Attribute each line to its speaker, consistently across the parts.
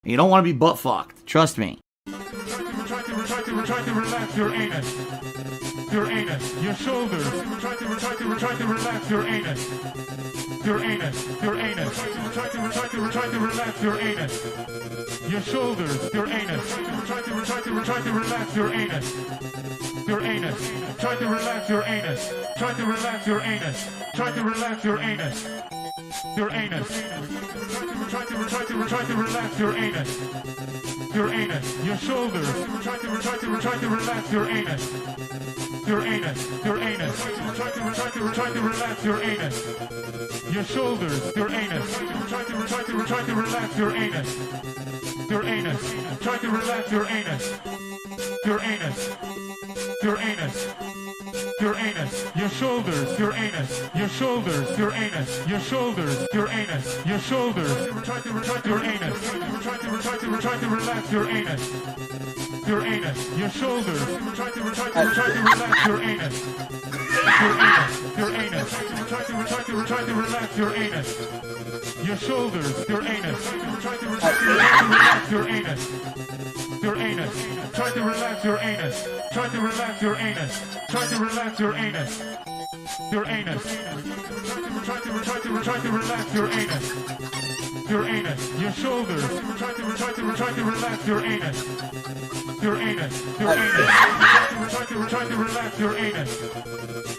Speaker 1: You don't want to be butt fucked. Trust me.
Speaker 2: Try to relax your anus. Your anus. Your shoulders. Try to relax your anus. Your anus. Your anus. Try to relax your anus. Your shoulders. Your anus. Try to relax your anus. Your anus. Try to relax your anus. Try to relax your anus. Try to relax your anus. Your anus. Try to relax your anus. Your anus. Your shoulders. Try to relax your anus. Your anus. Your anus. Try to relax your anus. Your shoulders. Your anus. Try to relax your anus. Your anus. Try to relax your anus. Your anus. Your anus. Your anus. Your shoulders. Your anus. Your shoulders. Your anus. Your shoulders. Your anus. Your shoulders. Try to relax your anus. Try to relax your anus. Your anus. Your shoulders. Try to relax your anus. Your anus. Your anus. Try to relax your anus. Your shoulders. Your anus. Try to relax your anus. Your anus. Try to relax your anus. Try to relax your anus. Try to relax your anus. Your anus. Try to relax your anus. Your anus. Your shoulders. Try to relax your anus. Your anus. Your anus. Try to relax your anus.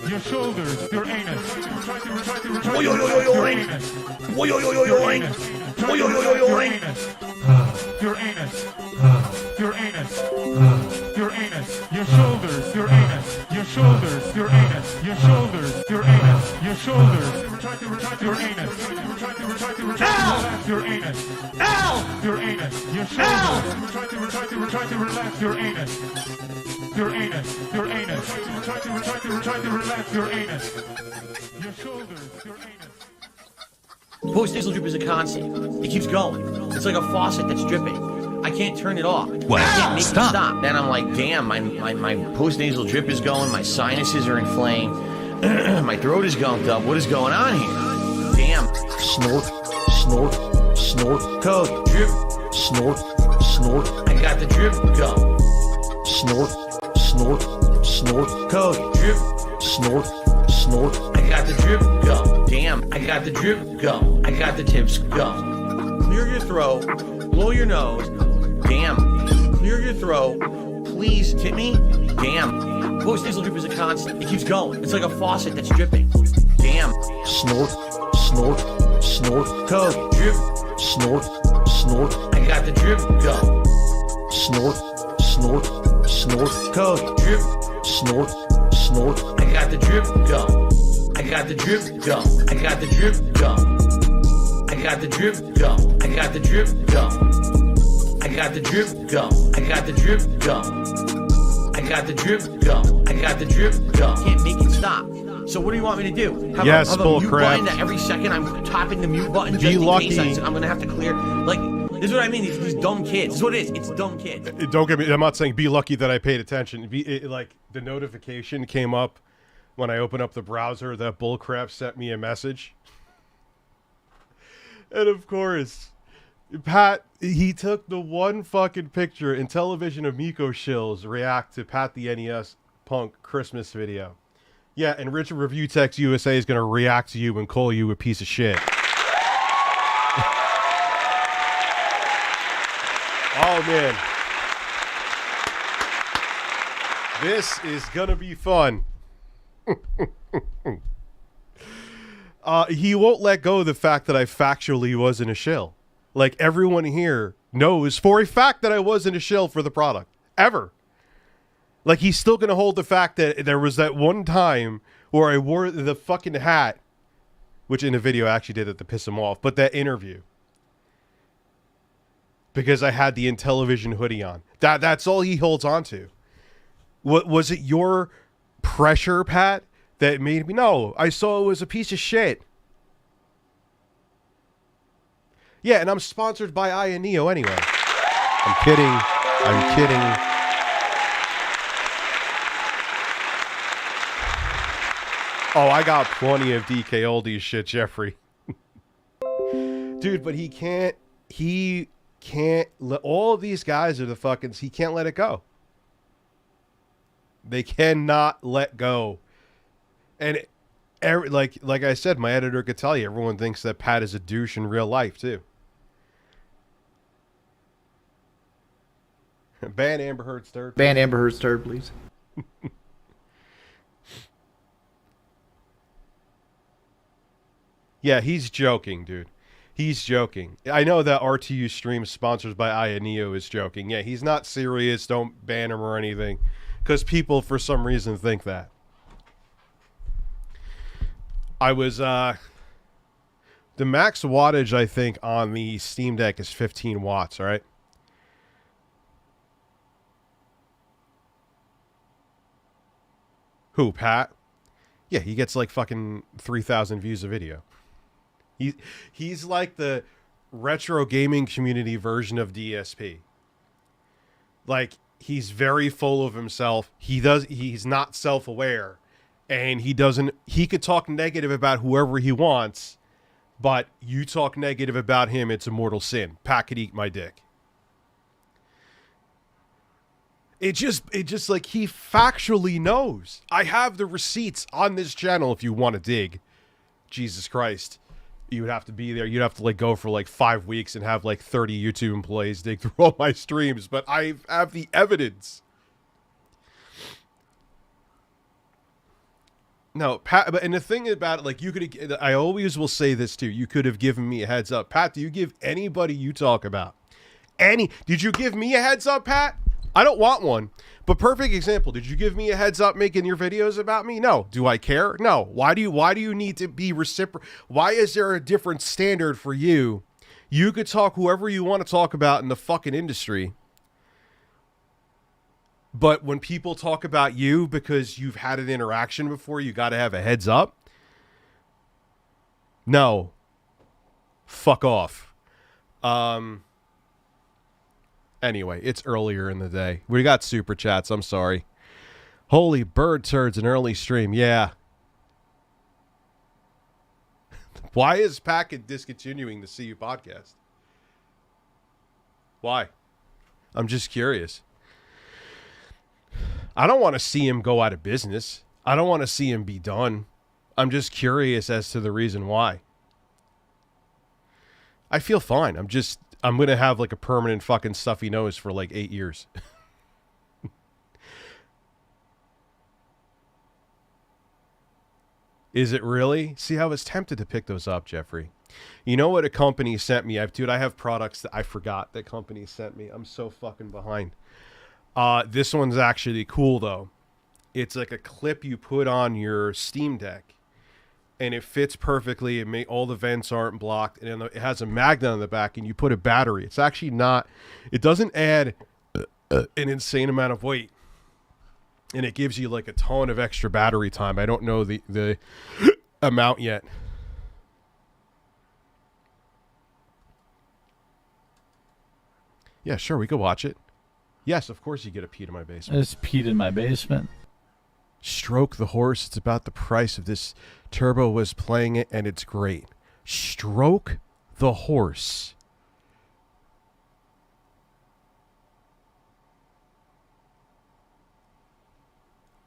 Speaker 2: Your shoulders. Your anus. Try to relax your anus. Your anus. Your anus. Your anus. Your anus. Your shoulders. Your anus. Your shoulders. Your anus. Your shoulders. Your anus. Your shoulders. Try to relax your anus. Try to relax your anus. Ow! Your anus. Your shoulders. Try to relax your anus. Your anus. Your anus. Try to relax your anus. Your shoulders. Your anus.
Speaker 1: Post-nasal drip is a constant. It keeps going. It's like a faucet that's dripping. I can't turn it off.
Speaker 3: Well,
Speaker 1: I can't make
Speaker 3: stop.
Speaker 1: it stop. Then I'm like, damn, my post-nasal drip is going, my sinuses are inflamed, my throat is gunked up. What is going on here? Damn.
Speaker 3: Snort, snort, snort, code.
Speaker 1: Drip.
Speaker 3: Snort, snort,
Speaker 1: I got the drip go.
Speaker 3: snort, snort, snort, code.
Speaker 1: Drip.
Speaker 3: Snort, snort.
Speaker 1: I got the drip go. Damn, I got the drip go. I got the tips go. Clear your throat. Blow your nose. Damn. Clear your throat. Please tip me. Damn. Post-nasal drip is a constant. It keeps going. It's like a faucet that's dripping. Damn.
Speaker 3: Snort, snort, snort, code.
Speaker 1: Drip.
Speaker 3: Snort, snort,
Speaker 1: I got the drip go.
Speaker 3: snort, snort, snort, code.
Speaker 1: Drip.
Speaker 3: Snort, snort.
Speaker 1: I got the drip go. I got the drip go. I got the drip go. I got the drip go. I got the drip go. I got the drip go. I got the drip go. I got the drip go. I got the drip go. Can't make it stop. So what do you want me to do? Have
Speaker 4: Yes,
Speaker 1: a
Speaker 4: bull
Speaker 1: mute
Speaker 4: crap.
Speaker 1: button that every second I'm tapping the mute button just
Speaker 4: Be
Speaker 1: in
Speaker 4: lucky.
Speaker 1: case I'm gonna have to clear. Like, this is what I mean. These dumb kids. This is what it is. It's dumb kids.
Speaker 4: Don't get me. I'm not saying be lucky that I paid attention. Like the notification came up when I opened up the browser that bullcrap sent me a message, and of course, Pat, he took the one fucking picture. Intellivision Amico shills react to Pat the NES Punk Christmas video. Yeah, and Richard ReviewTechUSA is gonna react to you and call you a piece of shit. Oh man, this is gonna be fun. He won't let go of the fact that I factually wasn't a shill. Like, everyone here knows for a fact that I wasn't a shill for the product ever. Like, he's still gonna hold the fact that there was that one time where I wore the fucking hat, which in the video I actually did it to piss him off, but that interview, because I had the Intellivision hoodie on. That's all he holds on to. What was it, your pressure, Pat, that made me? No, I saw it was a piece of shit. Yeah, and I'm sponsored by Neo anyway. I'm kidding. I'm kidding. Oh, I got plenty of DKOldies shit, Jeffrey. Dude, but he can't let all of these guys are the fucking. He can't let it go. They cannot let go. And like I said, my editor could tell you, everyone thinks that Pat is a douche in real life too. Ban Amber Heard's third.
Speaker 5: Ban Amber Heard's third, please.
Speaker 4: Yeah, he's joking, dude. He's joking. I know that RTU stream sponsored by Ioneo is joking. Yeah, he's not serious. Don't ban him or anything. Because people, for some reason, think that. I was, the max wattage, I think, on the Steam Deck is 15 watts, all right? Who, Pat? Yeah, he gets like fucking 3,000 views a video. He's like the retro gaming community version of DSP. Like, he's very full of himself. He's not self-aware. And he could talk negative about whoever he wants, but you talk negative about him, it's a mortal sin. Pat could eat my dick. It just like he factually knows. I have the receipts on this channel if you want to dig. Jesus Christ. You would have to be there. You'd have to like go for like 5 weeks and have like 30 YouTube employees dig through all my streams, but I have the evidence. No, Pat, and the thing about it, like, you could, I always will say this too, you could have given me a heads up. Pat, do you give anybody you talk about did you give me a heads up, Pat? I don't want one, but perfect example. Did you give me a heads up making your videos about me? No. Do I care? No. Why do you need to be reciprocal? Why is there a different standard for you? You could talk whoever you want to talk about in the fucking industry. But when people talk about you because you've had an interaction before, you got to have a heads up? No. Fuck off. Anyway, it's earlier in the day. We got super chats. I'm sorry. Holy bird turds, an early stream. Yeah. Why is Packet discontinuing the CU podcast? Why? I'm just curious. I don't want to see him go out of business. I don't want to see him be done. I'm just curious as to the reason why. I feel fine. I'm going to have like a permanent fucking stuffy nose for like 8 years. Is it really? See, I was tempted to pick those up, Jeffrey. You know what a company sent me? I have products that I forgot that company sent me. I'm so fucking behind. This one's actually cool, though. It's like a clip you put on your Steam Deck, and it fits perfectly. All the vents aren't blocked, and it has a magnet on the back, and you put a battery. It's actually not... It doesn't add an insane amount of weight, and it gives you like a ton of extra battery time. I don't know the amount yet. Yeah, sure, we could watch it. Yes, of course you get a peed in my basement.
Speaker 6: I just peed in my basement.
Speaker 4: Stroke the horse. It's about the price of this. Turbo was playing it, and it's great. Stroke the horse.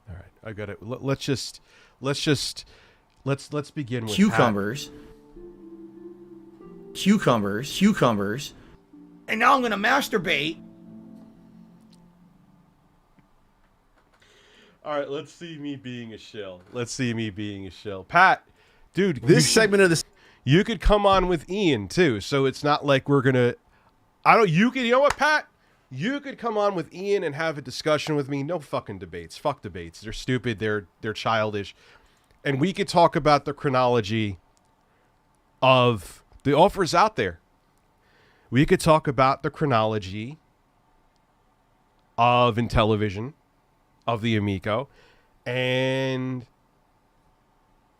Speaker 4: All right, I got it. Let's begin with
Speaker 5: cucumbers. Cucumbers.
Speaker 7: And now I'm gonna masturbate.
Speaker 4: All right, let's see me being a shill. Pat, dude, this segment of this, you could come on with Ian too. So it's not like we're gonna. You know what, Pat? You could come on with Ian and have a discussion with me. No fucking debates. Fuck debates. They're stupid. They're childish. And we could talk about the chronology of the offers out there. We could talk about the chronology of Intellivision, of the Amico, and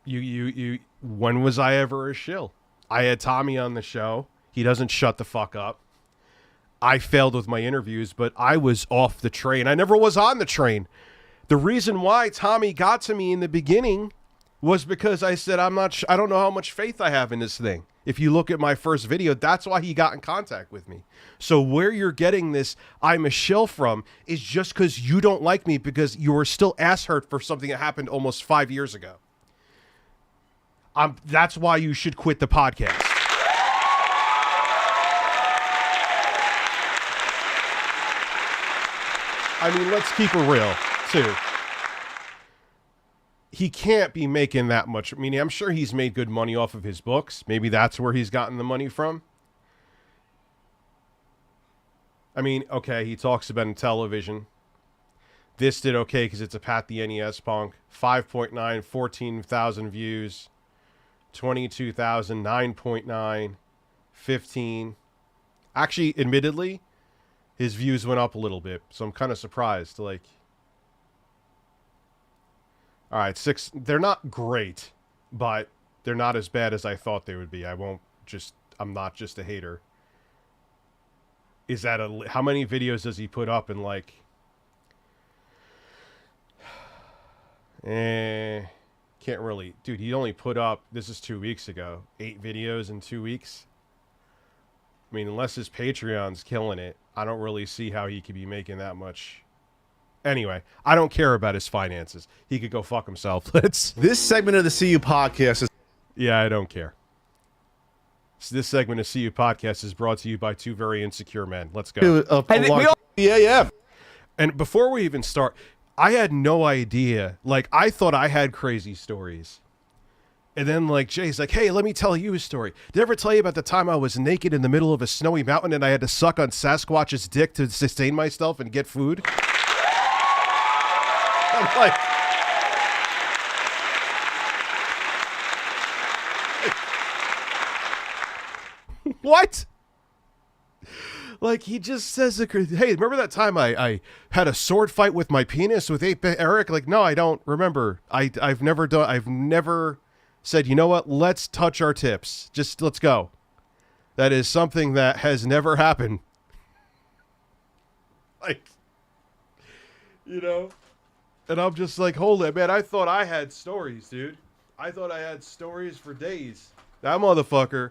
Speaker 4: you when was I ever a shill? I had Tommy on the show. He doesn't shut the fuck up. I failed with my interviews, but I was off the train. I never was on the train. The reason why Tommy got to me in the beginning was because I said I don't know how much faith I have in this thing. If you look at my first video, that's why he got in contact with me. So where you're getting this I'm a shill from is just because you don't like me because you were still ass hurt for something that happened almost 5 years ago. That's why you should quit the podcast. I mean, let's keep it real, too. He can't be making that much. I mean, I'm sure he's made good money off of his books. Maybe that's where he's gotten the money from. I mean, okay, he talks about Intellivision. This did okay because it's a Pat the NES Punk. 5.9, 14,000 views. 22,000, 9.9, 15. Actually, admittedly, his views went up a little bit, so I'm kind of surprised. Like, all right, 6. They're not great, but they're not as bad as I thought they would be. I'm not just a hater. Is that how many videos does he put up in like? Can't really, dude. He only put up. This is 2 weeks ago. 8 videos in 2 weeks. I mean, unless his Patreon's killing it, I don't really see how he could be making that much. Anyway, I don't care about his finances. He could go fuck himself.
Speaker 6: This segment of the CU podcast is...
Speaker 4: Yeah, I don't care. So this segment of CU podcast is brought to you by 2 very insecure men. Let's go.
Speaker 6: Yeah.
Speaker 4: And before we even start, I had no idea. Like, I thought I had crazy stories. And then, like, Jay's like, hey, let me tell you a story. Did I ever tell you about the time I was naked in the middle of a snowy mountain and I had to suck on Sasquatch's dick to sustain myself and get food? I'm like... What? Like, he just says, hey, remember that time I had a sword fight with my penis with 8-Bit Eric? Like, no, I don't remember. I've never said, you know what, let's touch our tips. Just let's go. That is something that has never happened. Like, you know? And I'm just like, hold it, man. I thought I had stories, dude. I thought I had stories for days. That motherfucker.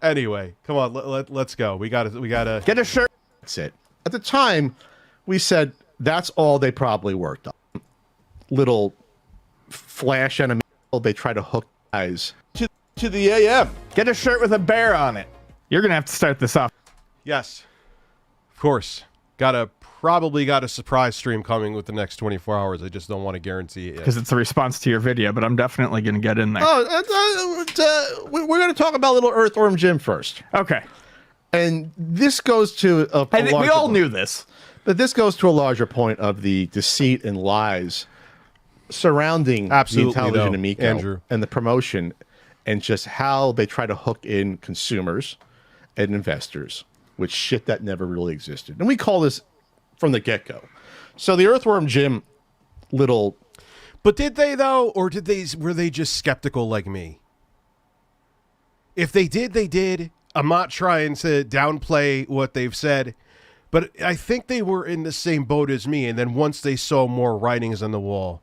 Speaker 4: Anyway, come on, let's go. We gotta
Speaker 6: Get a shirt. That's it. At the time, we said that's all they probably worked on. Little flash animation. They try to hook guys to the AM.
Speaker 8: Get a shirt with a bear on it. You're gonna have to start this off.
Speaker 4: Yes, of course. Probably got a surprise stream coming with the next 24 hours. I just don't want to guarantee it yet.
Speaker 8: Because it's a response to your video, but I'm definitely gonna get in there.
Speaker 6: We're going to talk about little Earthworm Jim first.
Speaker 8: Okay.
Speaker 6: And this goes to
Speaker 8: I think we all knew this.
Speaker 6: But this goes to a larger point of the deceit and lies surrounding
Speaker 4: Absolutely,
Speaker 6: the Intellivision Amico
Speaker 4: Andrew.
Speaker 6: and the promotion and just how they try to hook in consumers and investors with shit that never really existed. And we call this from the get-go. So the Earthworm Jim little...
Speaker 4: But did they, though? Or were they just skeptical like me? If they did, they did. I'm not trying to downplay what they've said, but I think they were in the same boat as me. And then once they saw more writings on the wall,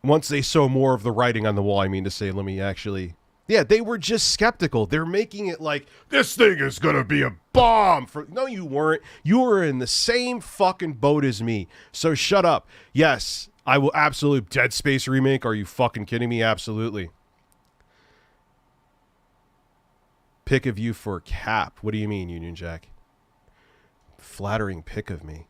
Speaker 4: once they saw more of the writing on the wall, I mean to say, let me actually... Yeah, they were just skeptical. They're making it like, this thing is going to be a bomb. No, you weren't. You were in the same fucking boat as me. So shut up. Yes, I will absolutely... Dead Space remake? Are you fucking kidding me? Absolutely. Pick of you for Cap. What do you mean, Union Jack? Flattering pick of me.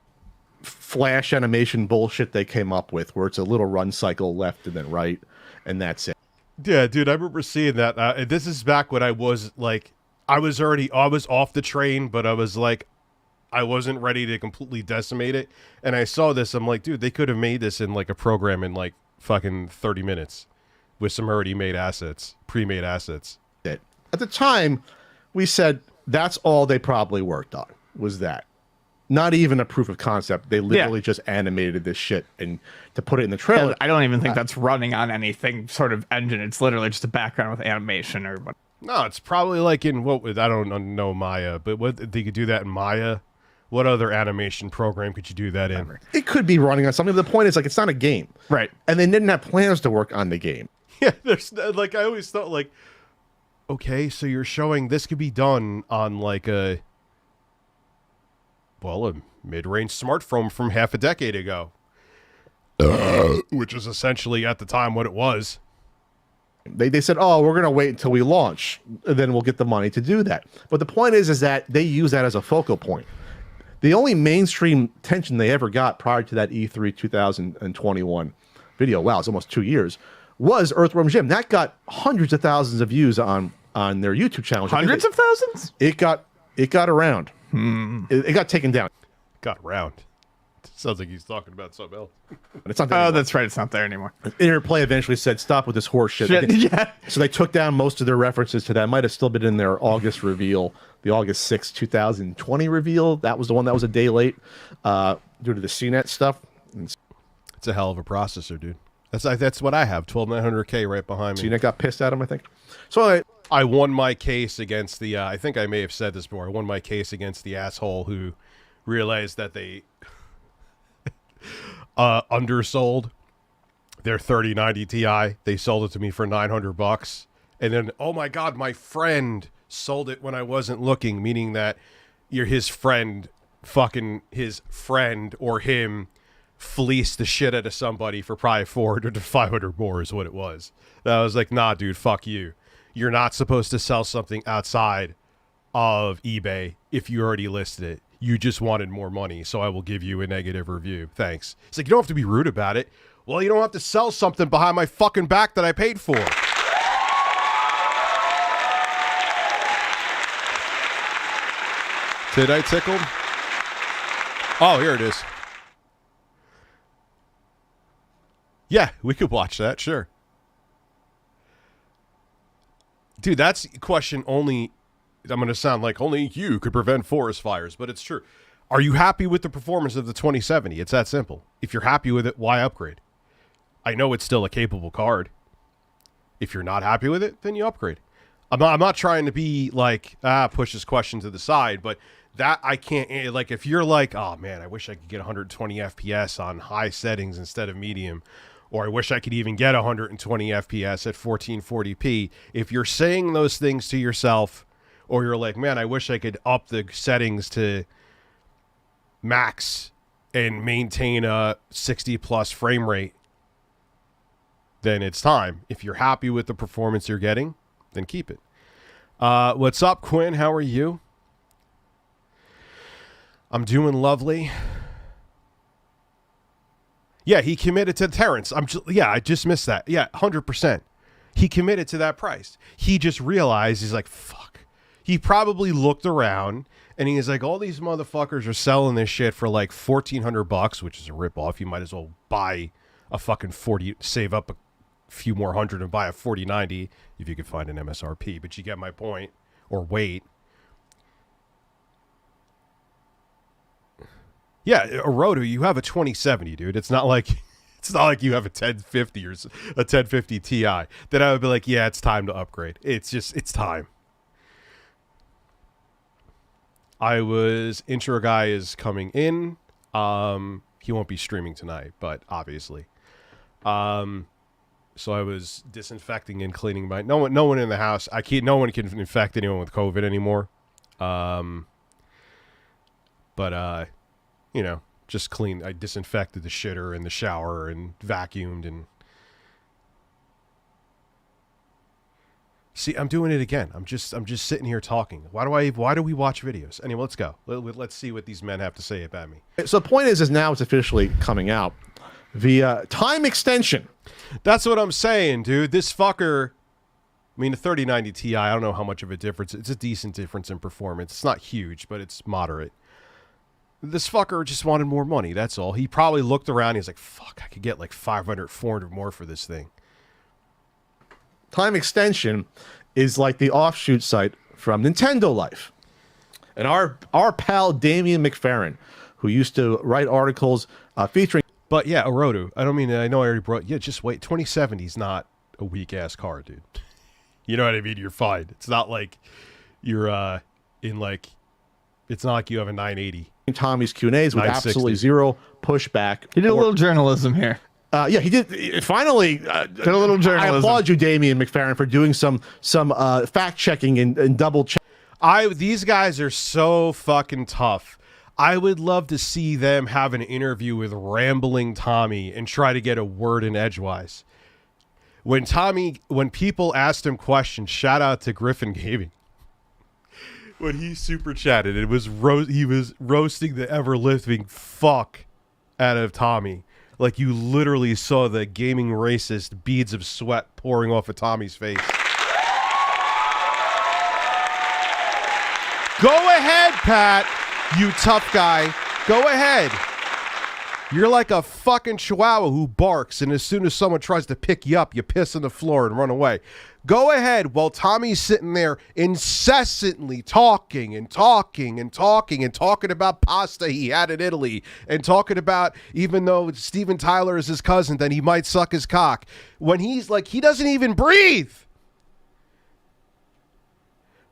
Speaker 6: Flash animation bullshit they came up with where it's a little run cycle left and then right, and that's it.
Speaker 4: Yeah, dude, I remember seeing that. This is back when I was like, I was off the train, but I was like, I wasn't ready to completely decimate it. And I saw this, I'm like, dude, they could have made this in like a program in like fucking 30 minutes with some already made assets, pre-made assets.
Speaker 6: At the time, we said that's all they probably worked on, was that. Not even a proof of concept. They literally just animated this shit and to put it in the trailer.
Speaker 8: I don't even think that's running on anything sort of engine. It's literally just a background with animation or what.
Speaker 4: No, it's probably like in I don't know Maya, but what they could do that in Maya What other animation program could you do that in?
Speaker 6: It could be running on something. But the point is, like, it's not a game,
Speaker 8: Right.
Speaker 6: and they didn't have plans to work on the game.
Speaker 4: Yeah, there's like I always thought like, okay, so you're showing this could be done on like a mid-range smartphone from half a decade ago, which is essentially at the time what it was.
Speaker 6: They said, oh, we're going to wait until we launch, and then we'll get the money to do that. But the point is that they use that as a focal point. The only mainstream attention they ever got prior to that E3 2021 video, wow, it's almost 2 years, was Earthworm Jim. That got hundreds of thousands of views on their YouTube channel.
Speaker 8: Hundreds of thousands?
Speaker 6: It got around. It got taken down.
Speaker 4: Got around. Sounds like he's talking about something else.
Speaker 6: But it's not there
Speaker 8: Oh,
Speaker 6: anymore.
Speaker 8: that's right. It's not there anymore.
Speaker 6: Interplay eventually said, stop with this horse shit.
Speaker 8: Yeah.
Speaker 6: So they took down most of their references to that. It might have still been in their August reveal, the August 6, 2020 reveal. That was the one that was a day late due to the CNET stuff.
Speaker 4: It's a hell of a processor, dude. That's what I have. 12900K right behind me.
Speaker 6: CNET got pissed at him, I think. So
Speaker 4: I won my case against the. I think I may have said this before. I won my case against the asshole who realized that they undersold their 3090 Ti. They sold it to me for $900, and then oh my god, my friend sold it when I wasn't looking, meaning that his friend, fucking his friend or him, fleeced the shit out of somebody for probably 400 to 500 more is what it was. And I was like, nah, dude, fuck you. You're not supposed to sell something outside of eBay if you already listed it. You just wanted more money, so I will give you a negative review. Thanks. It's like, you don't have to be rude about it. Well, you don't have to sell something behind my fucking back that I paid for. Did I tickled? Oh, here it is. Yeah, we could watch that, sure. Dude, that's a question only... I'm going to sound like only you could prevent forest fires, but it's true. Are you happy with the performance of the 2070? It's that simple. If you're happy with it, why upgrade? I know it's still a capable card. If you're not happy with it, then you upgrade. I'm not trying to be like, push this question to the side, but that I can't, like, if you're like, oh man, I wish I could get 120 FPS on high settings instead of medium, or I wish I could even get 120 FPS at 1440p. If you're saying those things to yourself, or you're like, man, I wish I could up the settings to max and maintain a 60 plus frame rate, then it's time. If you're happy with the performance you're getting, then keep it. What's up, Quinn? How are you? I'm doing lovely. Yeah, he committed to Terrence. I just missed that. Yeah, 100%. He committed to that price. He just realized, he's like, fuck. He probably looked around and he's like, all these motherfuckers are selling this shit for like $1,400, which is a ripoff. You might as well buy a fucking 40, save up a few more hundred and buy a 4090 if you could find an MSRP. But you get my point. Or wait. Yeah, Oroto, you have a 2070, dude. It's not like you have a 1050 or a 1050 Ti. Then I would be like, yeah, it's time to upgrade. It's time. Intro guy is coming in. He won't be streaming tonight, but obviously. So I was disinfecting and cleaning my no one in the house. No one can infect anyone with COVID anymore. But you know, just clean. I disinfected the shitter in the shower and vacuumed and. See, I'm doing it again. I'm just sitting here talking. Why do we watch videos? Anyway, let's go. Let's see what these men have to say about me.
Speaker 6: So the point is now it's officially coming out via time extension.
Speaker 4: That's what I'm saying, dude. This fucker, I mean, the 3090 Ti, I don't know how much of a difference. It's a decent difference in performance. It's not huge, but it's moderate. This fucker just wanted more money. That's all. He probably looked around. He's like, fuck, I could get like 500, 400 more for this thing.
Speaker 6: Time extension is like the offshoot site from Nintendo Life. And our pal Damian McFerrin, who used to write articles featuring...
Speaker 4: But yeah, Oroto, I know I already brought... Yeah, just wait. 2070 is not a weak-ass car, dude. You know what I mean? You're fine. It's not like you're in like... It's not like you have a 980
Speaker 6: Tommy's Q&As with
Speaker 4: 960.
Speaker 6: absolutely zero pushback.
Speaker 8: He did a little journalism here.
Speaker 6: Yeah, he did. Finally,
Speaker 8: Did a little journalism.
Speaker 6: I applaud you, Damian McFerrin, for doing some fact checking and double check.
Speaker 4: These guys are so fucking tough. I would love to see them have an interview with Rambling Tommy and try to get a word in edgewise. When people asked him questions, shout out to Griffin Gaming. When he super chatted, he was roasting the ever living fuck out of Tommy. Like you literally saw the gaming racist beads of sweat pouring off of Tommy's face. Go ahead, Pat, you tough guy. Go ahead. You're like a fucking chihuahua who barks, and as soon as someone tries to pick you up, you piss on the floor and run away. Go ahead while Tommy's sitting there incessantly talking about pasta he had in Italy and talking about even though Steven Tyler is his cousin, then he might suck his cock. When he's like, he doesn't even breathe.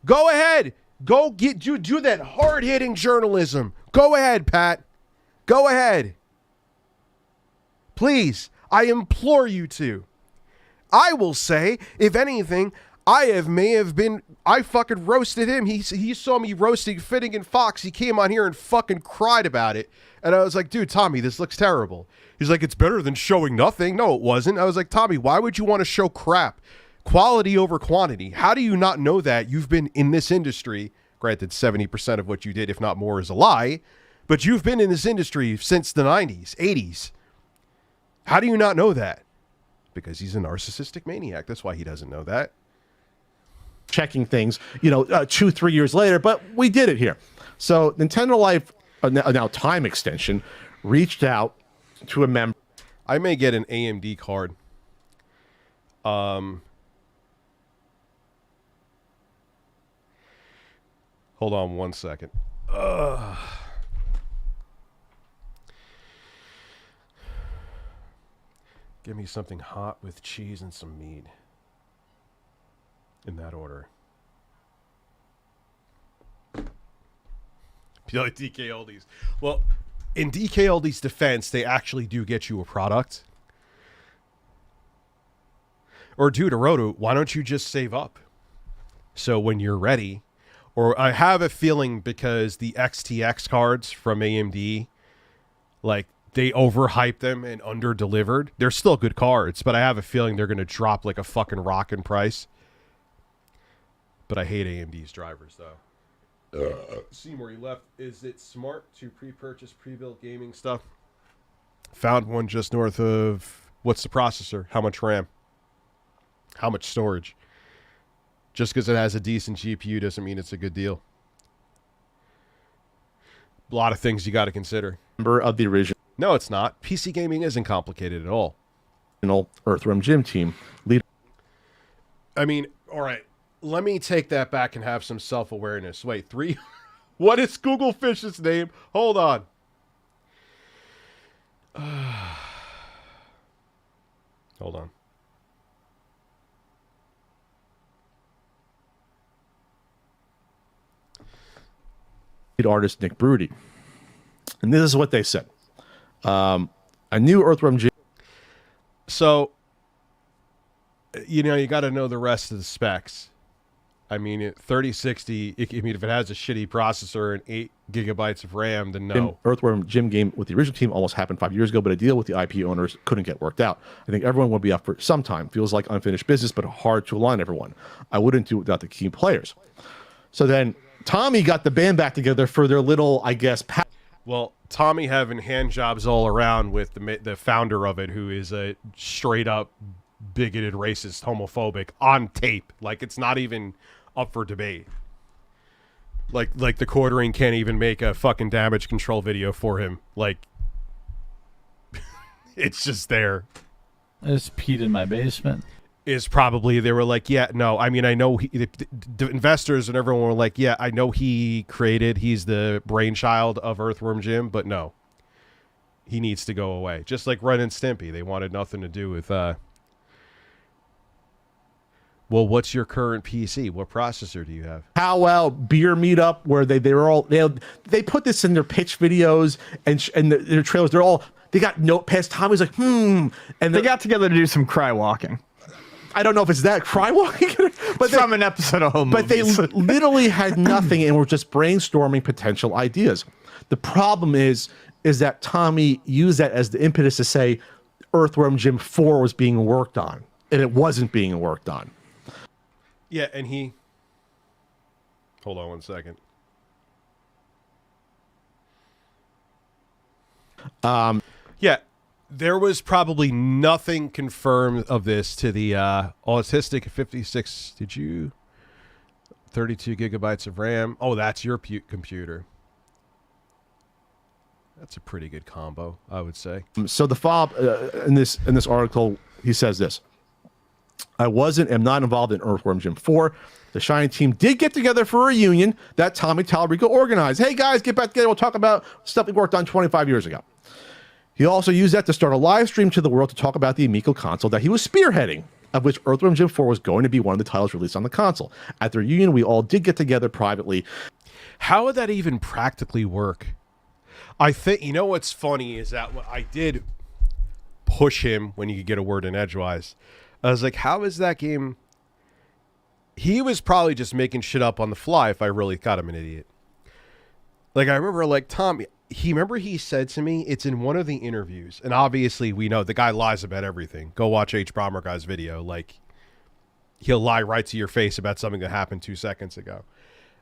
Speaker 4: Go ahead. Go do that hard-hitting journalism. Go ahead, Pat. Go ahead. Please, I implore you to. I will say, if anything, I fucking roasted him. He saw me roasting Finnegan Fox. He came on here and fucking cried about it. And I was like, dude, Tommy, this looks terrible. He's like, it's better than showing nothing. No, it wasn't. I was like, Tommy, why would you want to show crap? Quality over quantity. How do you not know that? You've been in this industry. Granted, 70% of what you did, if not more, is a lie. But you've been in this industry since the 90s, 80s. How do you not know that? Because he's a narcissistic maniac. That's why he doesn't know that.
Speaker 6: Checking things, 2-3 years later, but we did it here. So Nintendo Life, now Time Extension, reached out to a member.
Speaker 4: I may get an AMD card. Hold on one second. Give me something hot with cheese and some meat. In that order. You like DKOldies. Well, in DKOldies' defense, they actually do get you a product. Or dude, Arodu, why don't you just save up? So when you're ready, or I have a feeling because the XTX cards from AMD, like, they overhyped them and under-delivered. They're still good cards, but I have a feeling they're going to drop like a fucking rock in price. But I hate AMD's drivers, though. Seymour, you left. Is it smart to pre-purchase, pre-built gaming stuff? Found one just north of... What's the processor? How much RAM? How much storage? Just because it has a decent GPU doesn't mean it's a good deal. A lot of things you got to consider.
Speaker 6: Member of the original.
Speaker 4: No, it's not. PC gaming isn't complicated at all.
Speaker 6: Earthworm Jim team. Leader.
Speaker 4: I mean, all right. Let me take that back and have some self-awareness. Wait, 3? What is Google Fish's name? Hold on. Hold on.
Speaker 6: Artist Nick Broody. And this is what they said. A new Earthworm Jim.
Speaker 4: So, you got to know the rest of the specs. I mean, 3060, if it has a shitty processor and 8 gigabytes of RAM, then no.
Speaker 6: Earthworm Jim game with the original team almost happened 5 years ago, but a deal with the IP owners couldn't get worked out. I think everyone will be up for some time. Feels like unfinished business, but hard to align everyone. I wouldn't do it without the key players. So then Tommy got the band back together for their little, I guess,
Speaker 4: well, Tommy having hand jobs all around with the founder of it, who is a straight up bigoted, racist, homophobic on tape. Like, it's not even up for debate. Like the quartering can't even make a fucking damage control video for him. Like, it's just there.
Speaker 9: I just peed in my basement.
Speaker 4: Is probably, they were like, yeah, no, I mean, I know the investors and everyone were like, yeah, I know he's the brainchild of Earthworm Jim, but no, he needs to go away. Just like Ren and Stimpy, they wanted nothing to do with Well, what's your current PC? What processor do you have?
Speaker 6: Powwow beer meetup where they put this in their pitch videos and their trailers. They got notepads. Tommy's like, and
Speaker 8: They got together to do some cry walking.
Speaker 6: I don't know if it's that cry walking, but
Speaker 8: From an episode of Home
Speaker 6: But they
Speaker 8: Movies.
Speaker 6: literally had nothing and were just brainstorming potential ideas. The problem is that Tommy used that as the impetus to say Earthworm Jim 4 was being worked on, and it wasn't being worked on.
Speaker 4: Yeah, and he... Hold on one second. Yeah, there was probably nothing confirmed of this to the autistic 56. Did you? 32 gigabytes of RAM. Oh, that's your computer. That's a pretty good combo, I would say.
Speaker 6: So the fob in this article, he says this: I am not involved in Earthworm Jim 4. The Shining team did get together for a reunion that Tommy Tallarico organized. Hey guys, get back together. We'll talk about stuff we worked on 25 years ago. He also used that to start a live stream to the world to talk about the Amico console that he was spearheading, of which Earthworm Jim 4 was going to be one of the titles released on the console. At the reunion, we all did get together privately.
Speaker 4: How would that even practically work? I think, you know what's funny is that I did push him when you could get a word in edgewise. I was like, how is that game? He was probably just making shit up on the fly if I really thought him an idiot. Like, I remember, like, Tommy, he said to me, it's in one of the interviews, and obviously we know the guy lies about everything. Go watch H. Bomber Guy's video. Like, he'll lie right to your face about something that happened 2 seconds ago.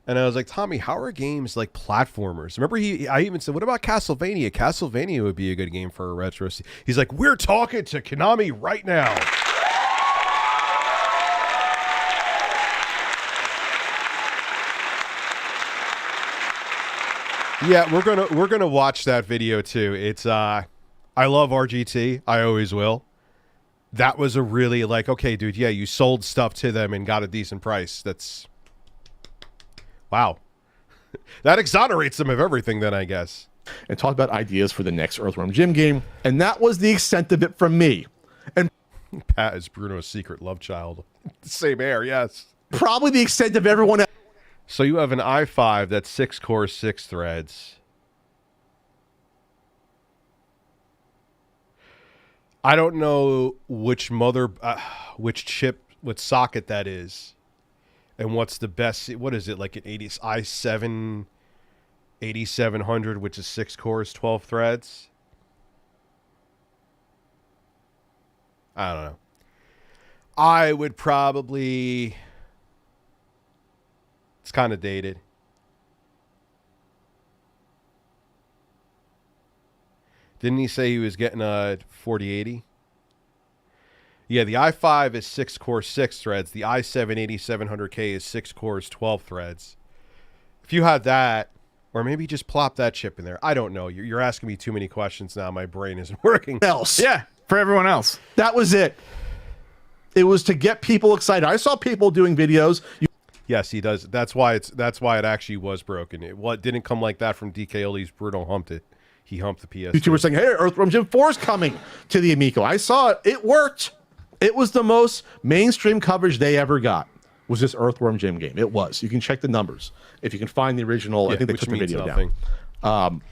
Speaker 4: And I was like, Tommy, how are games like platformers? Remember, I even said, what about Castlevania? Castlevania would be a good game for a retro. He's like, we're talking to Konami right now. Yeah, we're gonna watch that video too. It's I love RGT. I always will. That was a really like, okay, dude, yeah, you sold stuff to them and got a decent price. That's wow. That exonerates them of everything then, I guess.
Speaker 6: And talked about ideas for the next Earthworm Jim game, and that was the extent of it from me. And
Speaker 4: Pat is Bruno's secret love child. Same air, yes.
Speaker 6: Probably the extent of everyone else.
Speaker 4: So you have an i5 that's 6 cores, 6 threads. I don't know which which chip, what socket that is, and what's the best. What is it, like an i7 8700, which is 6 cores, 12 threads? I don't know. I would probably... It's kind of dated. Didn't he say he was getting a 4080? Yeah, the i5 is 6 cores, 6 threads. The i7 8700K is 6 cores, 12 threads. If you had that, or maybe just plop that chip in there. I don't know. You're asking me too many questions now. My brain isn't working.
Speaker 6: Else.
Speaker 8: Yeah, for everyone else.
Speaker 6: That was it. It was to get people excited. I saw people doing videos.
Speaker 4: Yes, he does. That's why it actually was broken. It didn't come like that from DKOldies. Bruno humped it. He humped the PS.
Speaker 6: YouTube were saying, hey, Earthworm Jim 4 is coming to the Amico. I saw it. It worked. It was the most mainstream coverage they ever got, was this Earthworm Jim game. It was. You can check the numbers. If you can find the original, I think they took the video down.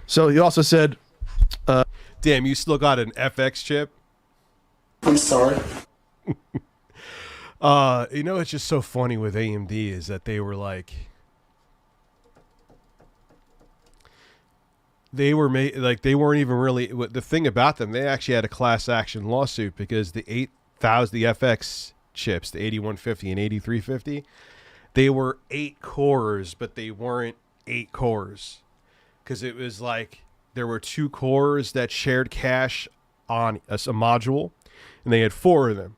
Speaker 6: So he also said...
Speaker 4: Damn, you still got an FX chip?
Speaker 5: I'm sorry.
Speaker 4: You know, it's just so funny with AMD is that they were like... They weren't even really... The thing about them, they actually had a class action lawsuit because the FX chips, the 8150 and 8350, they were 8 cores, but they weren't 8 cores. Because it was like, there were 2 cores that shared cache on a module, and they had 4 of them.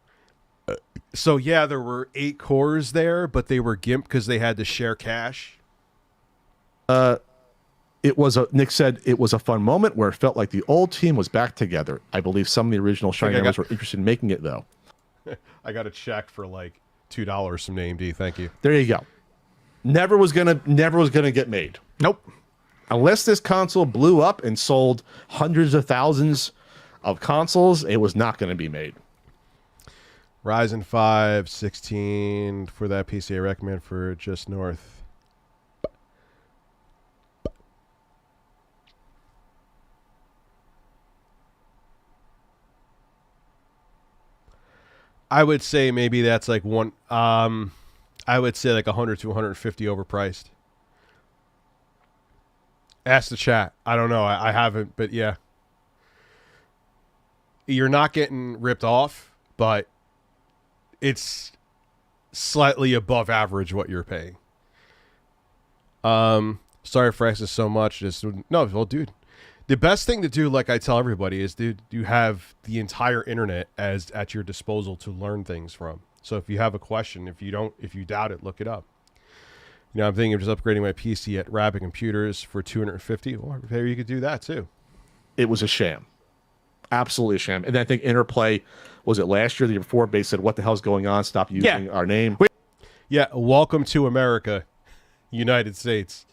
Speaker 4: So yeah, there were 8 cores there, but they were gimped because they had to share cache.
Speaker 6: Nick said it was a fun moment where it felt like the old team was back together. I believe some of the original Shining members were interested in making it though.
Speaker 4: I got a check for like $2 from AMD. Thank you.
Speaker 6: There you go. Never was gonna get made.
Speaker 8: Nope.
Speaker 6: Unless this console blew up and sold hundreds of thousands of consoles, it was not going to be made.
Speaker 4: Ryzen 5 16 for that PC. I recommend for just north. I would say maybe that's like one. I would say like 100 to 150 overpriced. Ask the chat. I don't know. I haven't, but yeah. You're not getting ripped off, but it's slightly above average what you're paying. Sorry for asking so much. No, well, dude. The best thing to do, like I tell everybody, is, dude, you have the entire internet as at your disposal to learn things from. So if you have a question, if you doubt it, look it up. You know, I'm thinking of just upgrading my PC at Rapid Computers for $250. Well, maybe you could do that too.
Speaker 6: It was a sham. Absolutely a sham. And I think Interplay, was it last year, the year before, they said, what the hell's going on? Stop using our name.
Speaker 4: Yeah, welcome to America, United States.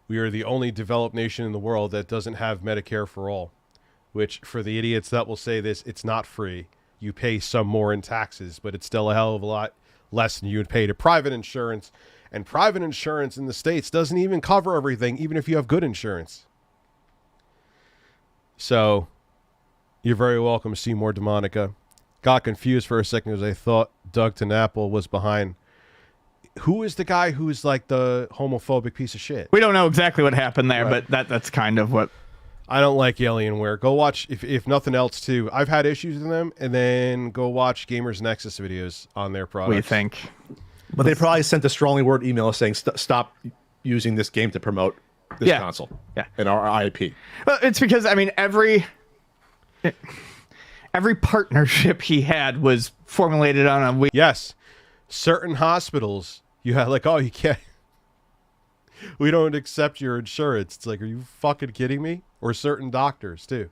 Speaker 4: We are the only developed nation in the world that doesn't have Medicare for all, which, for the idiots that will say this, it's not free. You pay some more in taxes, but it's still a hell of a lot less than you would pay to private insurance. And private insurance in the States doesn't even cover everything, even if you have good insurance. So, you're very welcome, Seymour Demonica. Got confused for a second because I thought Doug Tenapple was behind. Who is the guy who's like the homophobic piece of shit?
Speaker 8: We don't know exactly what happened there, but that's kind of what.
Speaker 4: I don't like Alienware. Go watch, if nothing else, too. I've had issues with them, and then go watch Gamers Nexus videos on their products.
Speaker 8: We think.
Speaker 6: But they probably sent a strongly worded email saying, stop using this game to promote this console and our IP.
Speaker 8: Well, it's because, I mean, every partnership he had was formulated on a...
Speaker 4: Yes. Certain hospitals, you have like, oh, you can't... We don't accept your insurance. It's like, are you fucking kidding me? Or certain doctors, too.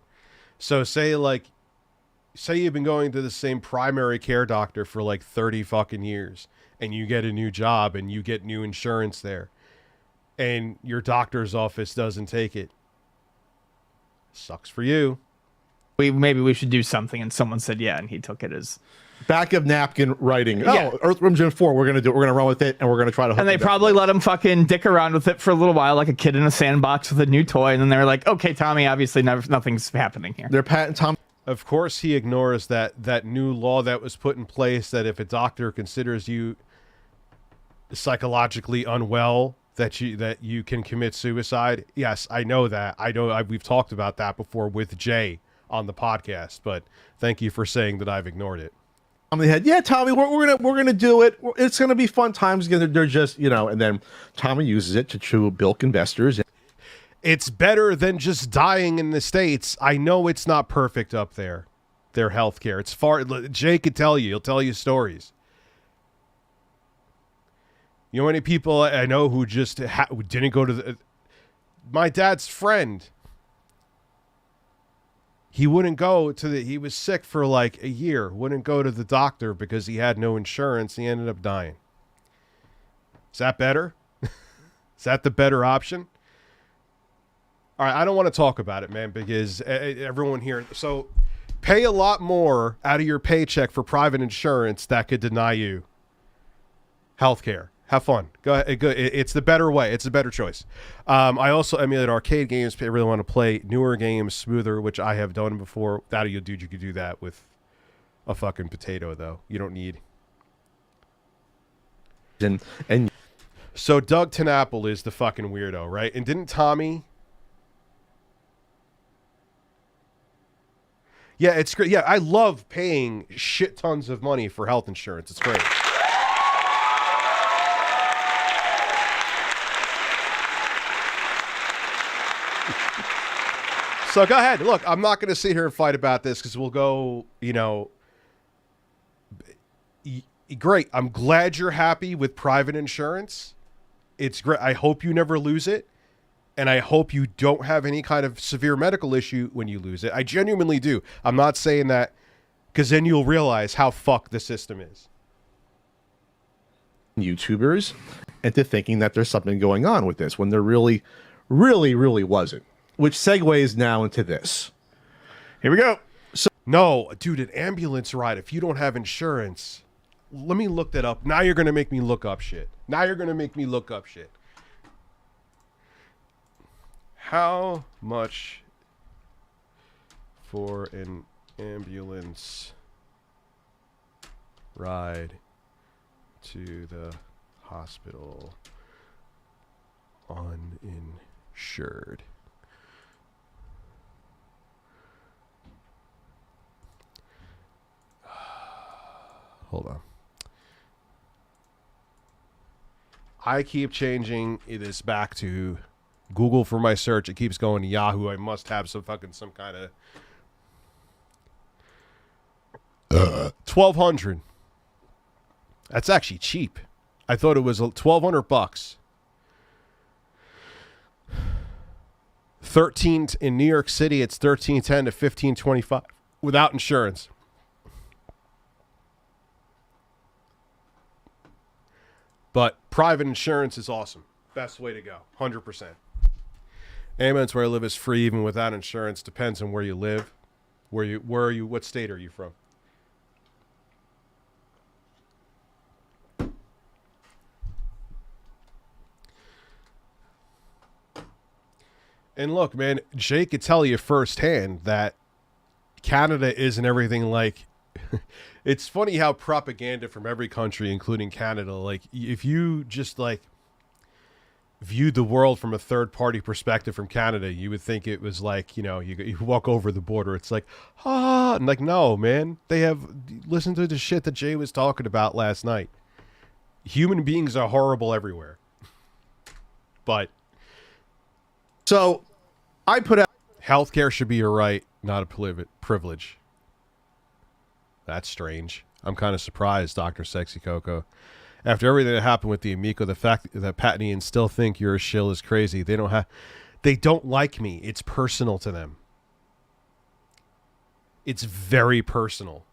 Speaker 4: So say you've been going to the same primary care doctor for like 30 fucking years, and you get a new job and you get new insurance there, and your doctor's office doesn't take it. Sucks for you.
Speaker 8: Maybe we should do something, and someone said yeah, and he took it as
Speaker 6: back of napkin writing. Oh, Earthworm Jim 4, we're gonna run with it, and we're gonna try to hook
Speaker 8: and they probably let him fucking dick around with it for a little while, like a kid in a sandbox with a new toy, and then they were like, okay, Tommy, obviously nothing's happening here.
Speaker 6: Their patent Tom.
Speaker 4: Of course he ignores that new law that was put in place that if a doctor considers you psychologically unwell, that you can commit suicide. Yes, I know that. We've talked about that before with Jay on the podcast, but thank you for saying that I've ignored it.
Speaker 6: On the head, yeah, Tommy, we're gonna do it. It's gonna be fun times. They're just, and then Tommy uses it to bilk investors.
Speaker 4: It's better than just dying in the States. I know it's not perfect up there, their healthcare. It's far. Jay could tell you. He'll tell you stories. You know how many people I know who just didn't go to the... My dad's friend. He wouldn't go to the... He was sick for like a year. Wouldn't go to the doctor because he had no insurance. He ended up dying. Is that better? Is that the better option? All right, I don't want to talk about it, man, because everyone here... So pay a lot more out of your paycheck for private insurance that could deny you healthcare. Have fun. Go ahead. It's the better way. It's a better choice. I also emulate arcade games. I really want to play newer games smoother, which I have done before. That you could do that with a fucking potato, though. You don't need.
Speaker 6: And
Speaker 4: so Doug Tenapple is the fucking weirdo, right? And didn't Tommy? Yeah, it's great. Yeah, I love paying shit tons of money for health insurance. It's great. So go ahead. Look, I'm not going to sit here and fight about this because we'll go, great. I'm glad you're happy with private insurance. It's great. I hope you never lose it. And I hope you don't have any kind of severe medical issue when you lose it. I genuinely do. I'm not saying that because then you'll realize how fucked the system is.
Speaker 6: YouTubers into thinking that there's something going on with this when there really, really, really wasn't. Which segues now into this.
Speaker 8: Here we go.
Speaker 4: No, dude, an ambulance ride, if you don't have insurance, let me look that up. Now you're going to make me look up shit. How much for an ambulance ride to the hospital uninsured? Hold on. I keep changing this back to Google for my search. It keeps going to Yahoo. I must have some kind of 1,200. That's actually cheap. I thought it was $1,200. 13 in New York City. It's $1,310 to $1,525 without insurance. But private insurance is awesome. Best way to go. 100%. Ambulance where I live is free even without insurance. Depends on where you live. Where are you? What state are you from? And look, man, Jay could tell you firsthand that Canada isn't everything like... It's funny how propaganda from every country, including Canada, like, if you just, like, viewed the world from a third-party perspective from Canada, you would think it was like, you know, you walk over the border, it's like, and like, no, man, they have... Listen to the shit that Jay was talking about last night. Human beings are horrible everywhere. But...
Speaker 6: So, I put out...
Speaker 4: Healthcare should be a right, not a privilege. That's strange. I'm kind of surprised, Dr. Sexy Coco. After everything that happened with the Amico, the fact that Patnians still think you're a shill is crazy. They don't like me. It's personal to them. It's very personal.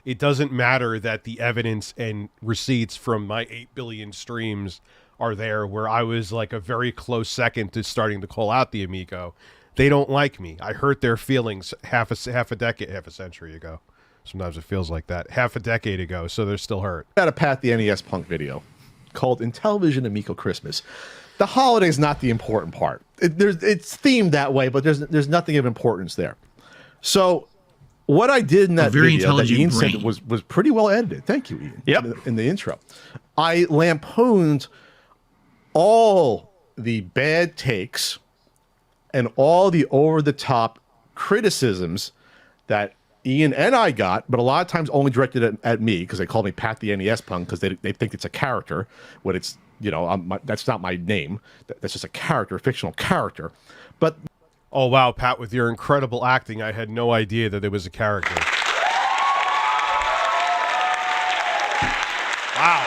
Speaker 4: It doesn't matter that the evidence and receipts from my 8 billion streams are there, where I was like a very close second to starting to call out the Amico. They don't like me. I hurt their feelings half a century ago. Sometimes it feels like that. Half a decade ago, so they're still hurt.
Speaker 6: Got a Pat the NES Punk video called Intellivision Amico Christmas. The holiday's not the important part. It's themed that way, but there's nothing of importance there. So what I did in that video that Ian said was pretty well edited. Thank you, Ian.
Speaker 8: Yep.
Speaker 6: In the intro. I lampooned all the bad takes and all the over-the-top criticisms that Ian and I got, but a lot of times only directed at me, because they call me Pat the NES Punk, because they think it's a character when it's, you know, that's not my name. That's just a character, a fictional character. But
Speaker 4: oh wow, Pat, with your incredible acting, I had no idea that it was a character. Wow.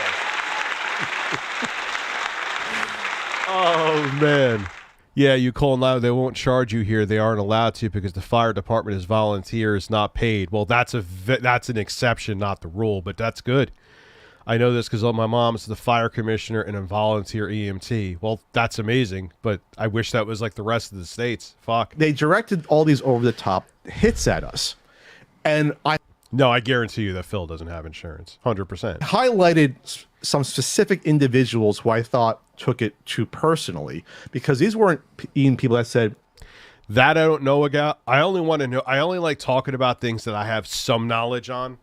Speaker 4: Oh man. Yeah, you call loud. They won't charge you here. They aren't allowed to because the fire department is volunteers, not paid. Well, that's an exception, not the rule, but that's good. I know this because my mom's the fire commissioner and a volunteer EMT. Well, that's amazing, but I wish that was like the rest of the states. Fuck.
Speaker 6: They directed all these over-the-top hits at us, and
Speaker 4: No, I guarantee you that Phil doesn't have insurance. 100%.
Speaker 6: Highlighted some specific individuals who I thought took it too personally, because these weren't even people that said
Speaker 4: that I don't know about. I only want to know. I only like talking about things that I have some knowledge on.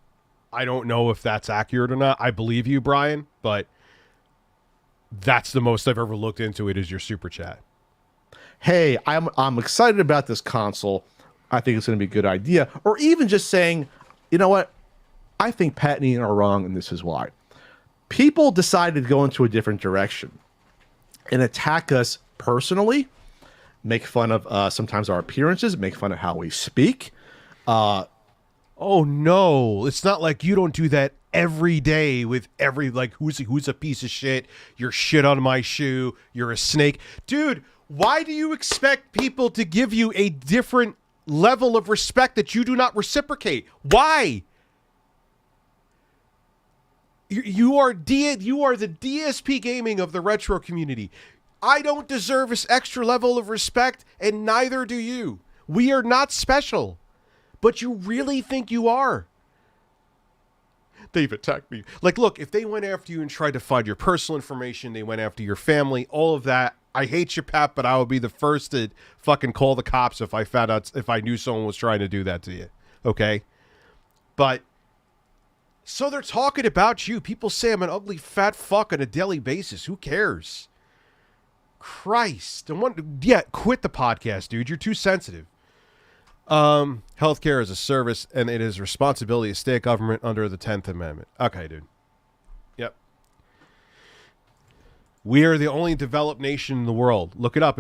Speaker 4: I don't know if that's accurate or not. I believe you, Brian, but that's the most I've ever looked into it is your super chat.
Speaker 6: Hey, I'm excited about this console. I think it's going to be a good idea. Or even just saying, you know what? I think Pat and Ian are wrong, and this is why. People decided to go into a different direction and attack us personally, make fun of sometimes our appearances, make fun of how we speak.
Speaker 4: Oh, no. It's not like you don't do that every day with every, like, who's a piece of shit? You're shit on my shoe. You're a snake. Dude, why do you expect people to give you a different level of respect that you do not reciprocate? Why? You are the DSP gaming of the retro community. I don't deserve this extra level of respect, and neither do you. We are not special. But you really think you are? They've attacked me. Like, look, if they went after you and tried to find your personal information, they went after your family, all of that. I hate you, Pat, but I would be the first to fucking call the cops if I found out, if I knew someone was trying to do that to you. Okay? But, so they're talking about you. People say I'm an ugly fat fuck on a daily basis. Who cares? Christ. Yeah, quit the podcast, dude. You're too sensitive. Healthcare is a service, and it is responsibility of state government under the 10th Amendment. Okay, dude. Yep. We are the only developed nation in the world. Look it up.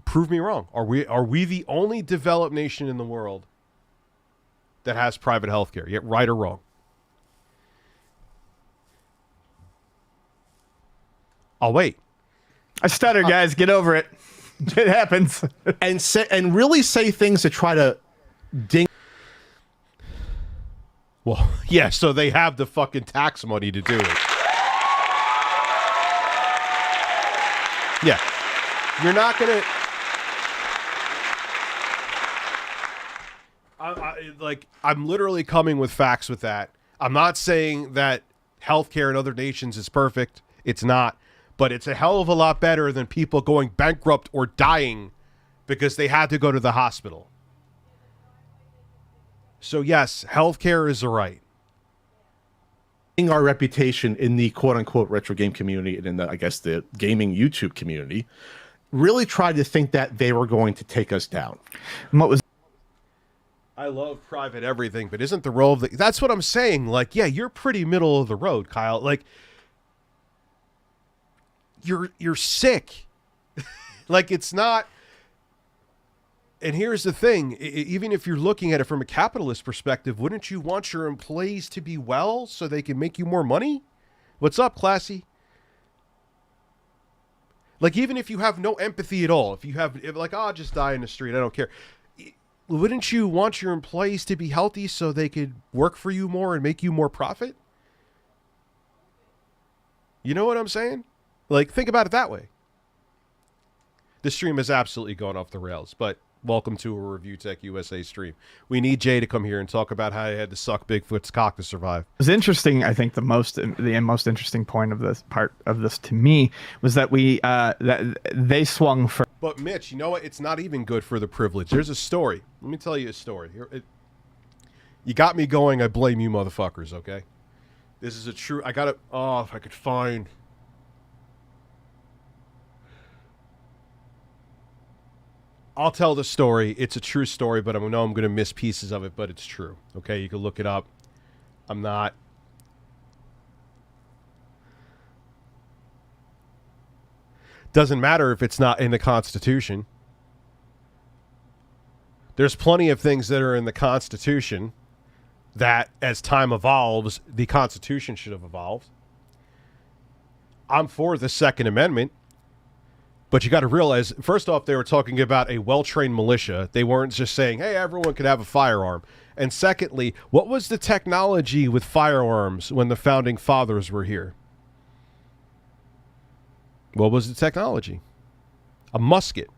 Speaker 4: Prove me wrong. Are we the only developed nation in the world that has private healthcare? Yet, right or wrong? I'll wait.
Speaker 8: I stutter, guys. Get over it. It happens.
Speaker 6: and really say things to try to ding.
Speaker 4: Well, yeah, so they have the fucking tax money to do it. Yeah. You're not going to... I'm literally coming with facts with that. I'm not saying that healthcare in other nations is perfect. It's not. But it's a hell of a lot better than people going bankrupt or dying because they had to go to the hospital. So yes, healthcare is a right.
Speaker 6: Our reputation in the quote-unquote retro game community and in the, I guess, the gaming YouTube community really tried to think that they were going to take us down.
Speaker 8: And what was...
Speaker 4: I love private everything, but isn't the role of the... That's what I'm saying. Like, yeah, you're pretty middle of the road, Kyle. Like... You're sick. Like, it's not. And here's the thing. Even if you're looking at it from a capitalist perspective, wouldn't you want your employees to be well so they can make you more money? What's up, Classy? Like, even if you have no empathy at all, if you have, like, oh, I'll just die in the street, I don't care. Wouldn't you want your employees to be healthy so they could work for you more and make you more profit? You know what I'm saying? Like, think about it that way. The stream has absolutely gone off the rails, but welcome to a ReviewTechUSA stream. We need Jay to come here and talk about how he had to suck Bigfoot's cock to survive.
Speaker 8: It was interesting. I think the most interesting point of this part of this to me was that that they swung for.
Speaker 4: But Mitch, you know what? It's not even good for the privilege. There's a story. Let me tell you a story. You got me going. I blame you, motherfuckers. Okay, this is a true. I got it. Oh, if I could find. I'll tell the story. It's a true story, but I know I'm going to miss pieces of it, but it's true. Okay, you can look it up. I'm not... Doesn't matter if it's not in the Constitution. There's plenty of things that are in the Constitution that, as time evolves, the Constitution should have evolved. I'm for the Second Amendment. But you got to realize, first off, they were talking about a well-trained militia. They weren't just saying, hey, everyone could have a firearm. And secondly, what was the technology with firearms when the founding fathers were here? What was the technology? A musket.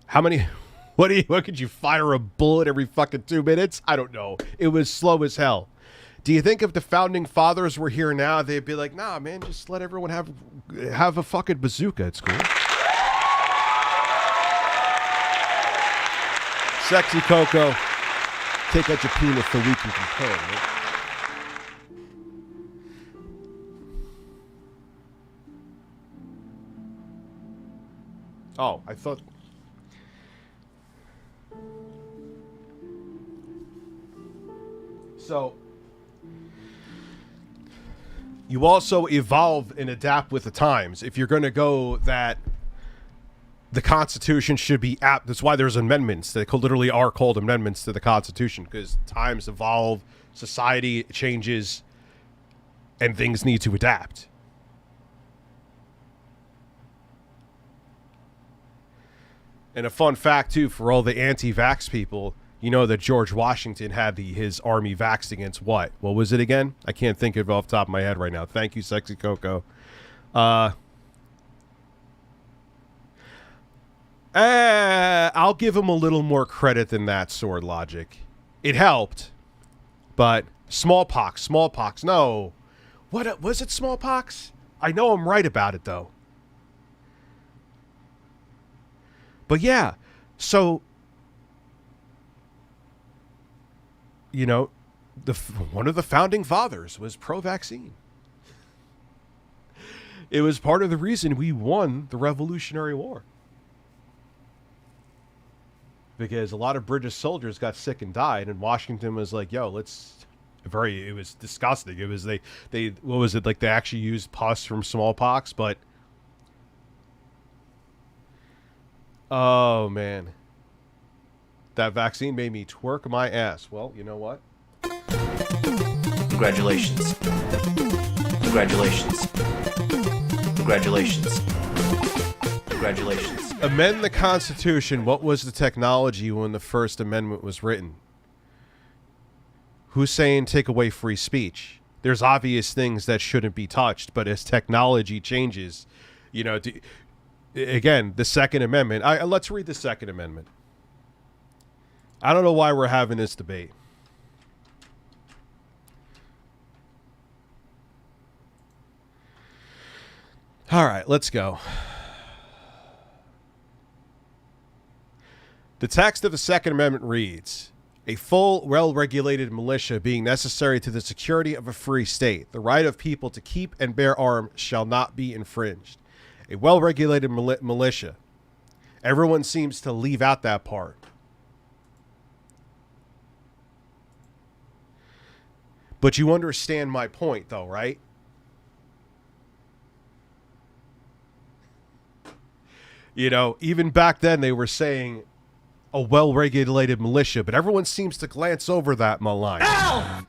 Speaker 4: How many... What could you fire a bullet every fucking 2 minutes? I don't know. It was slow as hell. Do you think if the founding fathers were here now, they'd be like, nah, man, just let everyone have a fucking bazooka. It's cool. Sexy Coco, take out your penis so we can compare, right? Oh, I thought... So... You also evolve and adapt with the times. If you're going to go that the Constitution should be apt, that's why there's amendments. They literally are called amendments to the Constitution, because times evolve, society changes, and things need to adapt. And a fun fact, too, for all the anti-vax people, you know that George Washington had his army vaxxed against what? What was it again? I can't think of it off the top of my head right now. Thank you, Sexy Coco. I'll give him a little more credit than that, Sword Logic. It helped, but smallpox, no. What was it, smallpox? I know I'm right about it, though. But yeah, so, you know, one of the founding fathers was pro-vaccine. It was part of the reason we won the Revolutionary War. Because a lot of British soldiers got sick and died, and Washington was like, yo, it was disgusting. It was, they what was it, like they actually used pus from smallpox, but, oh man. That vaccine made me twerk my ass. Well, you know what?
Speaker 1: Congratulations. Congratulations. Congratulations. Congratulations.
Speaker 4: Amend the Constitution. What was the technology when the First Amendment was written? Who's saying take away free speech? There's obvious things that shouldn't be touched, but as technology changes, you know, again, the Second Amendment. Let's read the Second Amendment. I don't know why we're having this debate. All right, let's go. The text of the Second Amendment reads, a full, well-regulated militia being necessary to the security of a free state, the right of people to keep and bear arms shall not be infringed. A well-regulated militia. Everyone seems to leave out that part. But you understand my point, though, right? You know, even back then they were saying a well-regulated militia, but everyone seems to glance over that line. Ow!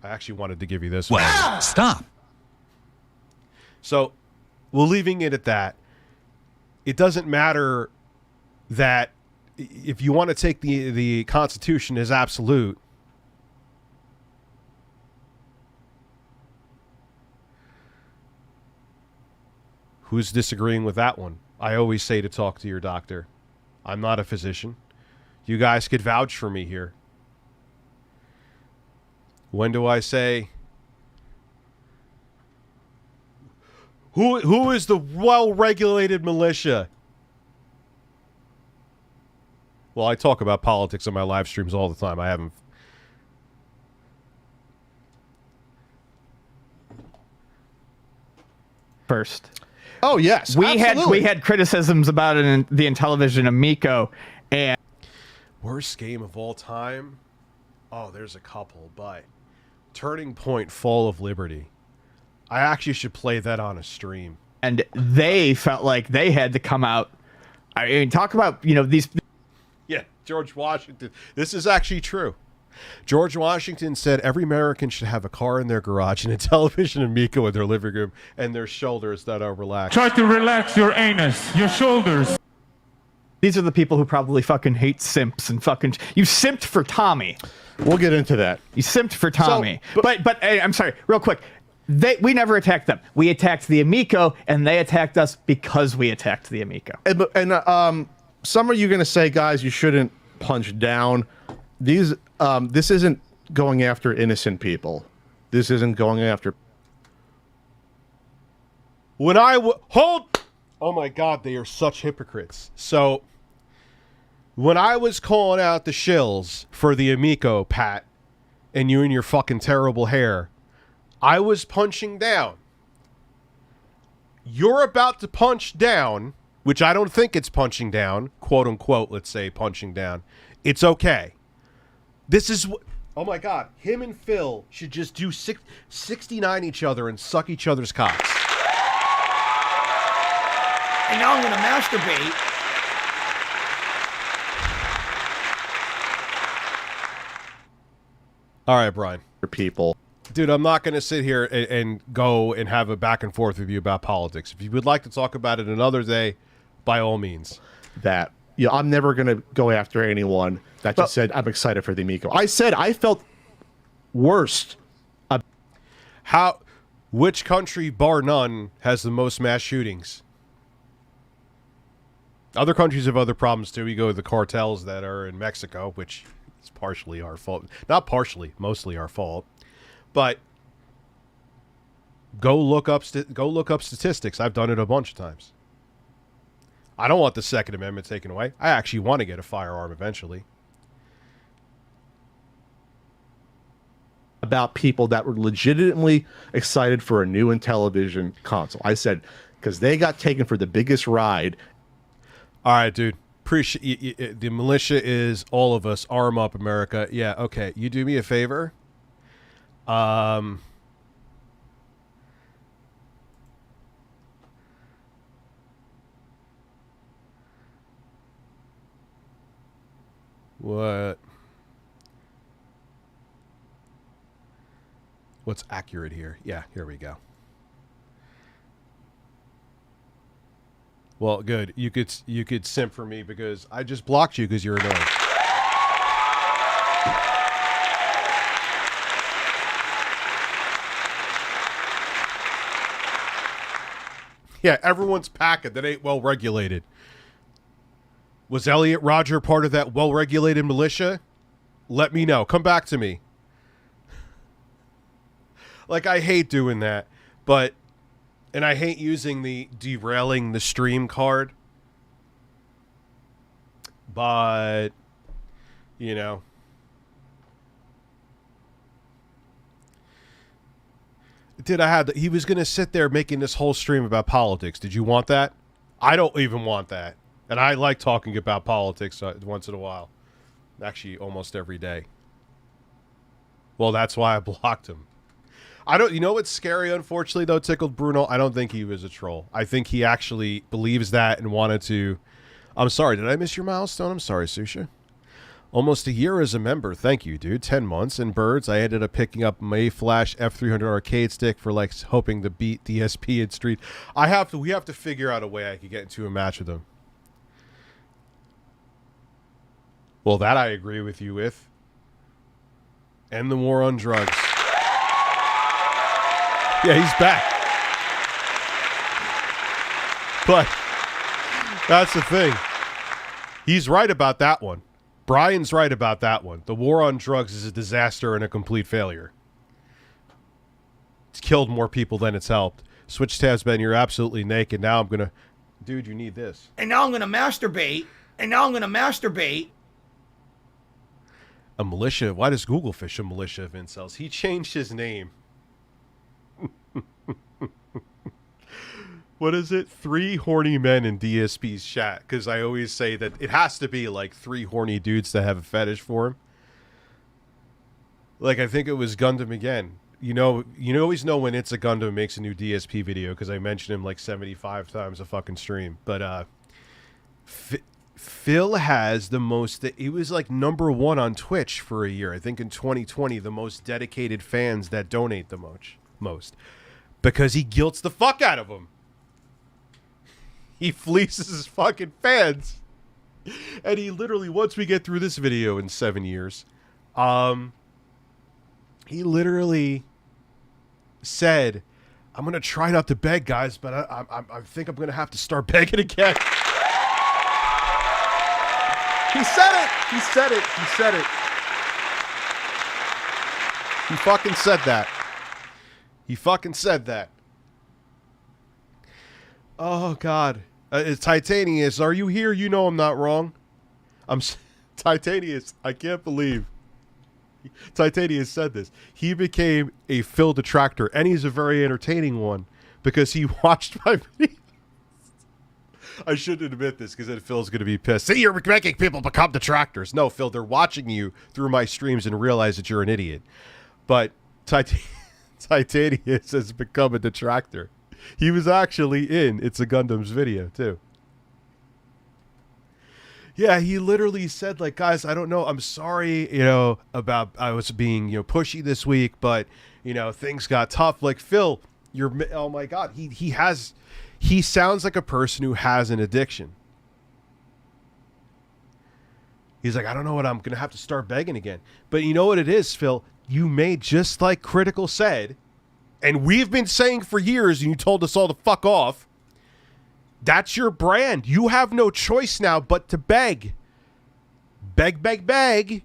Speaker 4: I actually wanted to give you this one.
Speaker 10: Well, stop.
Speaker 4: So, we're leaving it at that. It doesn't matter that if you want to take the Constitution as absolute, who's disagreeing with that one? I always say to talk to your doctor. I'm not a physician. You guys could vouch for me here. When do I say? Who is the well-regulated militia? Well, I talk about politics on my live streams all the time. I haven't.
Speaker 8: First.
Speaker 6: Oh yes,
Speaker 8: we had criticisms about it in the Intellivision Amico, and
Speaker 4: worst game of all time. Oh, there's a couple, but Turning Point: Fall of Liberty. I actually should play that on a stream.
Speaker 8: And they felt like they had to come out. I mean, talk about, you know, these.
Speaker 4: Yeah, George Washington. This is actually true. George Washington said every American should have a car in their garage and a television Amico in their living room and their shoulders that are relaxed.
Speaker 2: Try to relax your anus, your shoulders.
Speaker 8: These are the people who probably fucking hate simps and fucking. You simped for Tommy.
Speaker 6: We'll get into that.
Speaker 8: You simped for Tommy. So, but hey, I'm sorry, real quick. We never attacked them. We attacked the Amico, and they attacked us because we attacked the Amico.
Speaker 6: And some of you going to say, guys, you shouldn't punch down. This isn't going after innocent people. This isn't going after.
Speaker 4: When hold, oh my God, they are such hypocrites. So when I was calling out the shills for the Amico, Pat, and you and your fucking terrible hair, I was punching down. You're about to punch down, which I don't think it's punching down, quote unquote, let's say punching down. It's okay. This is what, oh my God, him and Phil should just do 69 each other and suck each other's cocks.
Speaker 7: And now I'm going to masturbate.
Speaker 4: All right, Brian.
Speaker 6: For people.
Speaker 4: Dude, I'm not going to sit here and go and have a back and forth with you about politics. If you would like to talk about it another day, by all means.
Speaker 6: That. Yeah, I'm never going to go after anyone that just said, I'm excited for the Amico. I said I felt worst.
Speaker 4: Which country, bar none, has the most mass shootings? Other countries have other problems too. We go to the cartels that are in Mexico, which is partially our fault. Not partially, mostly our fault. But go look up statistics. I've done it a bunch of times. I don't want the Second Amendment taken away. I actually want to get a firearm eventually.
Speaker 6: About people that were legitimately excited for a new Intellivision console. I said, because they got taken for the biggest ride.
Speaker 4: All right, dude. Appreciate the militia is all of us. Arm up, America. Yeah, okay. You do me a favor. What's accurate here? Yeah, here we go. Well, good. You could simp for me because I just blocked you because you're annoying. Yeah, everyone's packet that ain't well regulated. Was Elliot Rodger part of that well regulated militia? Let me know. Come back to me. Like, I hate doing that, but, and I hate using the derailing the stream card, but, you know. He was going to sit there making this whole stream about politics. Did you want that? I don't even want that. And I like talking about politics once in a while. Actually, almost every day. Well, that's why I blocked him. You know what's scary, unfortunately, though, Tickled Bruno? I don't think he was a troll. I think he actually believes that and wanted to... I'm sorry, did I miss your milestone? I'm sorry, Susha. Almost a year as a member. Thank you, dude. 10 months. And Birds, I ended up picking up Mayflash F300 arcade stick for, like, hoping to beat DSP in Street. We have to figure out a way I could get into a match with him. Well, that I agree with you with. End the war on drugs. Yeah, he's back. But that's the thing. He's right about that one. Brian's right about that one. The war on drugs is a disaster and a complete failure. It's killed more people than it's helped. Switch tabs, Ben. You're absolutely naked. Now I'm going to... Dude, you need this.
Speaker 7: And now I'm going to masturbate.
Speaker 4: A militia? Why does Google fish a militia of incels? He changed his name. What is it? 3 horny men in DSP's chat. Because I always say that it has to be like 3 horny dudes that have a fetish for him. Like, I think it was Gundam again. You always know when It's a Gundam makes a new DSP video because I mentioned him like 75 times a fucking stream. But Phil has the most... He was like #1 on Twitch for a year. I think in 2020, the most dedicated fans that donate the most. Because he guilts the fuck out of them. He fleeces his fucking fans. And he literally, once we get through this video in 7 years, he literally said, I'm going to try not to beg, guys, but I think I'm going to have to start begging again. He said it. He said it. He said it. He fucking said that. He fucking said that. Oh, God. Titanius, are you here? You know I'm not wrong. Titanius, I can't believe Titanius said this. He became a Phil detractor, and he's a very entertaining one because he watched my videos. I shouldn't admit this because then Phil's going to be pissed. See, you're making people become detractors. No, Phil, they're watching you through my streams and realize that you're an idiot. But Titanius has become a detractor. He was actually in It's a Gundam's video, too. Yeah, he literally said, like, guys, I don't know. I'm sorry, about I was being, pushy this week, but, things got tough. Like, Phil, oh, my God. He sounds like a person who has an addiction. He's like, I don't know what I'm going to have to start begging again. But you know what it is, Phil? You made, just like Critical said, and we've been saying for years, and you told us all to fuck off, That's your brand. You have no choice now but to beg. Beg, beg, beg.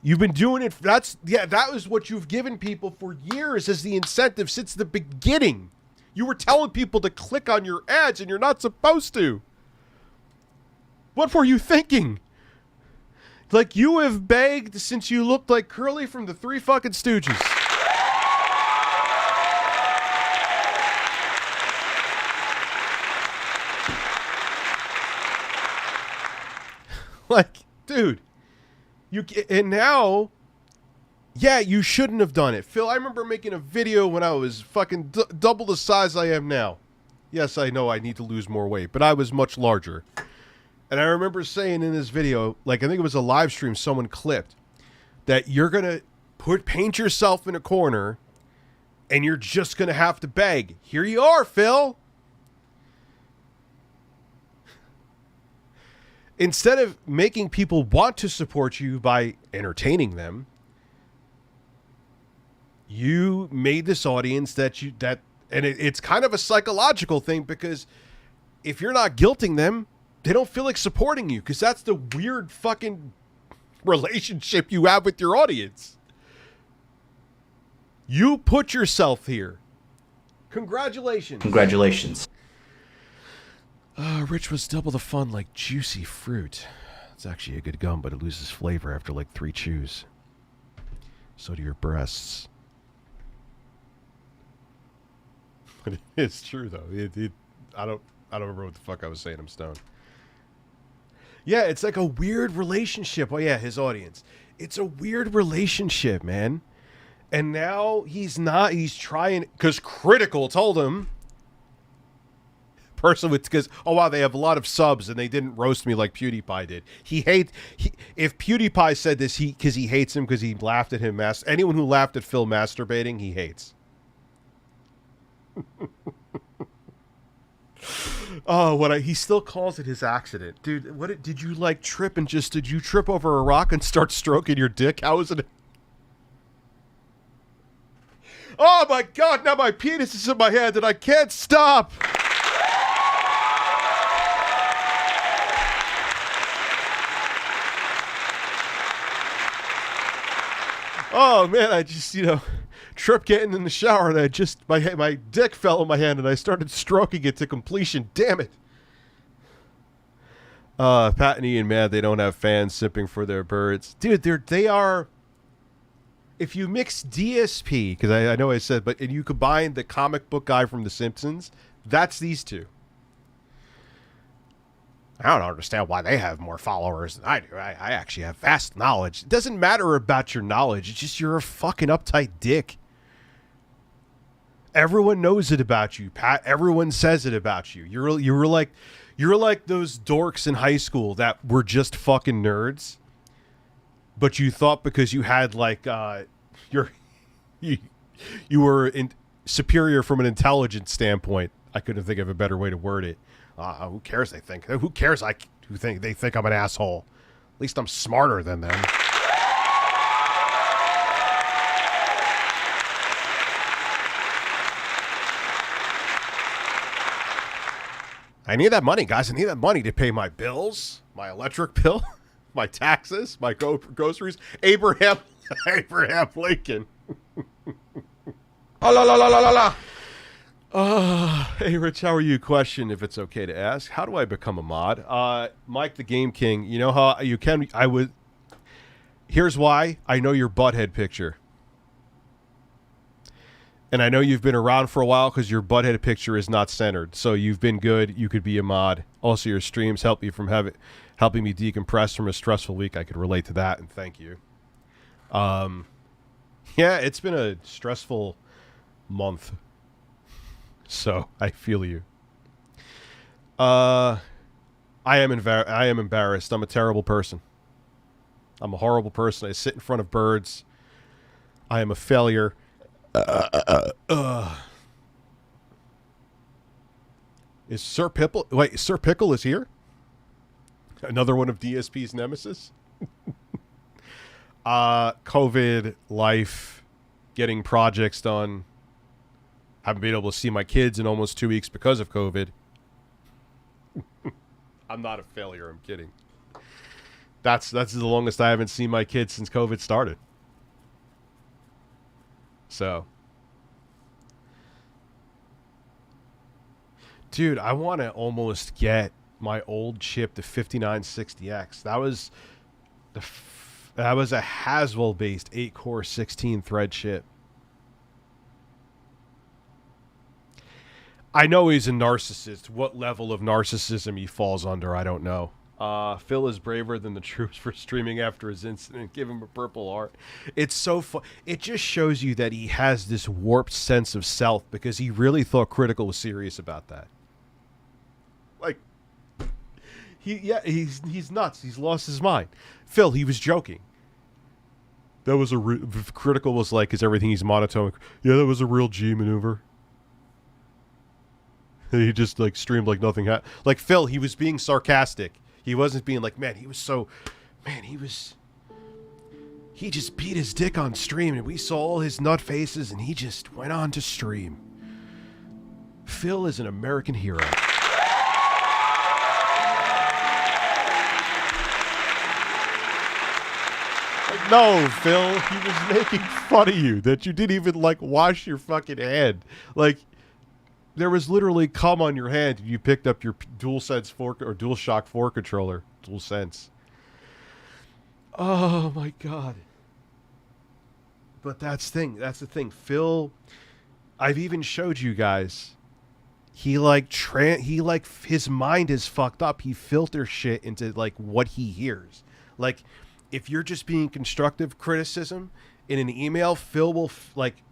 Speaker 4: You've been doing it. That was what you've given people for years as the incentive since the beginning. You were telling people to click on your ads and you're not supposed to. What were you thinking? Like, you have begged since you looked like Curly from the Three fucking Stooges. Like, dude, and now, yeah, you shouldn't have done it. Phil, I remember making a video when I was fucking double the size I am now. Yes, I know I need to lose more weight, but I was much larger. And I remember saying in this video, like, I think it was a live stream someone clipped, that you're going to paint yourself in a corner and you're just going to have to beg. Here you are, Phil. Instead of making people want to support you by entertaining them, you made this audience and it's kind of a psychological thing, because if you're not guilting them, they don't feel like supporting you, because that's the weird fucking relationship you have with your audience. You put yourself here. Congratulations.
Speaker 10: Congratulations.
Speaker 4: Rich was double the fun like juicy fruit. It's actually a good gum, but it loses flavor after like 3 chews. So do your breasts. It's true though. I don't remember what the fuck I was saying. I'm stoned. Yeah, it's like a weird relationship. Oh yeah, his audience. It's a weird relationship, man. And now he's trying, because Critical told him, because, oh wow, they have a lot of subs and they didn't roast me like PewDiePie did. If PewDiePie said this, because he hates him because he laughed at him. Anyone who laughed at Phil masturbating, he hates. Oh, he still calls it his accident. Dude, did you like trip and did you trip over a rock and start stroking your dick? How was it? Oh my God, now my penis is in my hand and I can't stop. Oh man, I just, Trip getting in the shower and my dick fell in my hand and I started stroking it to completion. Damn it. Pat and Ian mad they don't have fans sipping for their birds. Dude, they are. If you mix DSP, because I know I said, and you combine the comic book guy from The Simpsons, that's these two. I don't understand why they have more followers than I do. I actually have vast knowledge. It doesn't matter about your knowledge. It's just you're a fucking uptight dick. Everyone knows it about you, Pat. Everyone says it about you. You're like those dorks in high school that were just fucking nerds, but you thought because you had like you were superior from an intelligence standpoint. I couldn't think of a better way to word it. Who cares? They think. Who cares? They think I'm an asshole. At least I'm smarter than them. I need that money, guys. I need that money to pay my bills, my electric bill, my taxes, my groceries. Abraham Lincoln.
Speaker 7: Oh, la la la la la la.
Speaker 4: Hey, Rich, how are you? Question, if it's okay to ask. How do I become a mod? Mike the Game King, you know how you can... Here's why. I know your butthead picture. And I know you've been around for a while because your butthead picture is not centered. So you've been good. You could be a mod. Also, your streams help me helping me decompress from a stressful week. I could relate to that, and thank you. Yeah, it's been a stressful month. So I feel you. I am embarrassed. I'm a terrible person. I'm a horrible person. I sit in front of birds. I am a failure. Is Sir Pickle? Wait, Sir Pickle is here? Another one of DSP's nemesis? COVID, life, getting projects done. Haven't been able to see my kids in almost 2 weeks because of COVID. I'm not a failure. I'm kidding. That's the longest I haven't seen my kids since COVID started. So, dude, I want to almost get my old chip, the 5960X. That was a Haswell-based 8-core 16-thread chip. I know he's a narcissist. What level of narcissism he falls under, I don't know. Phil is braver than the troops for streaming after his incident. Give him a purple heart. It's so fun. It just shows you that he has this warped sense of self because he really thought Critical was serious about that. Like, he's nuts. He's lost his mind. Phil, he was joking. That was Critical was like, is everything he's monotone? Yeah, that was a real G maneuver. He just like streamed like nothing happened. Like Phil, he was being sarcastic. He wasn't being like, he just beat his dick on stream and we saw all his nut faces and he just went on to stream. Phil is an American hero. Like, no, Phil, he was making fun of you that you didn't even like wash your fucking hand. Like, there was literally cum on your hand and you picked up your DualSense 4 or DualShock 4 controller. DualSense. Oh my god. But that's the thing. Phil, I've even showed you guys. He his mind is fucked up. He filters shit into like what he hears. Like if you're just being constructive criticism in an email, Phil will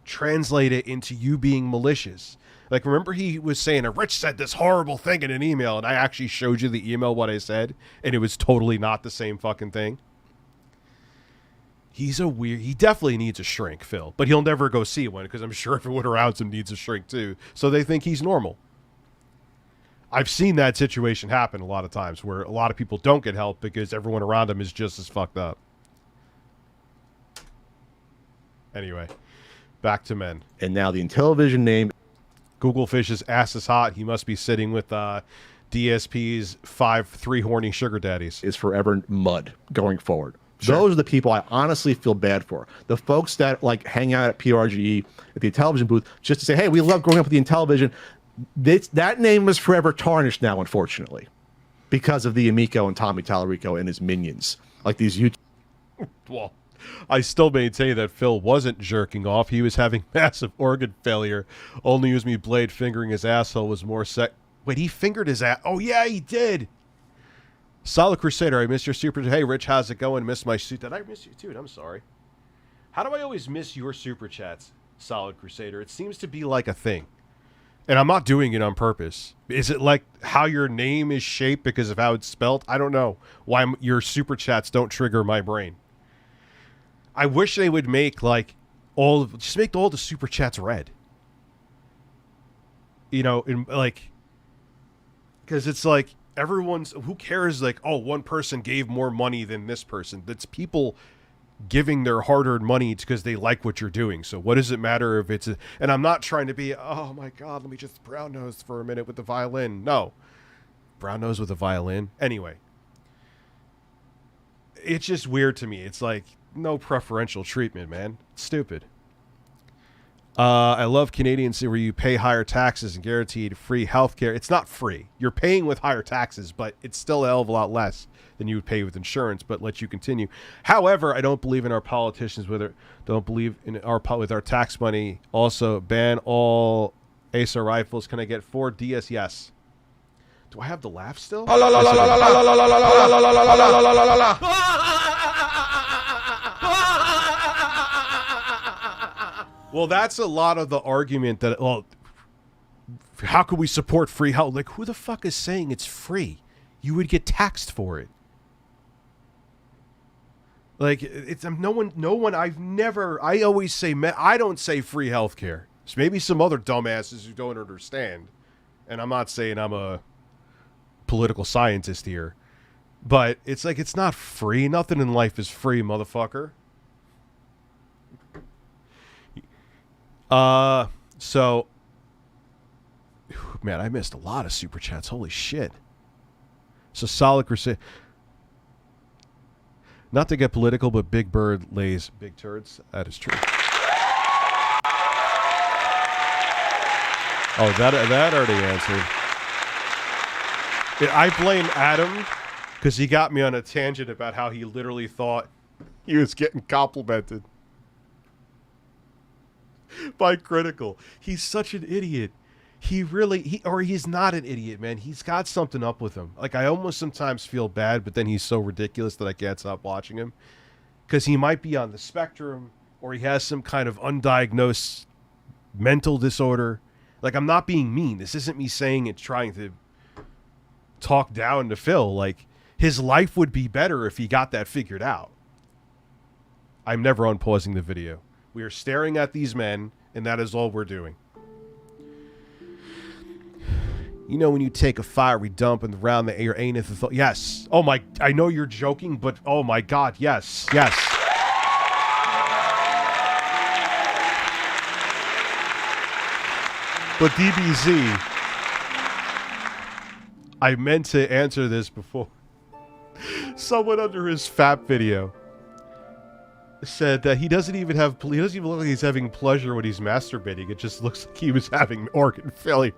Speaker 4: translate it into you being malicious. Like, remember he was saying, Rich said this horrible thing in an email, and I actually showed you the email what I said, and it was totally not the same fucking thing? He definitely needs a shrink, Phil, but he'll never go see one, because I'm sure everyone around him needs a shrink too, so they think he's normal. I've seen that situation happen a lot of times, where a lot of people don't get help because everyone around them is just as fucked up. Anyway, back to men.
Speaker 6: And now the Intellivision name...
Speaker 4: Google Fish's ass is hot. He must be sitting with DSP's 3 horny sugar daddies.
Speaker 6: Is forever mud going forward. Sure. Those are the people I honestly feel bad for. The folks that like hang out at PRGE, at the Intellivision booth, just to say, hey, we love growing up with the Intellivision. That name is forever tarnished now, unfortunately, because of the Amico and Tommy Tallarico and his minions. Like these YouTube...
Speaker 4: Well, I still maintain that Phil wasn't jerking off. He was having massive organ failure. Only use me blade fingering his asshole was more Wait, he fingered his ass? Oh, yeah, he did. Solid Crusader, I missed your super... Hey, Rich, how's it going? Missed my suit. Did I miss you, dude? I'm sorry. How do I always miss your super chats, Solid Crusader? It seems to be like a thing. And I'm not doing it on purpose. Is it like how your name is shaped because of how it's spelled? I don't know why your super chats don't trigger my brain. I wish they would make make all the super chats red. You know, because it's like who cares? Like, oh, one person gave more money than this person. That's people giving their hard-earned money because they like what you're doing. So what does it matter if it's and I'm not trying to be, oh my god, let me just brown nose for a minute with the violin. No, brown nose with a violin. Anyway, it's just weird to me. It's like no preferential treatment, man. It's stupid. I love Canadians where you pay higher taxes and guaranteed free healthcare. It's not free. You're paying with higher taxes, but it's still a hell of a lot less than you would pay with insurance, but let you continue. However, I don't believe in our politicians with our tax money. Also, ban all Acer rifles. Can I get 4 DS? Yes. Do I have the laugh still? Well, that's a lot of the argument that, well, how could we support free health? Like, who the fuck is saying it's free? You would get taxed for it. Like, it's no one, I always say, I don't say free healthcare. So maybe some other dumbasses who don't understand. And I'm not saying I'm a political scientist here. But it's like, it's not free. Nothing in life is free, motherfucker. So, man, I missed a lot of super chats. Holy shit. So solid crusade. Not to get political, but Big Bird lays big turds. That is true. Oh, that already answered. I blame Adam because he got me on a tangent about how he literally thought he was getting complimented by Critical. He's such an idiot. He's not an idiot, man. He's got something up with him. Like, I almost sometimes feel bad, but then he's so ridiculous that I can't stop watching him. Because he might be on the spectrum, or he has some kind of undiagnosed mental disorder. Like, I'm not being mean. This isn't me saying it trying to talk down to Phil. Like, his life would be better if he got that figured out. I'm never unpausing the video. We are staring at these men, and that is all we're doing. You know when you take a fiery dump and around your anus and yes. Oh my, I know you're joking, but oh my God, yes, yes. But DBZ, I meant to answer this before. Someone under his FAP video said that he doesn't even look like he's having pleasure when he's masturbating. It just looks like he was having organ failure.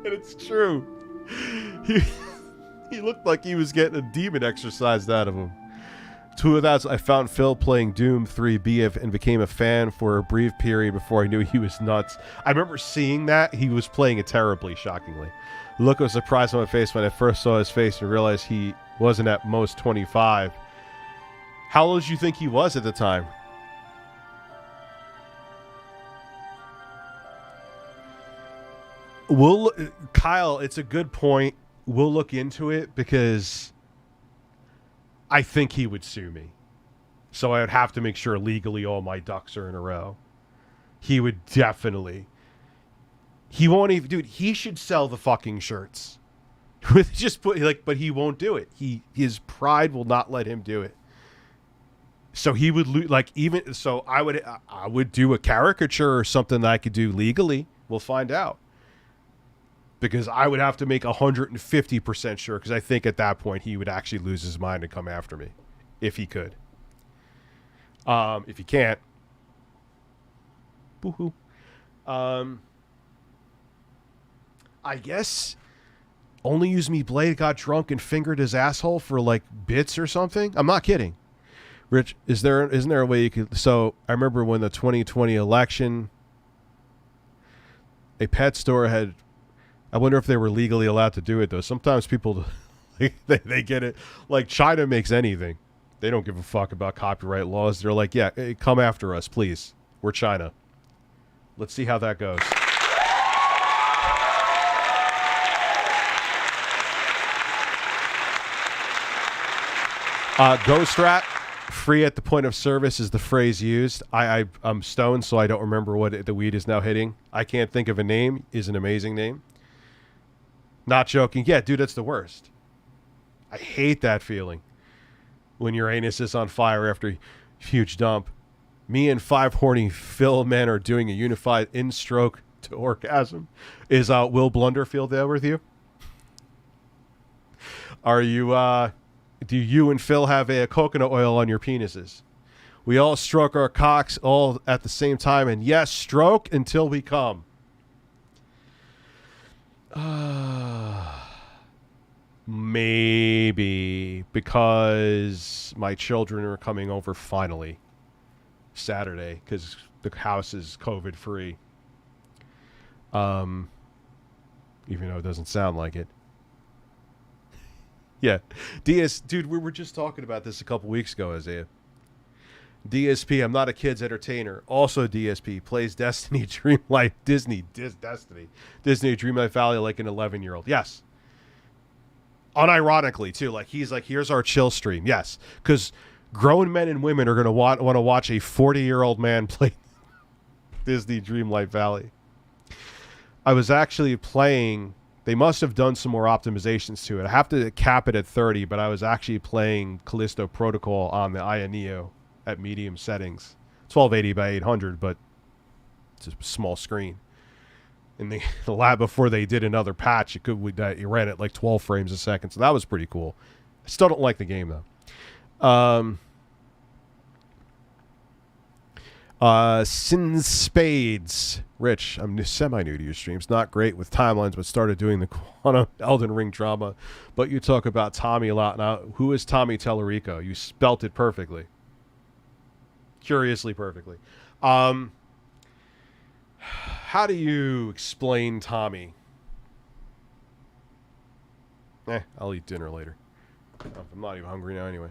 Speaker 4: And it's true. He looked like he was getting a demon exercised out of him. 2000, I found Phil playing Doom 3B and became a fan for a brief period before I knew he was nuts. I remember seeing that. He was playing it terribly, shockingly. The look of surprise on my face when I first saw his face and realized he wasn't at most 25. How old did you think he was at the time? Kyle, it's a good point. We'll look into it because I think he would sue me. So I would have to make sure legally all my ducks are in a row. He would definitely. He won't even, dude, he should sell the fucking shirts. But he won't do it. His pride will not let him do it. So he would I would do a caricature or something that I could do legally. We'll find out. Because I would have to make 150% sure, because I think at that point he would actually lose his mind and come after me. If he could. If he can't. Boo-hoo. I guess Only Use Me Blade got drunk and fingered his asshole for like bits or something. I'm not kidding. Rich, isn't there a way you could... So I remember when the 2020 election, a pet store had... I wonder if they were legally allowed to do it, though. Sometimes people, they get it. Like, China makes anything. They don't give a fuck about copyright laws. They're like, yeah, hey, come after us, please. We're China. Let's see how that goes. Ghost Rat, free at the point of service is the phrase used. I'm stoned, so I don't remember what the weed is now hitting. I can't think of a name. Is an amazing name. Not joking. Yeah, dude, that's the worst. I hate that feeling. When your anus is on fire after a huge dump. Me and 5 horny Phil men are doing a unified in-stroke to orgasm. Is Will Blunderfield there with you? Are you, do you and Phil have a coconut oil on your penises? We all stroke our cocks all at the same time, and yes, stroke until we come. Maybe because my children are coming over finally Saturday because the house is COVID free. Even though it doesn't sound like it. Yeah, dude, we were just talking about this a couple weeks ago, Isaiah. DSP, I'm not a kid's entertainer. Also DSP, plays Destiny Dreamlight Destiny Dreamlight Valley like an 11-year-old. Yes. Unironically, too. Like, he's like, here's our chill stream. Yes. Because grown men and women are going to want to watch a 40-year-old man play Disney Dreamlight Valley. I was actually playing... They must have done some more optimizations to it. I have to cap it at 30, but I was actually playing Callisto Protocol on the Neo at medium settings. 1280 by 800, but it's a small screen. in the lab before they did another patch. It ran at like 12 frames a second, so that was pretty cool. I still don't like the game though. Sin Spades. Rich, I'm semi-new to your streams. Not great with timelines, but started doing the Quantum Elden Ring drama. But you talk about Tommy a lot. Now, who is Tommy Tallarico? You spelt it perfectly. Curiously perfectly. How do you explain Tommy? I'll eat dinner later. I'm not even hungry now anyway.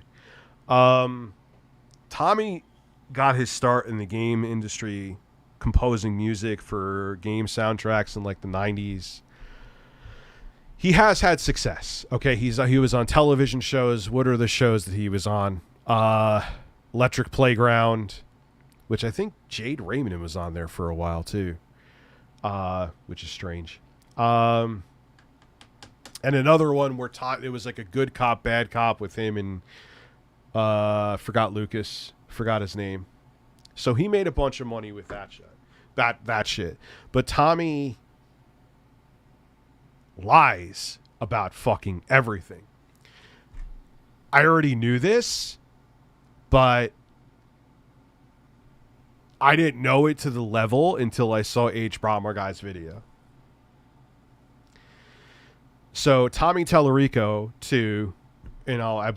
Speaker 4: Tommy got his start in the game industry composing music for game soundtracks in like the 90s. He has had success. Okay, he was on television shows. What are the shows that he was on? Electric Playground, which I think Jade Raymond was on there for a while too, which is strange. And another one where it was like a good cop, bad cop with him and forgot his name. So he made a bunch of money with that shit. That shit. But Tommy lies about fucking everything. I already knew this, but I didn't know it to the level until I saw H. Brahma Guy's video. So Tommy Tallarico,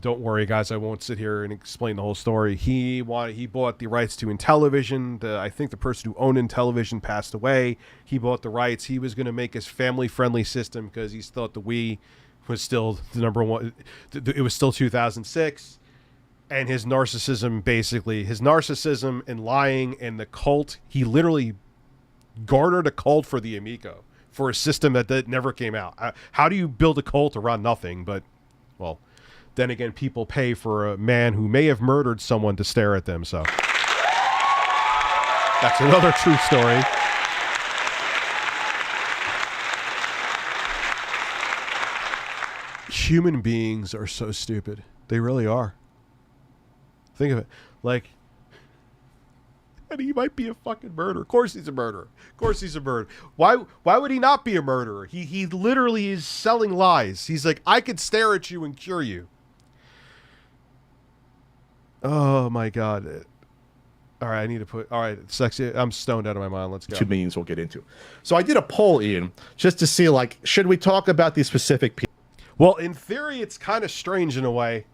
Speaker 4: don't worry guys, I won't sit here and explain the whole story. He bought the rights to Intellivision. I think the person who owned Intellivision passed away. He bought the rights. He was going to make his family-friendly system because he thought the Wii was still the number one. It was still 2006. And his narcissism and lying and the cult, he literally garnered a cult for the Amico, for a system that never came out. How do you build a cult around nothing? But, well, then again, people pay for a man who may have murdered someone to stare at them, so. That's another true story. Human beings are so stupid. They really are. Think of it. Like, and he might be a fucking murderer. Of course he's a murderer. Of course he's a murderer. Why would he not be a murderer? He literally is selling lies. He's like, I could stare at you and cure you. Oh my God. All right, sexy. I'm stoned out of my mind. Let's go.
Speaker 6: 2 meetings we'll get into. So I did a poll, Ian, just to see, like, should we talk about these specific people?
Speaker 4: Well, in theory, it's kind of strange in a way.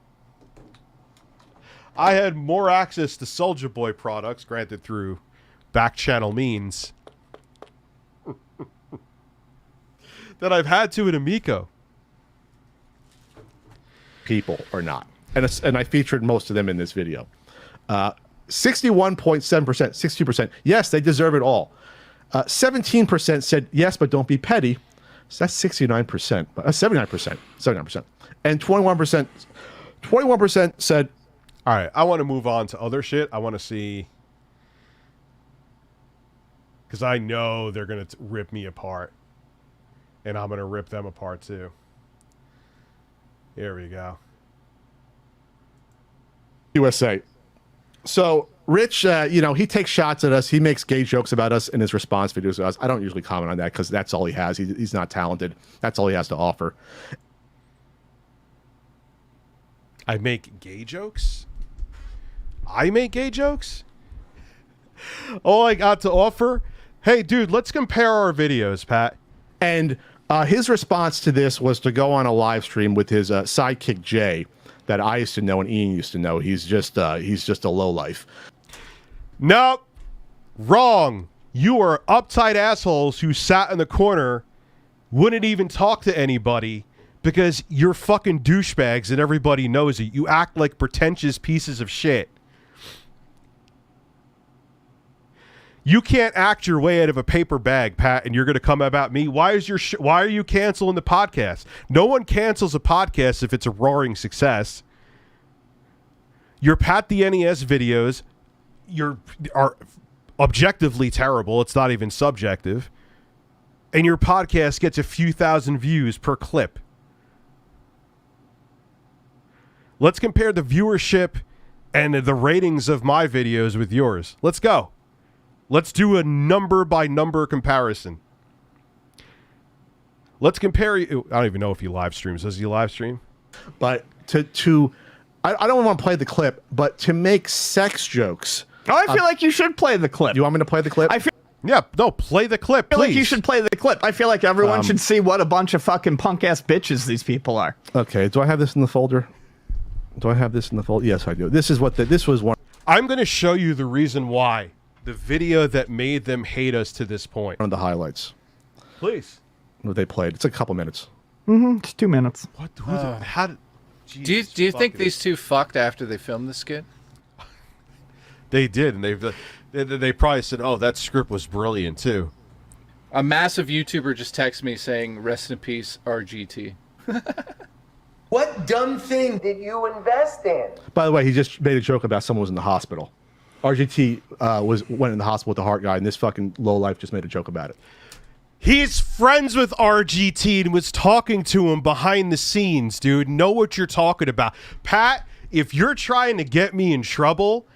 Speaker 4: I had more access to Soulja Boy products, granted through back channel means, that I've had to an Amico.
Speaker 6: People or not. And I featured most of them in this video. 61.7%, 60%. Yes, they deserve it all. 17% said yes, but don't be petty. So that's 69%. 79%. And 21% said,
Speaker 4: all right, I want to move on to other shit. I want to see, because I know they're going to rip me apart. And I'm going to rip them apart too. Here we go.
Speaker 6: USA. So Rich, he takes shots at us. He makes gay jokes about us in his response videos to us. I don't usually comment on that because that's all he has. He's not talented. That's all he has to offer.
Speaker 4: I make gay jokes? I make gay jokes? All I got to offer? Hey, dude, let's compare our videos, Pat.
Speaker 6: And his response to this was to go on a live stream with his sidekick, Jay, that I used to know and Ian used to know. He's just a lowlife.
Speaker 4: Nope. Wrong. You are uptight assholes who sat in the corner, wouldn't even talk to anybody because you're fucking douchebags and everybody knows it. You act like pretentious pieces of shit. You can't act your way out of a paper bag, Pat, and you're going to come about me. Why are you canceling the podcast? No one cancels a podcast if it's a roaring success. Your Pat the NES videos are objectively terrible. It's not even subjective. And your podcast gets a few thousand views per clip. Let's compare the viewership and the ratings of my videos with yours. Let's go. Let's do a number by number comparison. Let's compare you. I don't even know if he live streams. Does he live stream?
Speaker 6: But I don't want to play the clip, but to make sex jokes.
Speaker 8: Oh, I feel like you should play the clip.
Speaker 6: You want me to play the clip?
Speaker 8: I feel
Speaker 4: Play the clip, please.
Speaker 8: like you should play the clip. I feel like everyone should see what a bunch of fucking punk-ass bitches these people are.
Speaker 6: Okay, do I have this in the folder? Do I have this in the folder? Yes, I do. This is what this was one.
Speaker 4: I'm going to show you the reason why. The video that made them hate us to this point.
Speaker 6: One of the highlights.
Speaker 4: Please.
Speaker 6: What they played. It's a couple minutes.
Speaker 8: It's 2 minutes.
Speaker 4: What? How did...
Speaker 10: Do you think these two fucked after they filmed the skit?
Speaker 4: They did, and they probably said, "Oh, that script was brilliant too."
Speaker 10: A massive YouTuber just texted me saying, "Rest in peace, RGT."
Speaker 11: What dumb thing did you invest in?
Speaker 6: By the way, he just made a joke about someone was in the hospital. RGT went in the hospital with the heart guy, and this fucking lowlife just made a joke about it.
Speaker 4: He's friends with RGT and was talking to him behind the scenes, dude. Know what you're talking about. Pat, if you're trying to get me in trouble,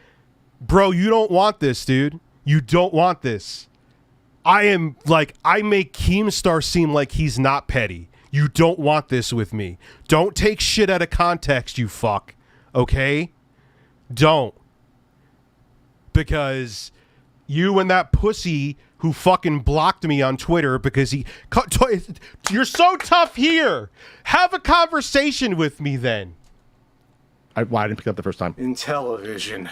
Speaker 4: bro, you don't want this, dude. You don't want this. I make Keemstar seem like he's not petty. You don't want this with me. Don't take shit out of context, you fuck. Okay? Don't. Because you and that pussy who fucking blocked me on Twitter because you're so tough here. Have a conversation with me then.
Speaker 6: I didn't pick it up the first time.
Speaker 11: Intellivision.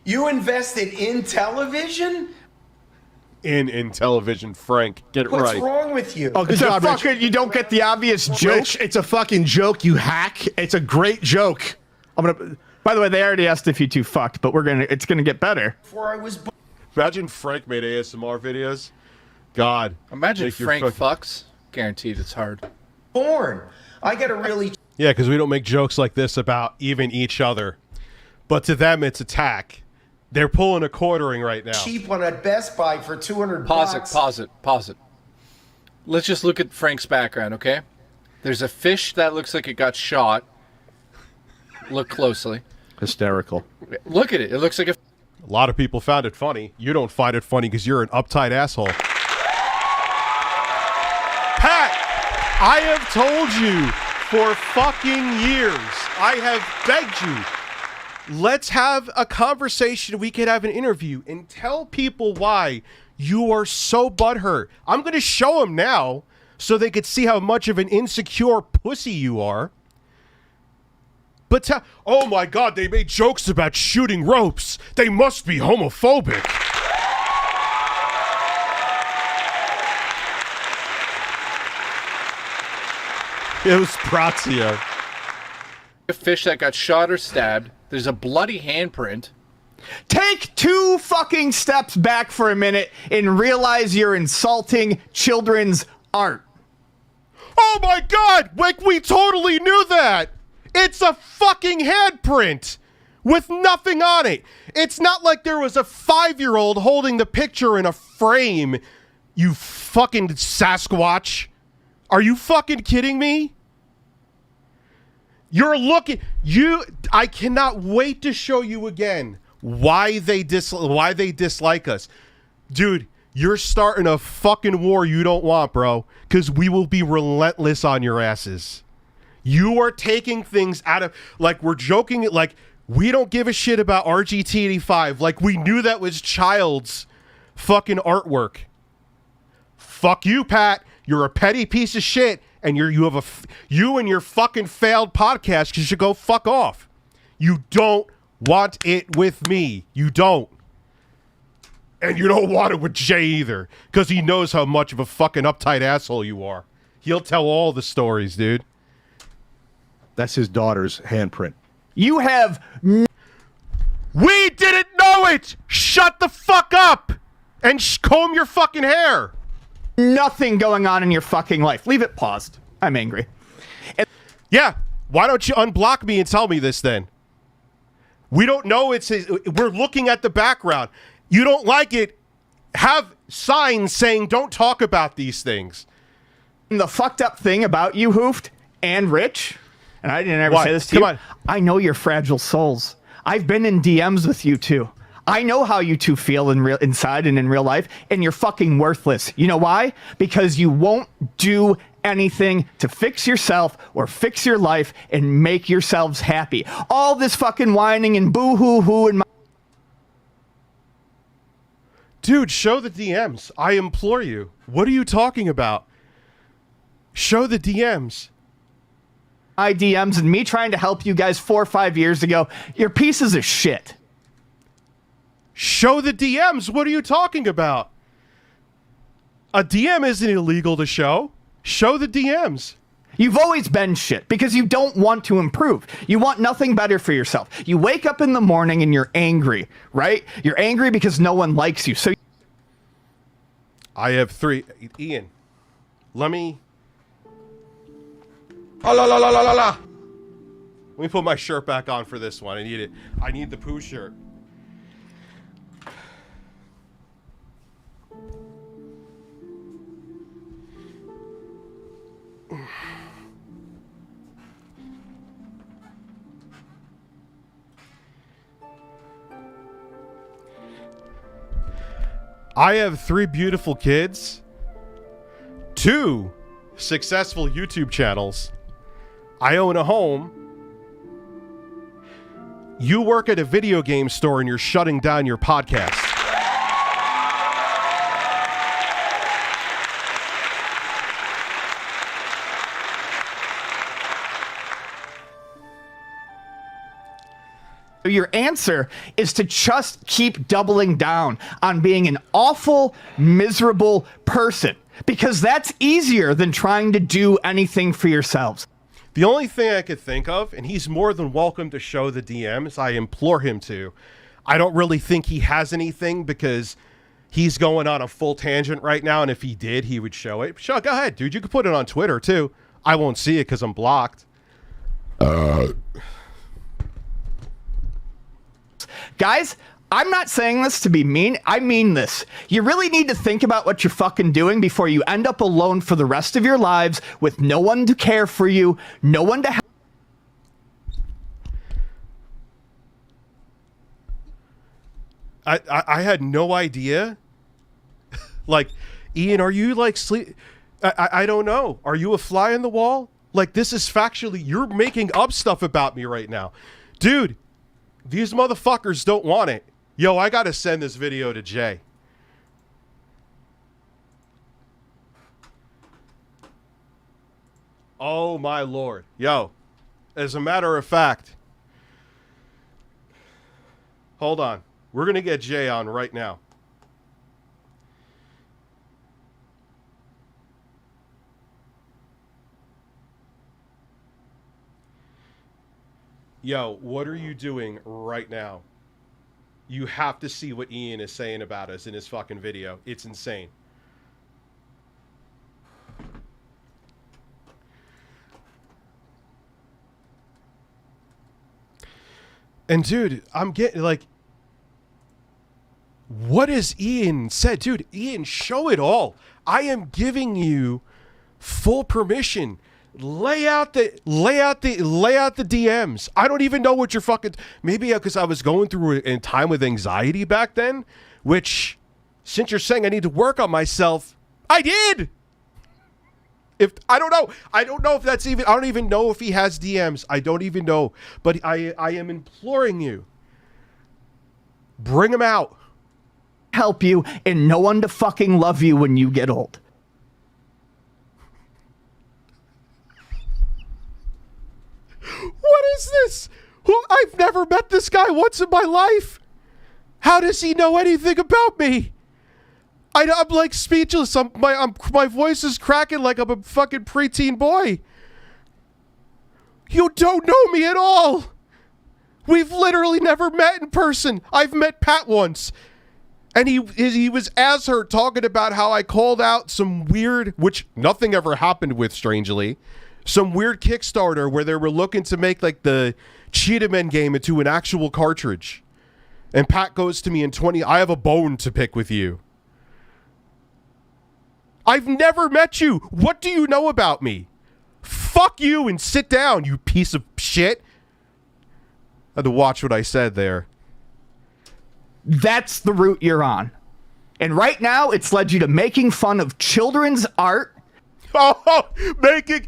Speaker 11: You invested in television?
Speaker 4: In Intellivision, Frank. Get it right.
Speaker 11: What's wrong with you?
Speaker 6: Oh, good job, Rich.
Speaker 8: You don't get the obvious joke.
Speaker 6: Rich, it's a fucking joke, you hack. It's a great joke.
Speaker 8: By the way, they already asked if you two fucked, but it's gonna get better.
Speaker 11: Before I was
Speaker 4: Imagine Frank made ASMR videos. God.
Speaker 10: Imagine Frank fucks. Guaranteed it's hard.
Speaker 11: born. I gotta really...
Speaker 4: Yeah, because we don't make jokes like this about even each other. But to them, it's attack. They're pulling a quartering right now.
Speaker 11: cheap one at Best Buy for $200.
Speaker 10: Pause it. Let's just look at Frank's background, okay? There's a fish that looks like it got shot. Look closely.
Speaker 6: Hysterical.
Speaker 10: Look at it. It looks like a
Speaker 4: lot of people found it funny. You don't find it funny because you're an uptight asshole. Pat, I have told you for fucking years. I have begged you. Let's have a conversation. We could have an interview and tell people why you are so butthurt. I'm going to show them now so they could see how much of an insecure pussy you are. But oh my God, they made jokes about shooting ropes. They must be homophobic. It was Prazio.
Speaker 10: a fish that got shot or stabbed. There's a bloody handprint.
Speaker 8: Take 2 fucking steps back for a minute and realize you're insulting children's art.
Speaker 4: Oh my God! Like, we totally knew that! It's a fucking handprint with nothing on it. It's not like there was a 5-year-old holding the picture in a frame, you fucking Sasquatch. Are you fucking kidding me? You're looking... I cannot wait to show you again why they dislike us. Dude, you're starting a fucking war you don't want, bro, because we will be relentless on your asses. You are taking things out of... Like, we're joking... Like, we don't give a shit about RGT85. Like, we knew that was child's fucking artwork. Fuck you, Pat. You're a petty piece of shit, and you and your fucking failed podcast, you should go fuck off. You don't want it with me. You don't. And you don't want it with Jay either, because he knows how much of a fucking uptight asshole you are. He'll tell all the stories, dude.
Speaker 6: That's his daughter's handprint.
Speaker 8: You have...
Speaker 4: We didn't know it! Shut the fuck up! And comb your fucking hair!
Speaker 8: Nothing going on in your fucking life. Leave it paused. I'm angry.
Speaker 4: Yeah, why don't you unblock me and tell me this then? We don't know we're looking at the background. You don't like it, have signs saying don't talk about these things.
Speaker 8: And the fucked up thing about you, Hoofed, and Rich, and I didn't ever say this to you.
Speaker 4: On.
Speaker 8: I know your fragile souls. I've been in DMs with you two. I know how you two feel inside and in real life, and you're fucking worthless. You know why? Because you won't do anything to fix yourself or fix your life and make yourselves happy. All this fucking whining and boo-hoo-hoo and
Speaker 4: Dude, show the DMs. I implore you. What are you talking about? Show the DMs.
Speaker 8: my DMs and me trying to help you guys 4 or 5 years ago. You're pieces of shit.
Speaker 4: Show the DMs. What are you talking about? A DM isn't illegal to show. Show the DMs.
Speaker 8: You've always been shit because you don't want to improve. You want nothing better for yourself. You wake up in the morning and you're angry, right? You're angry because no one likes you. So
Speaker 4: I have 3. Ian, let me...
Speaker 7: Let
Speaker 4: Let me put my shirt back on for this one. I need it. I need the poo shirt. I have 3 beautiful kids, 2 successful YouTube channels. I own a home. You work at a video game store and you're shutting down your podcast.
Speaker 8: your answer is to just keep doubling down on being an awful, miserable person, because that's easier than trying to do anything for yourselves.
Speaker 4: The only thing I could think of, and he's more than welcome to show the DMs, I implore him to. I don't really think he has anything because he's going on a full tangent right now, and if he did, he would show it. Go ahead, dude. You can put it on Twitter, too. I won't see it because I'm blocked.
Speaker 8: Guys, I'm not saying this to be mean. I mean this. You really need to think about what you're fucking doing before you end up alone for the rest of your lives with no one to care for you, no one to help.
Speaker 4: I had no idea. Like, Ian, are you like sleep? I don't know. Are you a fly on the wall? Like, this is factually, you're making up stuff about me right now. Dude, these motherfuckers don't want it. Yo, I gotta send this video to Jay. Oh my lord. Yo, as a matter of fact, hold on. We're gonna get Jay on right now. Yo, what are you doing right now? You have to see what Ian is saying about us in his fucking video. It's insane. And dude, I'm getting like, what has Ian said? Dude, Ian, show it all. I am giving you full permission. Lay out the DMs. I don't even know what you're fucking. Maybe because I was going through a time with anxiety back then, which, since you're saying I need to work on myself, I did. If I don't know if that's even. I don't even know if he has DMs. I don't even know. But I am imploring you. Bring him out.
Speaker 8: Help you and no one to fucking love you when you get old.
Speaker 4: What is this? I've never met this guy once in my life. How does he know anything about me? I'm like speechless. My voice is cracking like I'm a fucking preteen boy. You don't know me at all. We've literally never met in person. I've met Pat once. And he was as hurt talking about how I called out some weird, which nothing ever happened with, strangely, some weird Kickstarter where they were looking to make like the Cheetah Men game into an actual cartridge. And Pat goes to me in 20, I have a bone to pick with you. I've never met you. What do you know about me? Fuck you and sit down, you piece of shit. I had to watch what I said there.
Speaker 8: That's the route you're on. And right now, it's led you to making fun of children's art.
Speaker 4: Oh, making...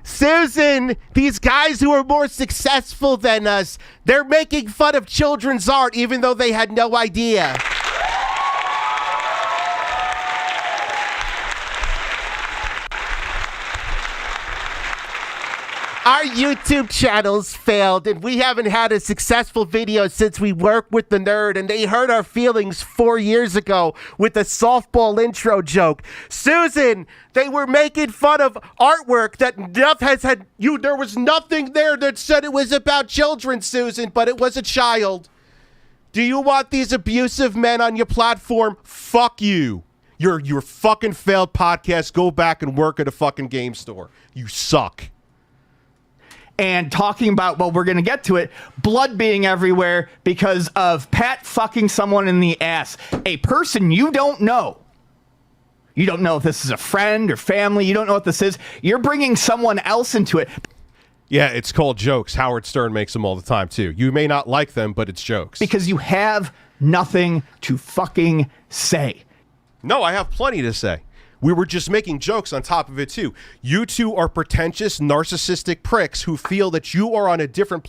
Speaker 4: Susan, these guys who are more successful than us, they're making fun of children's art even though they had no idea. Our YouTube channels failed, and we haven't had a successful video since we worked with the nerd, and they hurt our feelings 4 years ago with a softball intro joke. Susan, they were making fun of artwork that there was nothing there that said it was about children, Susan, but it was a child. Do you want these abusive men on your platform? Fuck you. You're fucking failed podcast. Go back and work at a fucking game store. You suck.
Speaker 8: And talking about, well, we're going to get to it, blood being everywhere because of Pat fucking someone in the ass. A person you don't know. You don't know if this is a friend or family. You don't know what this is. You're bringing someone else into it.
Speaker 4: Yeah, it's called jokes. Howard Stern makes them all the time, too. You may not like them, but it's jokes.
Speaker 8: Because you have nothing to fucking say.
Speaker 4: No, I have plenty to say. We were just making jokes on top of it, too. You two are pretentious, narcissistic pricks who feel that you are on a different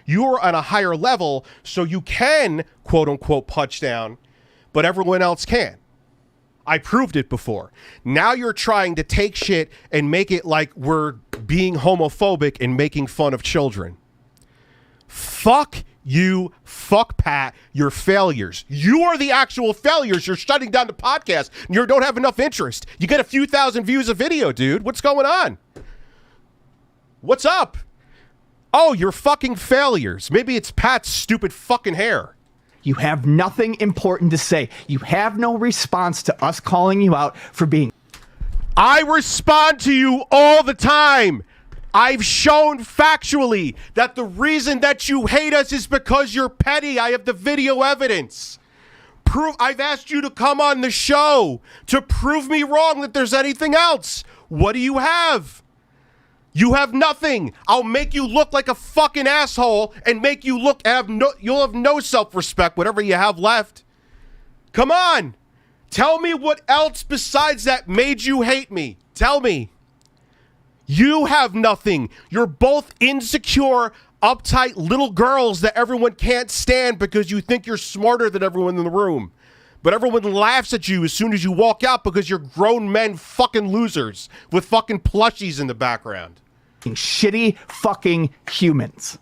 Speaker 4: you are on a higher level, so you can, quote-unquote, punch down, but everyone else can. I proved it before. Now you're trying to take shit and make it like we're being homophobic and making fun of children. Fuck you, fuck Pat, you're failures. You are the actual failures. You're shutting down the podcast. You don't have enough interest. You get a few thousand views a video, dude. What's going on? What's up? Oh, you're fucking failures. Maybe it's Pat's stupid fucking hair.
Speaker 8: You have nothing important to say. You have no response to us calling you out for being...
Speaker 4: I respond to you all the time. I've shown factually that the reason that you hate us is because you're petty. I have the video evidence. I've asked you to come on the show to prove me wrong that there's anything else. What do you have? You have nothing. I'll make you look like a fucking asshole and make you look you'll have no self-respect, whatever you have left. Come on. Tell me what else besides that made you hate me. Tell me. You have nothing. You're both insecure, uptight little girls that everyone can't stand because you think you're smarter than everyone in the room. But everyone laughs at you as soon as you walk out because you're grown men fucking losers with fucking plushies in the background.
Speaker 8: Shitty fucking humans.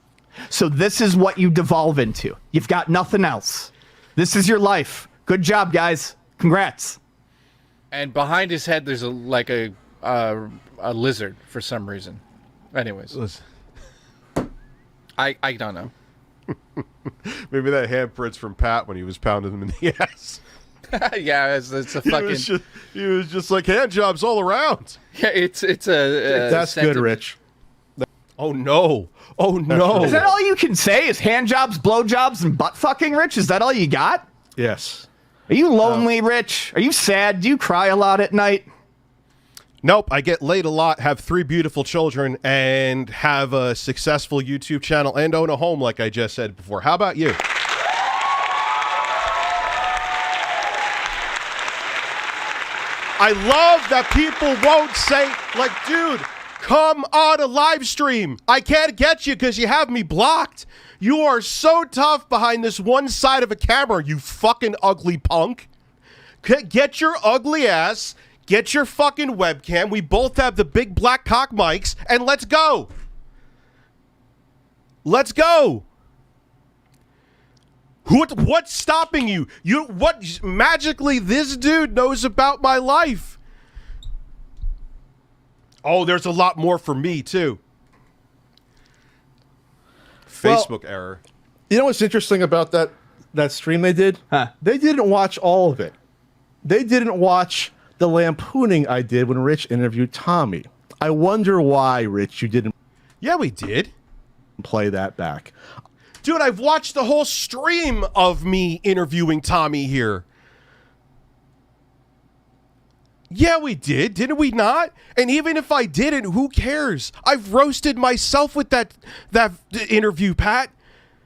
Speaker 8: So this is what you devolve into. You've got nothing else. This is your life. Good job, guys. Congrats.
Speaker 10: And behind his head, there's a lizard for some reason. Anyways, I don't know.
Speaker 4: Maybe that handprint's from Pat when he was pounding him in the ass.
Speaker 10: Yeah, it's a fucking.
Speaker 4: He was just like hand jobs all around.
Speaker 10: Yeah, it's a.
Speaker 6: That's good, Rich.
Speaker 4: Oh no! Oh no!
Speaker 8: Is that all you can say? Is hand jobs, blow jobs, and butt fucking, Rich? Is that all you got?
Speaker 6: Yes.
Speaker 8: Are you lonely, Rich? Are you sad? Do you cry a lot at night?
Speaker 4: Nope, I get laid a lot, have 3 beautiful children, and have a successful YouTube channel and own a home like I just said before. How about you? I love that people won't say, like, dude, come on a live stream. I can't get you because you have me blocked. You are so tough behind this one side of a camera, you fucking ugly punk. Get your ugly ass. Get your fucking webcam. We both have the big black cock mics, and let's go. Let's go. What's stopping you? What magically this dude knows about my life? Oh, there's a lot more for me too. Facebook error.
Speaker 6: You know what's interesting about that stream they did? They didn't watch all of it. They didn't watch the lampooning I did when Rich interviewed Tommy. I wonder why, Rich, you didn't.
Speaker 4: Yeah, we did.
Speaker 6: Play that back.
Speaker 4: Dude, I've watched the whole stream of me interviewing Tommy here. Yeah, we did. Didn't we not? And even if I didn't, who cares? I've roasted myself with that interview, Pat.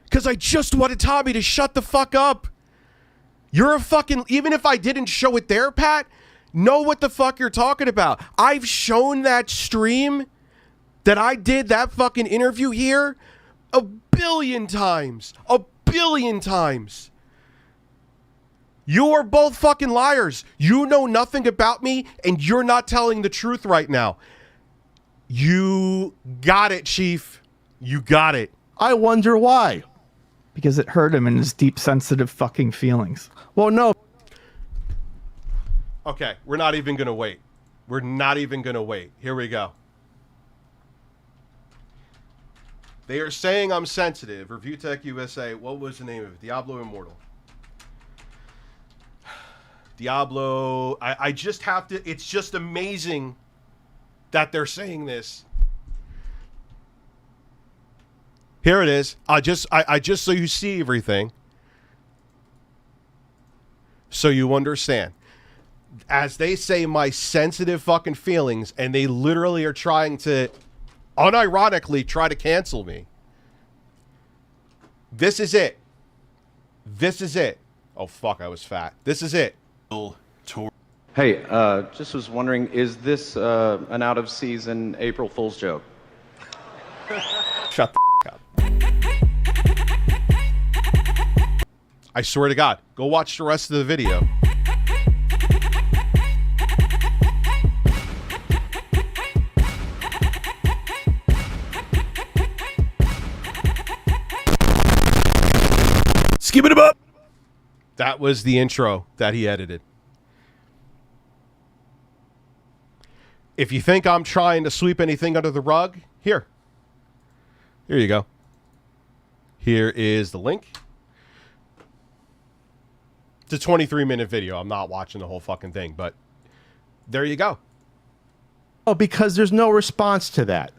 Speaker 4: Because I just wanted Tommy to shut the fuck up. You're a fucking... Even if I didn't show it there, Pat, know what the fuck you're talking about. I've shown that stream that I did, that fucking interview here, a billion times. A billion times. You are both fucking liars. You know nothing about me, and you're not telling the truth right now. You got it, Chief. You got it.
Speaker 6: I wonder why.
Speaker 8: Because it hurt him in his deep, sensitive fucking feelings.
Speaker 6: Well, no.
Speaker 4: Okay, we're not even going to wait. We're not even going to wait. Here we go. They are saying I'm sensitive. ReviewTechUSA. What was the name of it? Diablo Immortal. Diablo. I just have to. It's just amazing that they're saying this. Here it is. I just so you see everything. So you understand. As they say my sensitive fucking feelings, and they literally are trying to unironically try to cancel me. This is it. This is it. Oh fuck, I was fat. This is it.
Speaker 12: Hey, just was wondering, is this an out-of-season April Fool's joke?
Speaker 4: Shut the up. I swear to God, go watch the rest of the video. Skip it up. That was the intro that he edited. If you think I'm trying to sweep anything under the rug, here you go. Here is the link. It's a 23-minute video. I'm not watching the whole fucking thing, but there you go.
Speaker 6: Oh, because there's no response to that.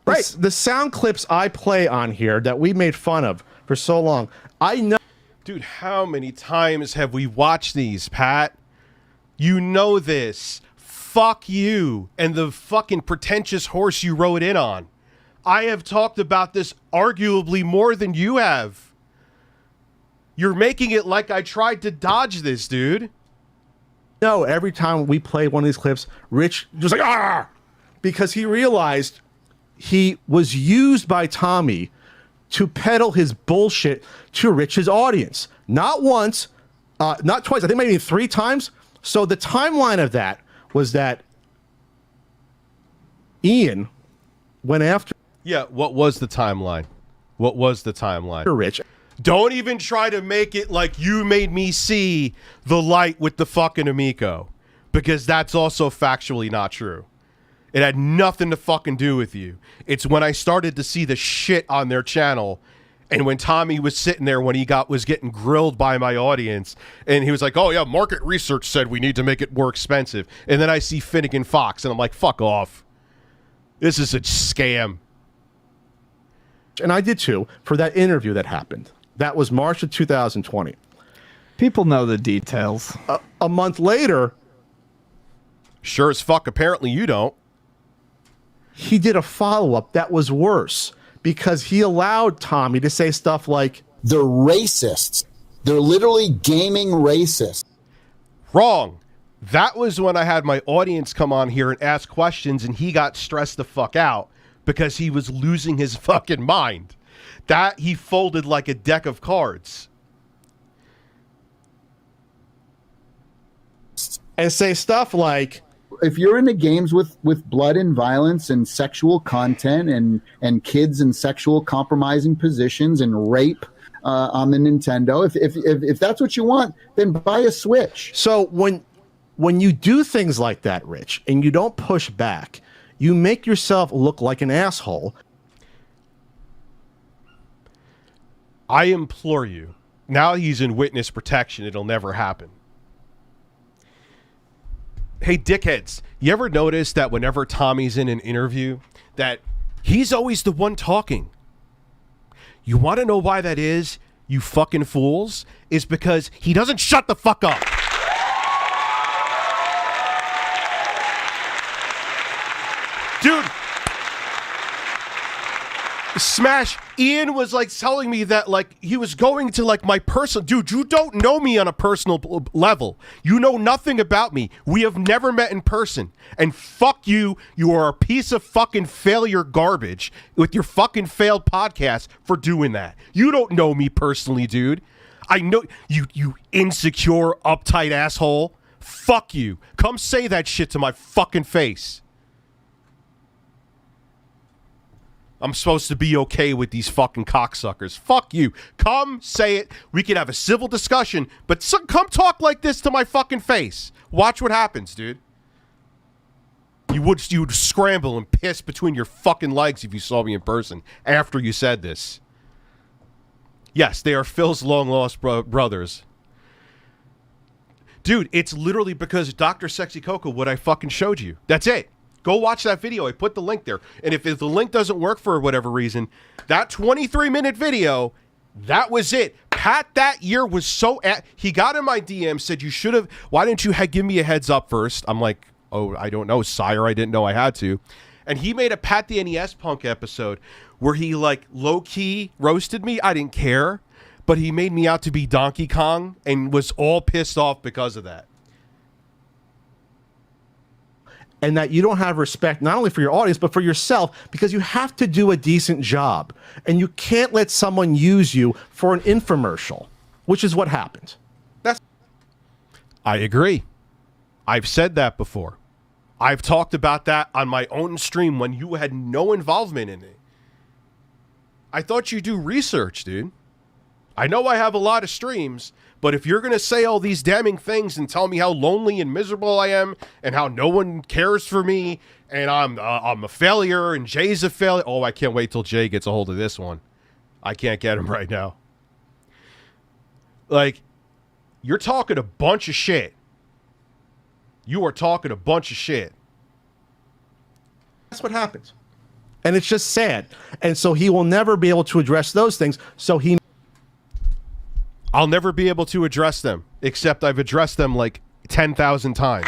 Speaker 8: Right.
Speaker 6: The sound clips I play on here that we made fun of for so long, I know.
Speaker 4: Dude, how many times have we watched these, Pat? You know this. Fuck you and the fucking pretentious horse you rode in on. I have talked about this arguably more than you have. You're making it like I tried to dodge this, dude.
Speaker 6: No, every time we play one of these clips, Rich was like, ah! Because he realized he was used by Tommy to peddle his bullshit to Rich's audience. Not once, not twice, I think maybe 3 times. So the timeline of that was that Ian went after...
Speaker 4: Yeah, what was the timeline? What was the timeline?
Speaker 6: Rich.
Speaker 4: Don't even try to make it like you made me see the light with the fucking Amico. Because that's also factually not true. It had nothing to fucking do with you. It's when I started to see the shit on their channel, and when Tommy was sitting there when he was getting grilled by my audience, and he was like, oh yeah, market research said we need to make it more expensive. And then I see Finnegan Fox, and I'm like, fuck off. This is a scam.
Speaker 6: And I did too, for that interview that happened. That was March of 2020.
Speaker 8: People know the details.
Speaker 6: A month later...
Speaker 4: Sure as fuck, apparently you don't.
Speaker 6: He did a follow-up that was worse because he allowed Tommy to say stuff like,
Speaker 5: they're racists. They're literally gaming racists.
Speaker 4: Wrong. That was when I had my audience come on here and ask questions, and he got stressed the fuck out because he was losing his fucking mind. That he folded like a deck of cards.
Speaker 6: And say stuff like,
Speaker 5: if you're into games with blood and violence and sexual content and kids in sexual compromising positions and rape on the Nintendo, if that's what you want, then buy a Switch.
Speaker 6: So when you do things like that, Rich, and you don't push back, you make yourself look like an asshole.
Speaker 4: I implore you. Now he's in witness protection. It'll never happen. Hey, dickheads, you ever notice that whenever Tommy's in an interview, that he's always the one talking? You want to know why that is, you fucking fools? Is because he doesn't shut the fuck up. Dude. Smash, Ian was like telling me that like he was going to like my personal, dude, you don't know me on a personal level. You know nothing about me. We have never met in person. And fuck you, you are a piece of fucking failure garbage with your fucking failed podcast for doing that. You don't know me personally, dude. I know you insecure, uptight asshole. Fuck you. Come say that shit to my fucking face. I'm supposed to be okay with these fucking cocksuckers. Fuck you. Come say it. We can have a civil discussion, but come talk like this to my fucking face. Watch what happens, dude. You would scramble and piss between your fucking legs if you saw me in person after you said this. Yes, they are Phil's long-lost brothers. Dude, it's literally because Dr. Sexy Coco, what I fucking showed you. That's it. Go watch that video. I put the link there. And if the link doesn't work for whatever reason, that 23-minute video, that was it. Pat that year was so... he got in my DM, said, you should have... Why didn't you give me a heads up first? I'm like, oh, I don't know, sire. I didn't know I had to. And he made a Pat the NES Punk episode where he, like, low-key roasted me. I didn't care. But he made me out to be Donkey Kong and was all pissed off because of that.
Speaker 6: And that you don't have respect not only for your audience, but for yourself, because you have to do a decent job. And you can't let someone use you for an infomercial, which is what happened.
Speaker 4: I agree. I've said that before. I've talked about that on my own stream when you had no involvement in it. I thought you do research, dude. I know I have a lot of streams, but if you're going to say all these damning things and tell me how lonely and miserable I am and how no one cares for me and I'm a failure and Jay's a failure. Oh, I can't wait till Jay gets a hold of this one. I can't get him right now. Like, you're talking a bunch of shit. You are talking a bunch of shit.
Speaker 6: That's what happens. And it's just sad. And so he will never be able to address those things. So
Speaker 4: I'll never be able to address them, except I've addressed them like 10,000 times.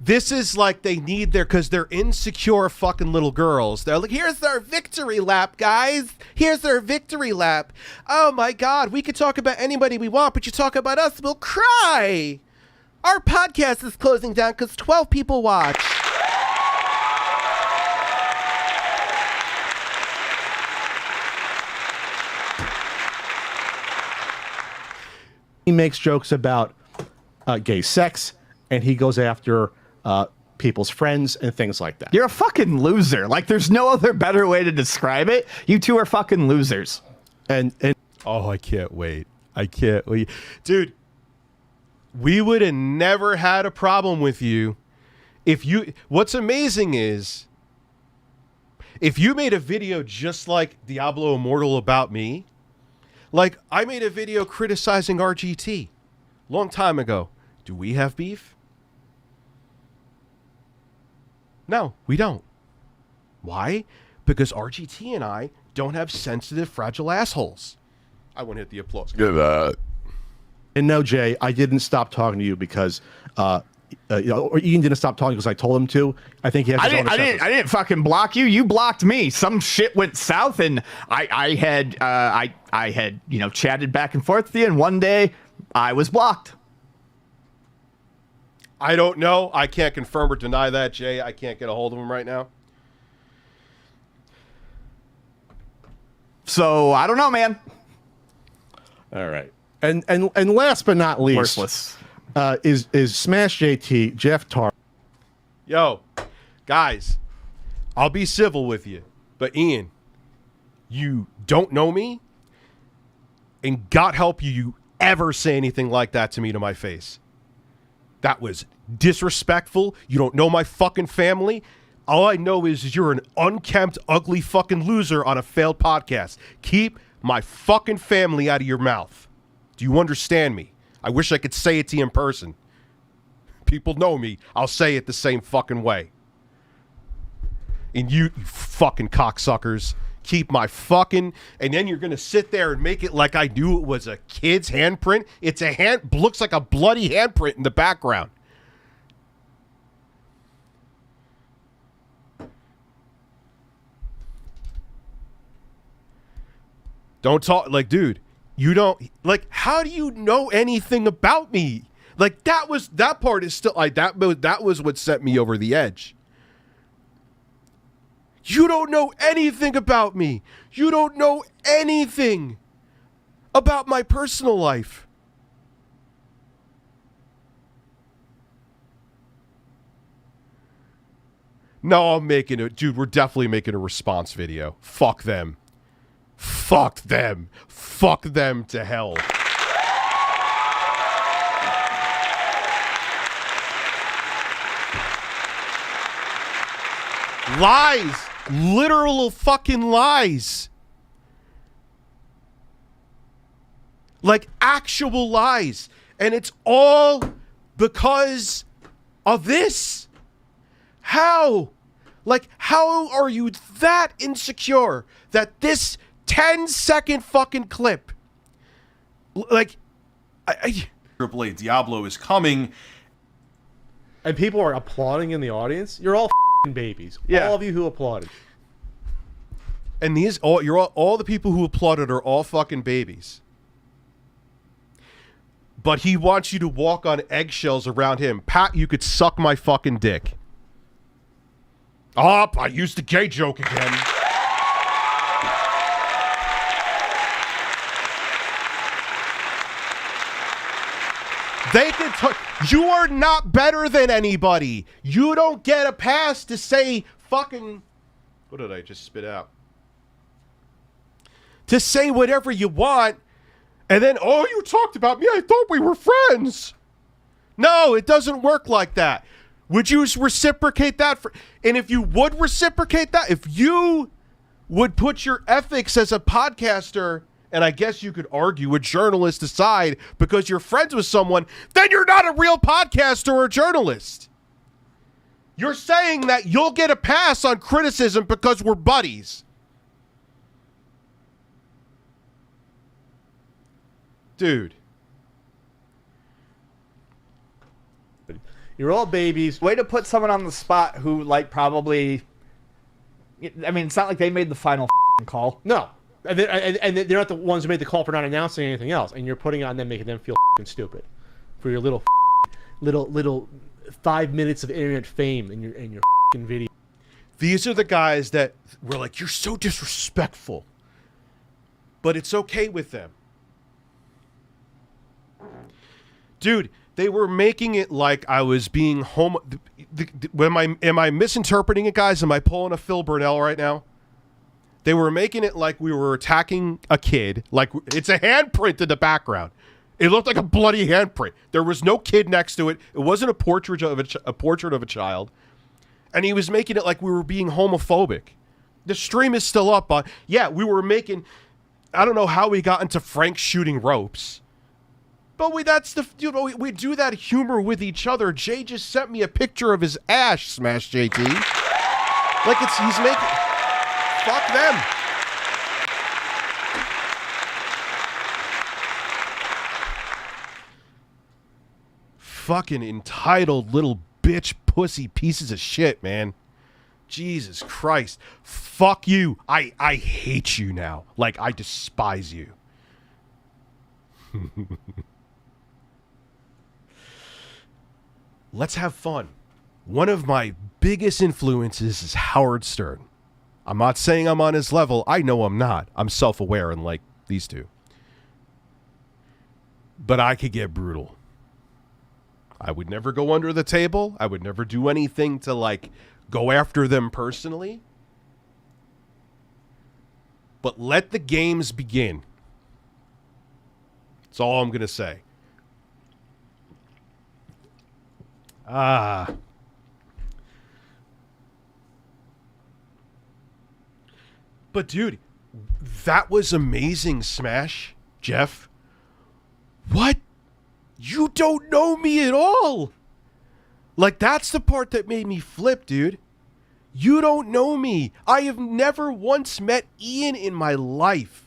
Speaker 4: This is like they need because they're insecure fucking little girls. They're like, here's our victory lap, guys. Here's our victory lap. Oh my God, we could talk about anybody we want, but you talk about us, we'll cry. Our podcast is closing down because 12 people watch.
Speaker 6: He makes jokes about gay sex, and he goes after people's friends and things like that.
Speaker 8: You're a fucking loser. Like, there's no other better way to describe it. You two are fucking losers.
Speaker 6: And
Speaker 4: oh, I can't wait. I can't wait. Dude, we would have never had a problem with you if you... What's amazing is, if you made a video just like Diablo Immortal about me, like, I made a video criticizing RGT long time ago. Do we have beef? No, we don't. Why? Because RGT and I don't have sensitive, fragile assholes. I want to hit the applause.
Speaker 7: Get that.
Speaker 6: And no, Jay, I didn't stop talking to you because, or Ian didn't stop talking because I told him to. I think he has his own
Speaker 8: I didn't fucking block you. You blocked me. Some shit went south, and I had chatted back and forth with you, and one day I was blocked.
Speaker 4: I don't know. I can't confirm or deny that, Jay. I can't get a hold of him right now.
Speaker 8: So I don't know, man.
Speaker 6: All right. And last but not least,
Speaker 8: worthless.
Speaker 6: Is Smash JT Jeff Tar.
Speaker 4: Yo, guys, I'll be civil with you, but Ian, you don't know me, and God help you ever say anything like that to me to my face. That was disrespectful. You don't know my fucking family. All I know is you're an unkempt, ugly fucking loser on a failed podcast. Keep my fucking family out of your mouth. Do you understand me? I wish I could say it to you in person. People know me. I'll say it the same fucking way. And you fucking cocksuckers, keep my fucking, and then you're going to sit there and make it like I knew it was a kid's handprint. It's a looks like a bloody handprint in the background. Don't talk, like, dude, you don't, like, how do you know anything about me? Like, that part is still, like, that was what set me over the edge. You don't know anything about me. You don't know anything about my personal life. No, I'm making it. Dude, we're definitely making a response video. Fuck them. Fuck them. Fuck them to hell. Lies. Literal fucking lies. Like actual lies. And it's all because of this. How? Like, how are you that insecure that this 10-second fucking clip, like,
Speaker 13: Triple A Diablo is coming,
Speaker 6: and people are applauding in the audience? You're all babies.
Speaker 4: Yeah.
Speaker 6: All of you who applauded.
Speaker 4: And these all the people who applauded are all fucking babies. But he wants you to walk on eggshells around him. Pat, you could suck my fucking dick. Oh, I used the gay joke again. They can you are not better than anybody. You don't get a pass to say fucking, what did I just spit out? To say whatever you want, and then, oh, you talked about me. I thought we were friends. No, it doesn't work like that. Would you reciprocate that? And if you would reciprocate that, if you would put your ethics as a podcaster, and I guess you could argue a journalist aside because you're friends with someone, then you're not a real podcaster or a journalist. You're saying that you'll get a pass on criticism because we're buddies. Dude.
Speaker 6: You're all babies.
Speaker 8: Way to put someone on the spot who, like, probably, I mean, it's not like they made the final call.
Speaker 6: No. And they're not the ones who made the call for not announcing anything else. And you're putting it on them, making them feel stupid for your little 5 minutes of internet fame in your video.
Speaker 4: These are the guys that were like, you're so disrespectful. But it's okay with them. Dude, they were making it like I was being am I misinterpreting it, guys? Am I pulling a Phil Burnell right now? They were making it like we were attacking a kid. Like, it's a handprint in the background. It looked like a bloody handprint. There was no kid next to it. It wasn't a portrait of a child. And he was making it like we were being homophobic. The stream is still up. Yeah, we were making, I don't know how we got into Frank shooting ropes. But we do that humor with each other. Jay just sent me a picture of his ash, Smash JT. Like, he's making, fuck them. Fucking entitled little bitch pussy pieces of shit, man. Jesus Christ. Fuck you. I hate you now. Like, I despise you. Let's have fun. One of my biggest influences is Howard Stern. I'm not saying I'm on his level. I know I'm not. I'm self-aware, unlike these two. But I could get brutal. I would never go under the table. I would never do anything to, like, go after them personally. But let the games begin. That's all I'm going to say. But dude, that was amazing, Smash. Jeff. What? You don't know me at all. Like, that's the part that made me flip, dude. You don't know me. I have never once met Ian in my life.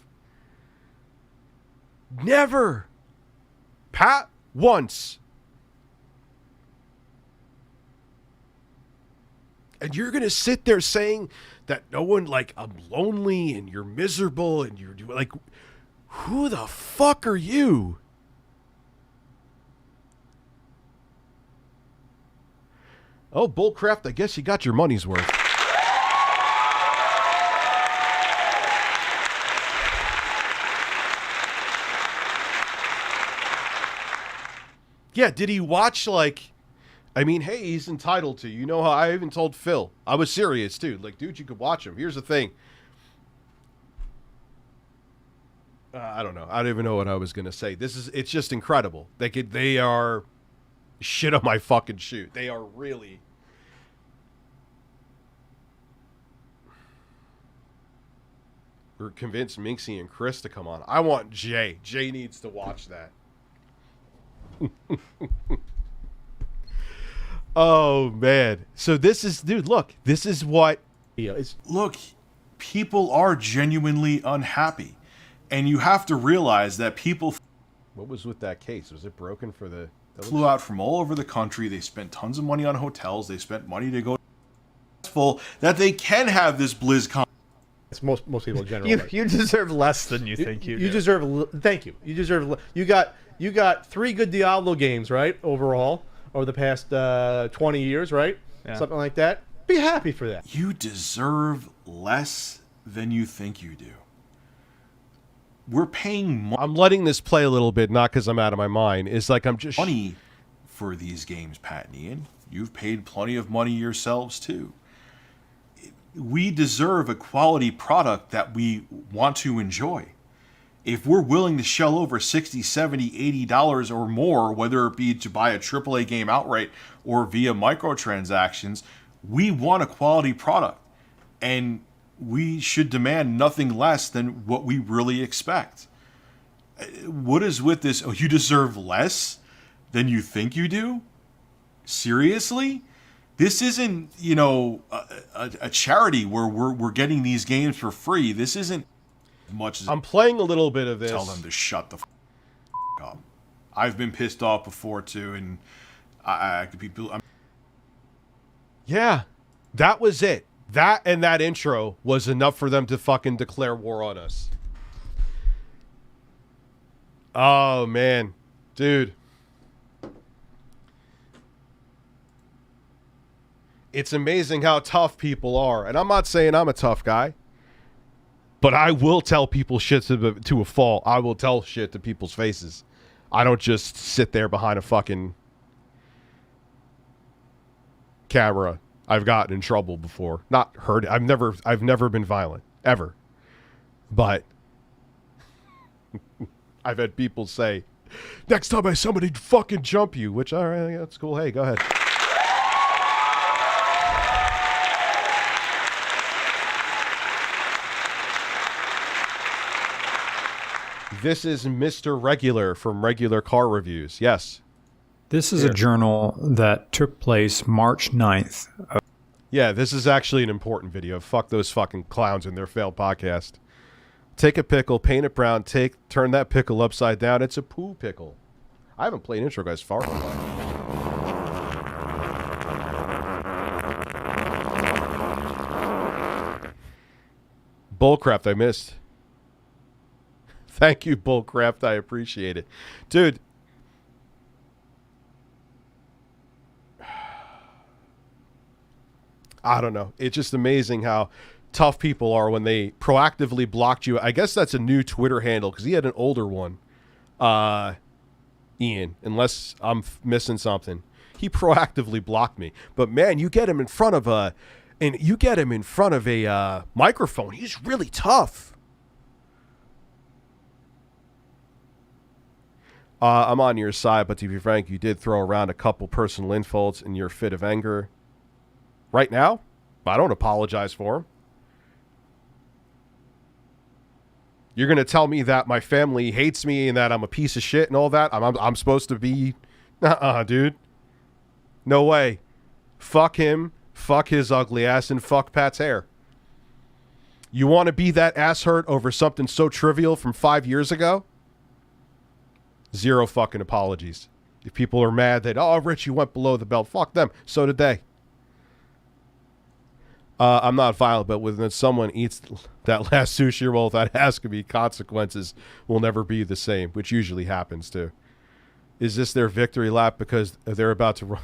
Speaker 4: Never. Pat, once. And you're going to sit there saying that no one, like, I'm lonely and you're miserable and you're like, who the fuck are you? Oh, bullcrap, I guess you got your money's worth. Yeah, did he watch, like, I mean, hey, he's entitled to. You know how I even told Phil. I was serious, too. Like, dude, you could watch him. Here's the thing. I don't know. I don't even know what I was going to say. It's just incredible. They are shit on my fucking shoe. They are really... We're convinced Minxy and Chris to come on. I want Jay. Jay needs to watch that. Oh, man. So this is... Dude, look. This is what...
Speaker 13: Look, people are genuinely unhappy. And you have to realize that people...
Speaker 4: What was with that case? Was it broken for the...
Speaker 13: Flew out from all over the country. They spent tons of money on hotels. They spent money to go... That they can have this BlizzCon.
Speaker 6: It's most people in general.
Speaker 8: You deserve less than you think you do.
Speaker 6: You deserve... Thank you. You deserve... You got 3 good Diablo games, right? Overall. Over the past 20 years, right? Yeah. Something like that. Be happy for that.
Speaker 13: You deserve less than you think you do. We're paying
Speaker 4: I'm letting this play a little bit, not because I'm out of my mind. It's like I'm just...
Speaker 13: money for these games, Pat and Ian. You've paid plenty of money yourselves, too. We deserve a quality product that we want to enjoy. If we're willing to shell over $60, $70, $80 or more, whether it be to buy a AAA game outright or via microtransactions, we want a quality product. And we should demand nothing less than what we really expect. What is with this? Oh, you deserve less than you think you do? Seriously? This isn't, you know, a charity where we're getting these games for free. This isn't as much as...
Speaker 4: I'm playing a little bit of this.
Speaker 13: Tell them to shut the up. I've been pissed off before, too, and I could be...
Speaker 4: Yeah, that was it. That and that intro was enough for them to fucking declare war on us. Oh, man. Dude. It's amazing how tough people are. And I'm not saying I'm a tough guy. But I will tell people shit to a fault. I will tell shit to people's faces. I don't just sit there behind a fucking camera. I've gotten in trouble before. Not hurt. I've never been violent. Ever. But I've had people say, next time I somebody fucking jump you. Which, all right, that's cool. Hey, go ahead. This is Mr. Regular from Regular Car Reviews. Yes.
Speaker 14: This is a journal that took place March 9th.
Speaker 4: Yeah, this is actually an important video. Fuck those fucking clowns and their failed podcast. Take a pickle, paint it brown, turn that pickle upside down. It's a poo pickle. I haven't played intro guys far from that. Bullcrap, I missed. Thank you, Bullcraft. I appreciate it. Dude. I don't know. It's just amazing how tough people are when they proactively blocked you. I guess that's a new Twitter handle because he had an older one. Ian, unless I'm missing something. He proactively blocked me. But man, you get him in front of a microphone. He's really tough. I'm on your side, but to be frank, you did throw around a couple personal insults in your fit of anger. Right now, I don't apologize for him. You're going to tell me that my family hates me and that I'm a piece of shit and all that? I'm supposed to be... dude. No way. Fuck him. Fuck his ugly ass and fuck Pat's hair. You want to be that ass hurt over something so trivial from 5 years ago? Zero fucking apologies. If people are mad that, oh, Rich, you went below the belt, fuck them. So did they. I'm not violent, but when someone eats that last sushi roll without asking me, consequences will never be the same, which usually happens too. Is this their victory lap because they're about to run?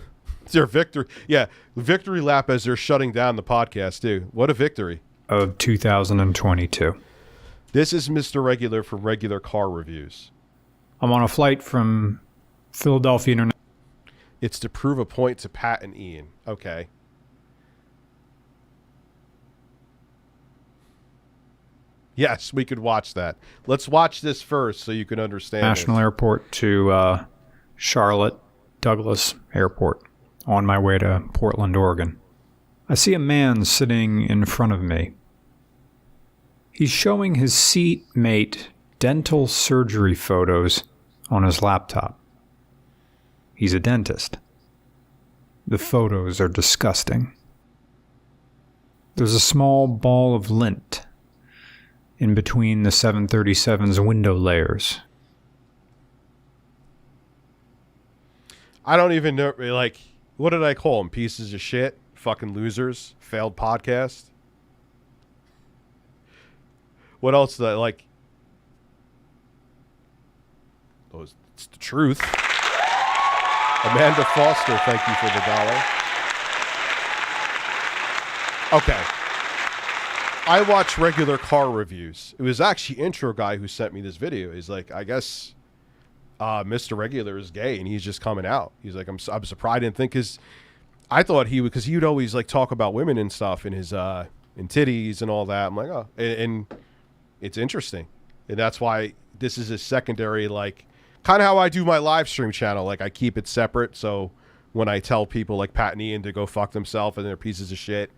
Speaker 4: Their victory, yeah, victory lap as they're shutting down the podcast too. What a victory.
Speaker 14: Of 2022.
Speaker 4: This is Mr. Regular from Regular Car Reviews.
Speaker 14: I'm on a flight from Philadelphia International.
Speaker 4: It's to prove a point to Pat and Ian. Okay. Yes, we could watch that. Let's watch this first so you can understand.
Speaker 14: National Airport to Charlotte Douglas Airport on my way to Portland, Oregon. I see a man sitting in front of me. He's showing his seatmate dental surgery photos on his laptop. He's a dentist. The photos are disgusting. There's a small ball of lint in between the 737's window layers.
Speaker 4: I don't even know, like, what did I call them? Pieces of shit? Fucking losers? Failed podcast? What else did I, like? Oh, it's the truth. Amanda Foster, thank you for the $1. Okay. I watch Regular Car Reviews. It was actually Intro Guy who sent me this video. He's like, I guess Mr. Regular is gay, and he's just coming out. He's like, I'm surprised. I didn't think, because I thought he would, because he would always like talk about women and stuff in his in titties and all that. I'm like, oh, and it's interesting, and that's why this is a secondary, like, kind of how I do my live stream channel. Like, I keep it separate, so when I tell people like Pat and Ian to go fuck themselves and they're pieces of shit,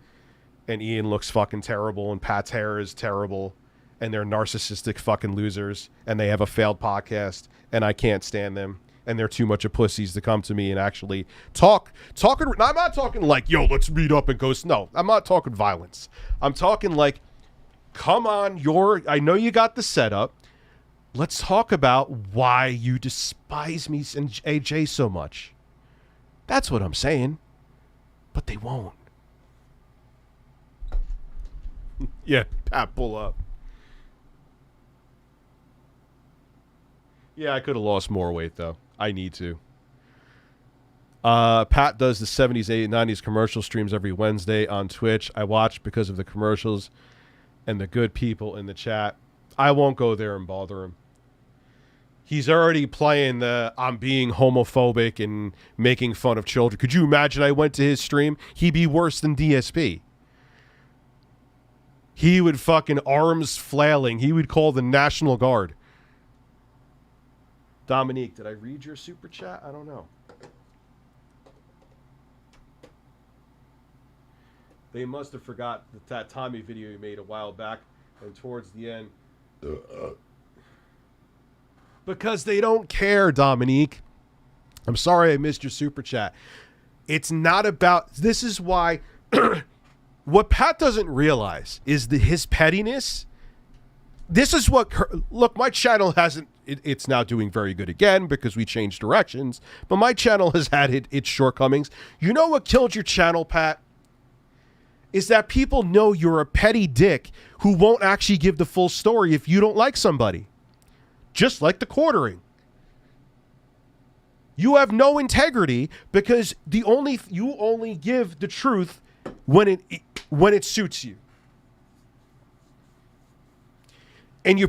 Speaker 4: and Ian looks fucking terrible, and Pat's hair is terrible, and they're narcissistic fucking losers, and they have a failed podcast, and I can't stand them, and they're too much of pussies to come to me and actually talking. I'm not talking like, yo, let's meet up and go. No, I'm not talking violence. I'm talking like, come on, I know you got the setup. Let's talk about why you despise me and AJ so much. That's what I'm saying. But they won't. Yeah, Pat, pull up. Yeah, I could have lost more weight, though. I need to. Pat does the 70s, 80s, 90s commercial streams every Wednesday on Twitch. I watch because of the commercials and the good people in the chat. I won't go there and bother him. He's already playing the I'm being homophobic and making fun of children. Could you imagine I went to his stream? He'd be worse than DSP. He would fucking arms flailing. He would call the National Guard. Dominique, did I read your super chat? I don't know. They must have forgot that Tommy video you made a while back, and towards the end. Because they don't care, Dominique. I'm sorry I missed your super chat. It's not about... This is why... What Pat doesn't realize is his pettiness. This is what... Look, my channel hasn't... It's now doing very good again because we changed directions. But my channel has had its shortcomings. You know what killed your channel, Pat? Is that people know you're a petty dick who won't actually give the full story if you don't like somebody. Just like the quartering. You have no integrity because you only give the truth when it suits you. And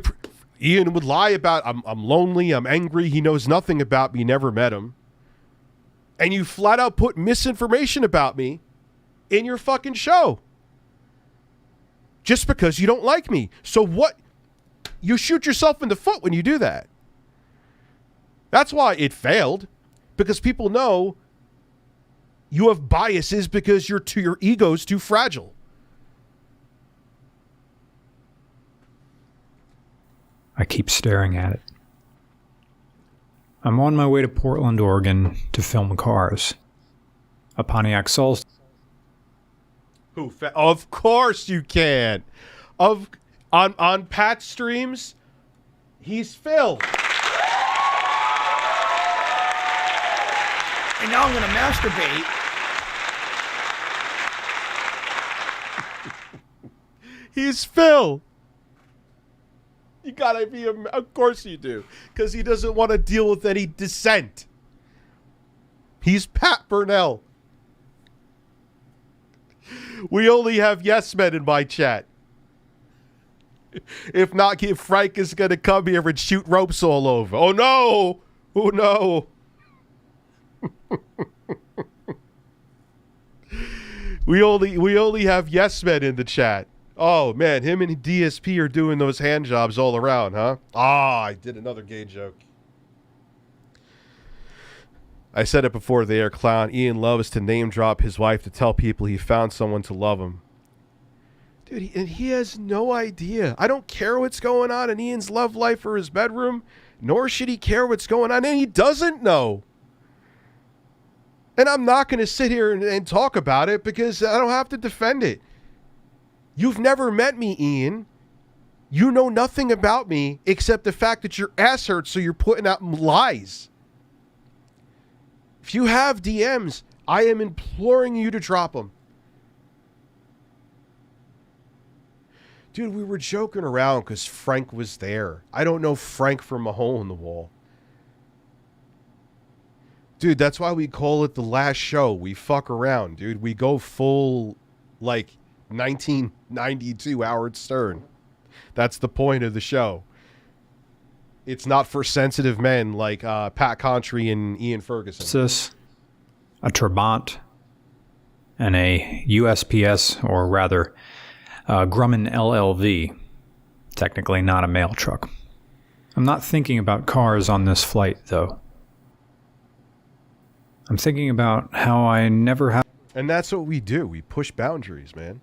Speaker 4: Ian would lie about I'm lonely, I'm angry, he knows nothing about me, never met him. And you flat out put misinformation about me in your fucking show. Just because you don't like me. So what? You shoot yourself in the foot when you do that. That's why it failed. Because people know you have biases because your ego's too fragile.
Speaker 14: I keep staring at it. I'm on my way to Portland, Oregon to film cars. A Pontiac Solstice.
Speaker 4: Who? Of course you can. On Pat's streams, he's Phil.
Speaker 8: And now I'm going to masturbate.
Speaker 4: He's Phil. You gotta be of course you do, because he doesn't want to deal with any dissent. He's Pat Burnell. We only have yes men in my chat. If not, Frank is gonna come here and shoot ropes all over. Oh no! Oh no! We only have yes men in the chat. Oh man, him and DSP are doing those hand jobs all around, huh? I did another gay joke. I said it before the air, clown. Ian loves to name drop his wife to tell people he found someone to love him. Dude, he has no idea. I don't care what's going on in Ian's love life or his bedroom, nor should he care what's going on, and he doesn't know. And I'm not going to sit here and talk about it because I don't have to defend it. You've never met me, Ian. You know nothing about me except the fact that your ass hurts, so you're putting out lies. If you have DMs, I am imploring you to drop them. Dude, we were joking around because Frank was there. I don't know Frank from a hole in the wall. Dude, that's why we call it the last show. We fuck around, dude. We go full, like, 1992 Howard Stern. That's the point of the show. It's not for sensitive men like Pat Contry and Ian Ferguson.
Speaker 14: A Trabant and a USPS, or rather Grumman LLV. Technically not a mail truck. I'm not thinking about cars on this flight, though. I'm thinking about how I never had...
Speaker 4: And that's what we do. We push boundaries, man.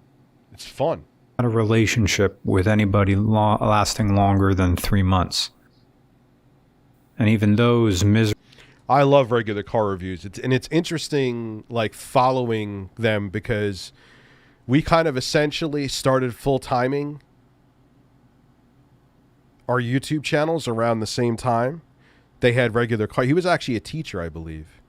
Speaker 4: It's fun.
Speaker 14: ...a relationship with anybody lasting longer than 3 months. And even those
Speaker 4: I love regular car reviews. It's interesting, like, following them because we kind of essentially started full-timing our YouTube channels around the same time. They had regular car. He was actually a teacher, I believe.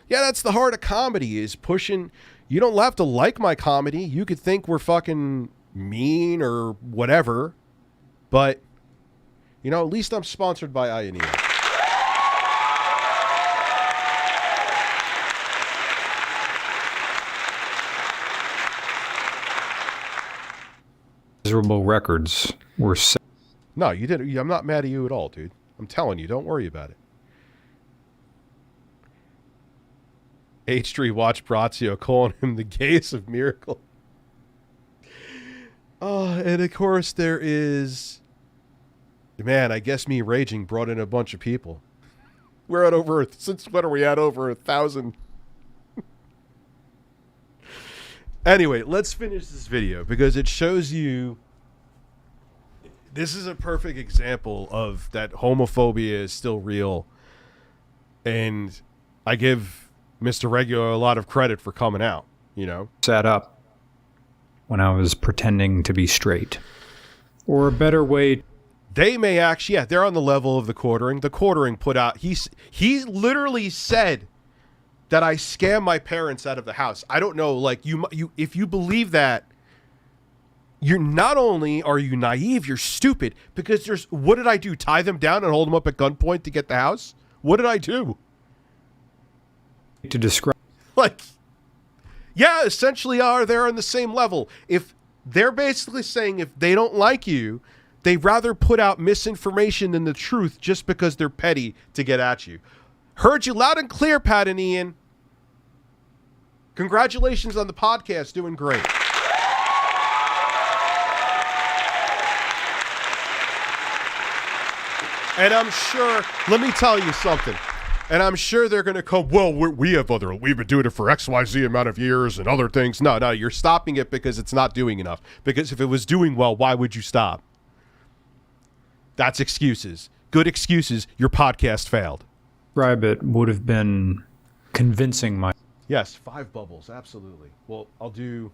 Speaker 4: Yeah, that's the heart of comedy, is pushing. You don't have to like my comedy. You could think we're fucking mean or whatever. But, you know, at least I'm sponsored by Ionia.
Speaker 14: miserable records were set.
Speaker 4: No, you didn't. I'm not mad at you at all, dude. I'm telling you, don't worry about it. H3 Watch Brazio calling him the gayest of Miracle. Oh, and of course there is... Man, I guess me raging brought in a bunch of people. We're at over... Since when are we at over 1,000? Anyway, let's finish this video because it shows you... This is a perfect example of that homophobia is still real. And I give Mr. Regular a lot of credit for coming out, you know?
Speaker 14: Set up when I was pretending to be straight. Or a better way...
Speaker 4: They may actually... Yeah, they're on the level of the quartering. The quartering put out... He literally said that I scammed my parents out of the house. I don't know, like, you if you believe that, you're not only are you naive, you're stupid. Because there's... What did I do? Tie them down and hold them up at gunpoint to get the house? What did I do?
Speaker 14: To describe...
Speaker 4: Like... Yeah, essentially they're on the same level. If they're basically saying if they don't like you, they'd rather put out misinformation than the truth just because they're petty to get at you. Heard you loud and clear, Pat and Ian. Congratulations on the podcast, doing great. And I'm sure, let me tell you something. And I'm sure they're going to come, well, we've been doing it for XYZ amount of years and other things. No, you're stopping it because it's not doing enough. Because if it was doing well, why would you stop? That's excuses. Good excuses. Your podcast failed.
Speaker 14: Describe it would have been convincing my...
Speaker 4: Yes, 5 bubbles, absolutely. Well, I'll do...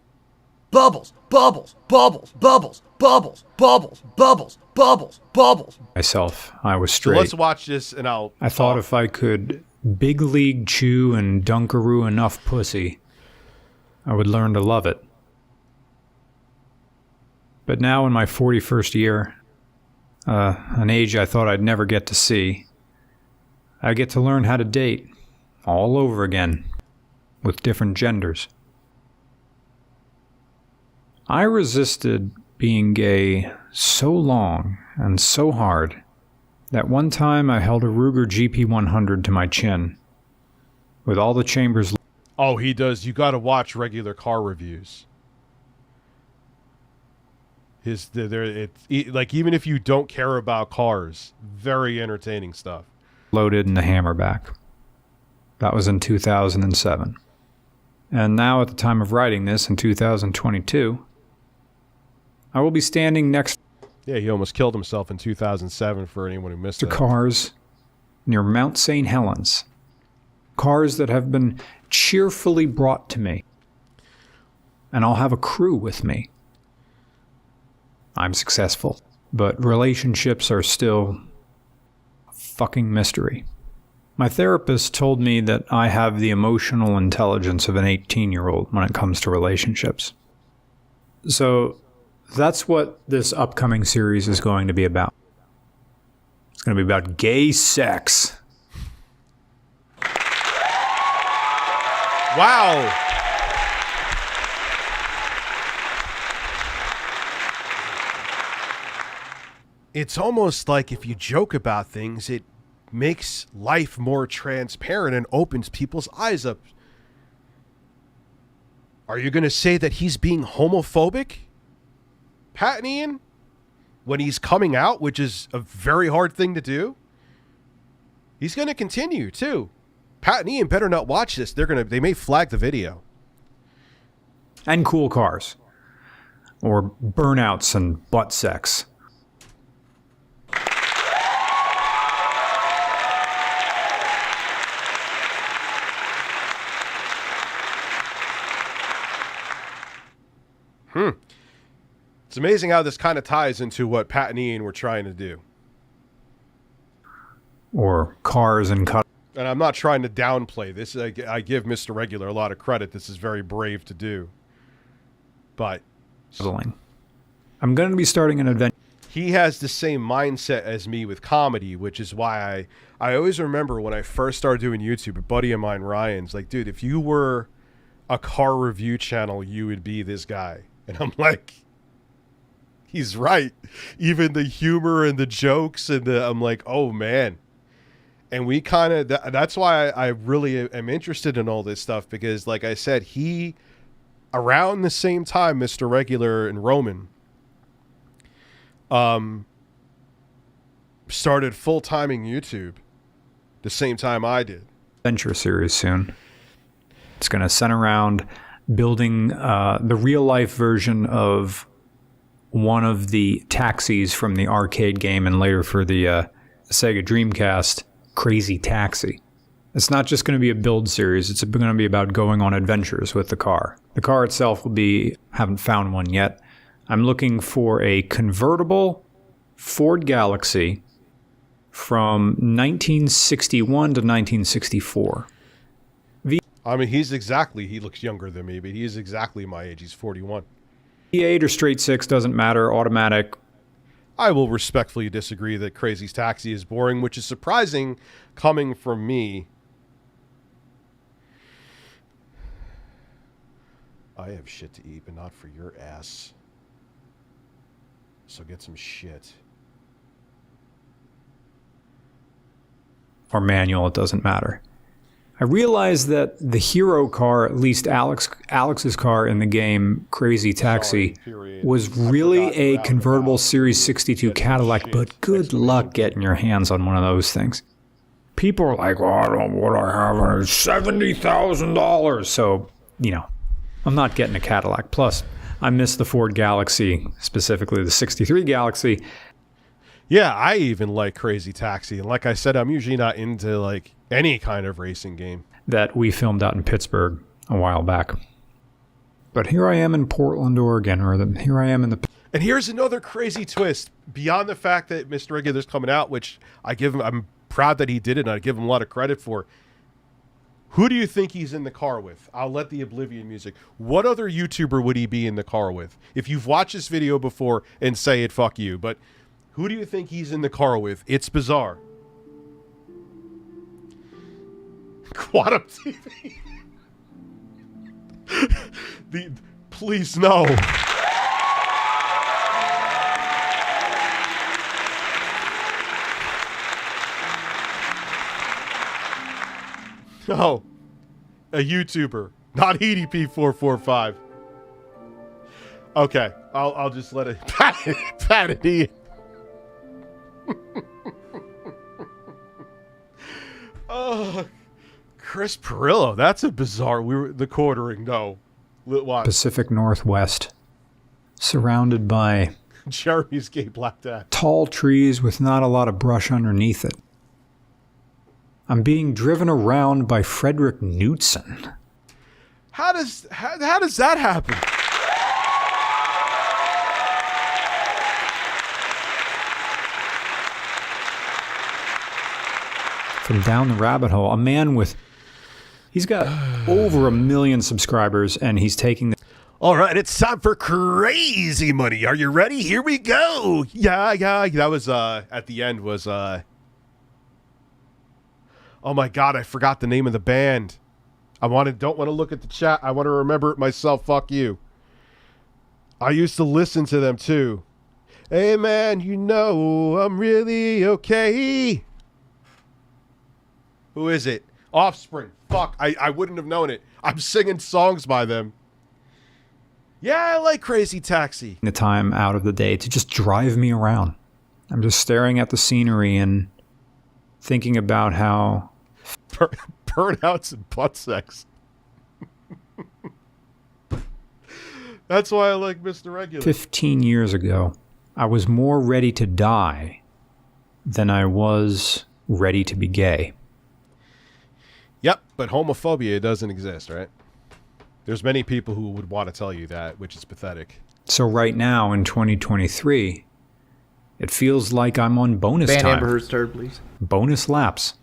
Speaker 11: Bubbles, bubbles, bubbles, bubbles, bubbles, bubbles, bubbles, bubbles, bubbles.
Speaker 14: Myself, I was
Speaker 4: So
Speaker 14: straight.
Speaker 4: let's watch this, and I'll...
Speaker 14: I thought if I could big league chew and dunkaroo enough pussy, I would learn to love it. But now in my 41st year, an age I thought I'd never get to see, I get to learn how to date all over again with different genders. I resisted being gay so long and so hard that one time I held a Ruger GP100 to my chin with all the chambers.
Speaker 4: Oh, he does. You got to watch regular car reviews. Like, even if you don't care about cars, very entertaining stuff.
Speaker 14: Loaded in the hammerback. That was in 2007. And now at the time of writing this, in 2022, I will be standing next
Speaker 4: Yeah, he almost killed himself in 2007 for anyone who missed
Speaker 14: to
Speaker 4: it.
Speaker 14: cars near Mount St. Helens. Cars that have been cheerfully brought to me. And I'll have a crew with me. I'm successful, but relationships are still a fucking mystery. My therapist told me that I have the emotional intelligence of an 18-year-old when it comes to relationships. So that's what this upcoming series is going to be about. It's going to be about gay sex.
Speaker 4: Wow. It's almost like if you joke about things, it makes life more transparent and opens people's eyes up. Are you going to say that he's being homophobic, Pat Ian, when he's coming out, which is a very hard thing to do? He's going to continue, too. Pat and Ian better not watch this. They may flag the video.
Speaker 14: And cool cars. Or burnouts and butt sex.
Speaker 4: It's amazing how this kind of ties into what Pat and Ian were trying to do.
Speaker 14: Or cars and cut.
Speaker 4: And I'm not trying to downplay this. I give Mr. Regular a lot of credit. This is very brave to do. But
Speaker 14: I'm going to be starting an adventure.
Speaker 4: He has the same mindset as me with comedy, which is why I always remember when I first started doing YouTube, a buddy of mine, Ryan's like, dude, if you were a car review channel, you would be this guy. And I'm like, he's right. Even the humor and the jokes and I'm like, oh man. And we kind of, that's why I really am interested in all this stuff, because like I said, he, around the same time, Mr. Regular and Roman, started full-timing YouTube the same time I did.
Speaker 14: Adventure series soon. It's going to center around building the real-life version of one of the taxis from the arcade game and later for the Sega Dreamcast, Crazy Taxi. It's not just going to be a build series. It's going to be about going on adventures with the car. The car itself will be, haven't found one yet. I'm looking for a convertible Ford Galaxy from 1961 to 1964.
Speaker 4: I mean, he looks younger than me, but he is exactly my age. He's 41.
Speaker 14: V8 or straight six, doesn't matter, automatic.
Speaker 4: I will respectfully disagree that Crazy's Taxi is boring, which is surprising coming from me. I have shit to eat, but not for your ass. So get some shit.
Speaker 14: Or manual, it doesn't matter. I realized that the hero car, at least Alex's car in the game, Crazy Taxi, was really a convertible Series 62 Cadillac, but good luck getting your hands on one of those things. People are like, well, I don't know what I have, $70,000. So, I'm not getting a Cadillac. Plus, I miss the Ford Galaxy, specifically the 63 Galaxy.
Speaker 4: Yeah, I even like Crazy Taxi. And like I said, I'm usually not into like any kind of racing game.
Speaker 14: that we filmed out in Pittsburgh a while back. But here I am in Portland, Oregon, here I am in the...
Speaker 4: And here's another crazy twist. Beyond the fact that Mr. Regular's coming out, which I'm proud that he did it, and I give him a lot of credit for. Who do you think he's in the car with? I'll let the Oblivion music. What other YouTuber would he be in the car with? If you've watched this video before and say it, fuck you. But who do you think he's in the car with? It's bizarre. Quantum TV. Please no. No, a YouTuber, not EDP445. Okay, I'll just let it pat it in. Oh, Chris Perillo, that's a bizarre. The quartering, no. What?
Speaker 14: Pacific Northwest, surrounded by
Speaker 4: Jeremy's gay black dad.
Speaker 14: Tall trees with not a lot of brush underneath it. I'm being driven around by Frederick Knudsen.
Speaker 4: How does that happen?
Speaker 14: From down the rabbit hole, a man with... He's got over 1 million subscribers, and he's taking the...
Speaker 4: All right, it's time for crazy money. Are you ready? Here we go. Yeah. That was, at the end was, oh my God, I forgot the name of the band. Don't want to look at the chat. I want to remember it myself. Fuck you. I used to listen to them too. Hey man, you know I'm really okay. Who is it? Offspring. Fuck, I wouldn't have known it. I'm singing songs by them. Yeah, I like Crazy Taxi.
Speaker 14: The time out of the day to just drive me around. I'm just staring at the scenery and thinking about how...
Speaker 4: Burnouts and butt sex. That's why I like Mr. Regular.
Speaker 14: 15 years ago, I was more ready to die than I was ready to be gay.
Speaker 4: Yep, but homophobia doesn't exist, right? There's many people who would want to tell you that, which is pathetic.
Speaker 14: So right now, in 2023, it feels like I'm on bonus time.
Speaker 11: Ban Amber Heard's turd, please.
Speaker 14: Bonus laps.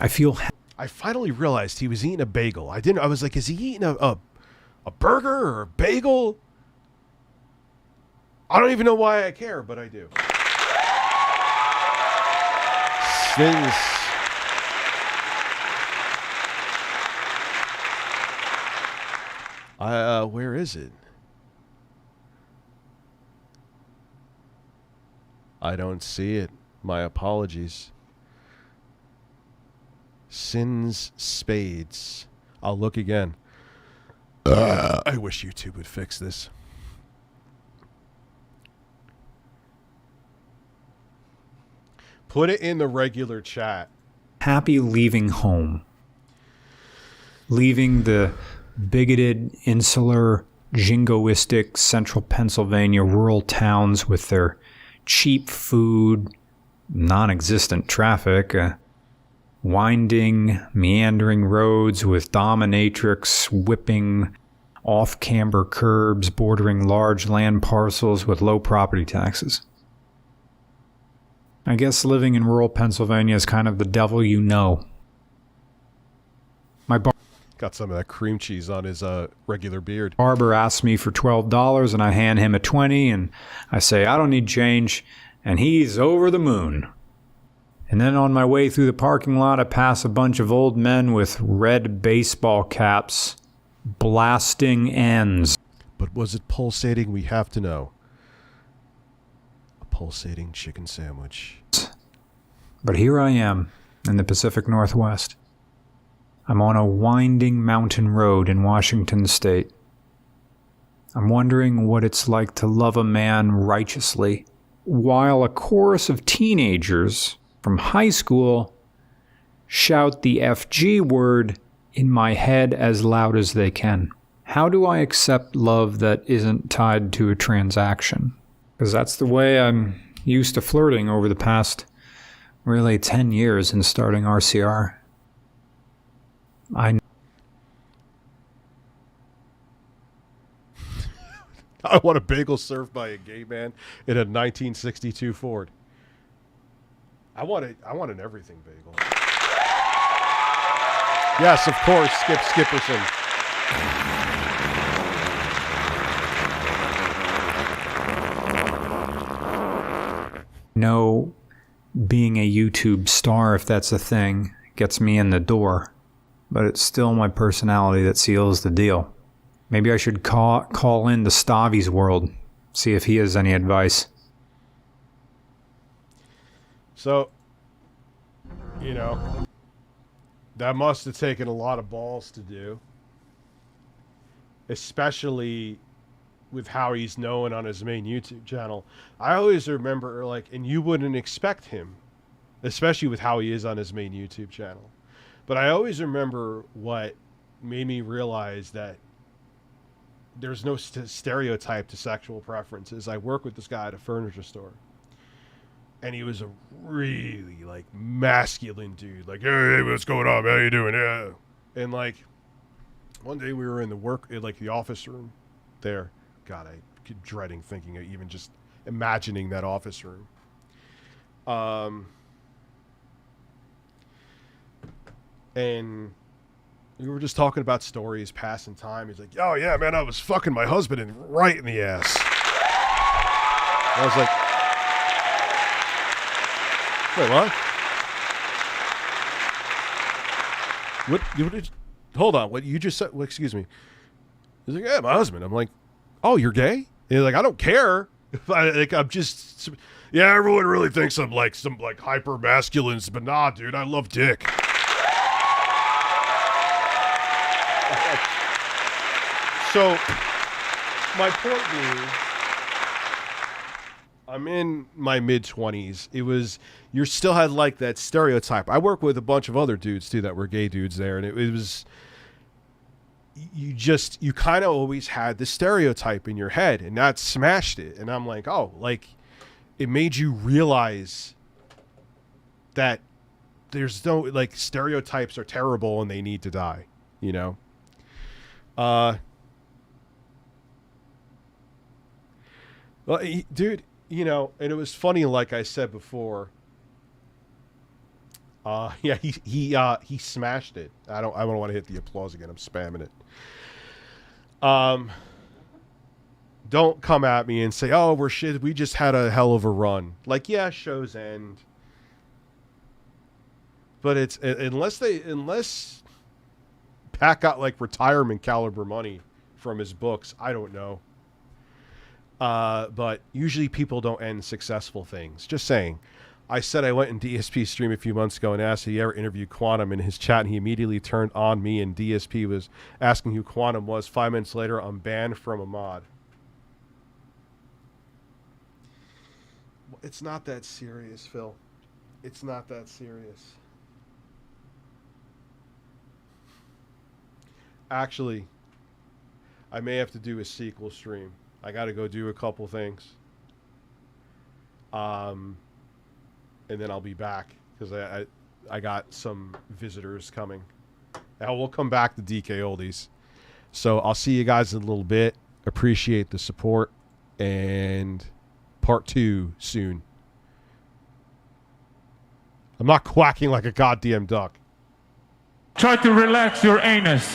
Speaker 14: I feel...
Speaker 4: I finally realized he was eating a bagel. I was like, is he eating a burger or a bagel? I don't even know why I care, but I do. Where is it? I don't see it. My apologies. Sins Spades. I'll look again. I wish YouTube would fix this. Put it in the regular chat.
Speaker 14: Happy leaving home. Leaving the bigoted, insular, jingoistic central Pennsylvania rural towns with their cheap food, non-existent traffic, winding, meandering roads with dominatrix whipping off-camber curbs bordering large land parcels with low property taxes. I guess living in rural Pennsylvania is kind of the devil you know. My
Speaker 4: got some of that cream cheese on his regular beard.
Speaker 14: Barber asks me for $12 and I hand him a $20 and I say, I don't need change, and he's over the moon. And then on my way through the parking lot, I pass a bunch of old men with red baseball caps blasting ends.
Speaker 4: But was it pulsating? We have to know. A pulsating chicken sandwich.
Speaker 14: But here I am in the Pacific Northwest. I'm on a winding mountain road in Washington State. I'm wondering what it's like to love a man righteously, while a chorus of teenagers from high school shout the FG word in my head as loud as they can. How do I accept love that isn't tied to a transaction? Because that's the way I'm used to flirting over the past, really 10 years in starting RCR. I
Speaker 4: want a bagel served by a gay man in a 1962 Ford. I want an everything bagel. Yes, of course, Skip Skipperson.
Speaker 14: know being a YouTube star, if that's a thing, gets me in the door. But it's still my personality that seals the deal. Maybe I should call in to Stavi's world, see if he has any advice.
Speaker 4: So, you know, that must have taken a lot of balls to do. Especially with how he's known on his main YouTube channel. I always remember, like, and you wouldn't expect him, especially with how he is on his main YouTube channel. But I always remember what made me realize that there's no stereotype to sexual preferences. I work with this guy at a furniture store. And he was a really, like, masculine dude. Like, hey, what's going on, man? How you doing? Yeah. And, like, one day we were in the office room there. God, I keep dreading thinking of even just imagining that office room. And we were just talking about stories, passing time. He's like, oh, yeah, man, I was fucking my husband right in the ass. And I was like, wait, what? What did hold on, what you just said? Well, excuse me. He's like, yeah, my husband. I'm like, oh, you're gay? And he's like, I don't care. I'm just, yeah, everyone really thinks I'm like some like hyper masculines, but nah, dude, I love dick. So, my point being, I'm in my mid-20s. You still had like that stereotype. I work with a bunch of other dudes too that were gay dudes there, and it was, you kind of always had the stereotype in your head, and that smashed it. And I'm like, oh, like, it made you realize that there's no, like, stereotypes are terrible and they need to die, you know? Well, dude, you know, and it was funny, like I said before. Yeah, he smashed it. I don't want to hit the applause again. I'm spamming it. Don't come at me and say, "Oh, we're shit. We just had a hell of a run." Like, yeah, shows end. But it's unless Pat got like retirement caliber money from his books, I don't know. But usually people don't end successful things. Just saying. I said I went in DSP stream a few months ago and asked if he ever interviewed Quantum in his chat, and he immediately turned on me, and DSP was asking who Quantum was. 5 minutes later, I'm banned from a mod. It's not that serious, Phil. It's not that serious. Actually, I may have to do a sequel stream. I got to go do a couple things. And then I'll be back because I got some visitors coming. And we'll come back to DKOldies. So I'll see you guys in a little bit. Appreciate the support. And part 2 soon. I'm not quacking like a goddamn duck.
Speaker 2: Try to relax your anus.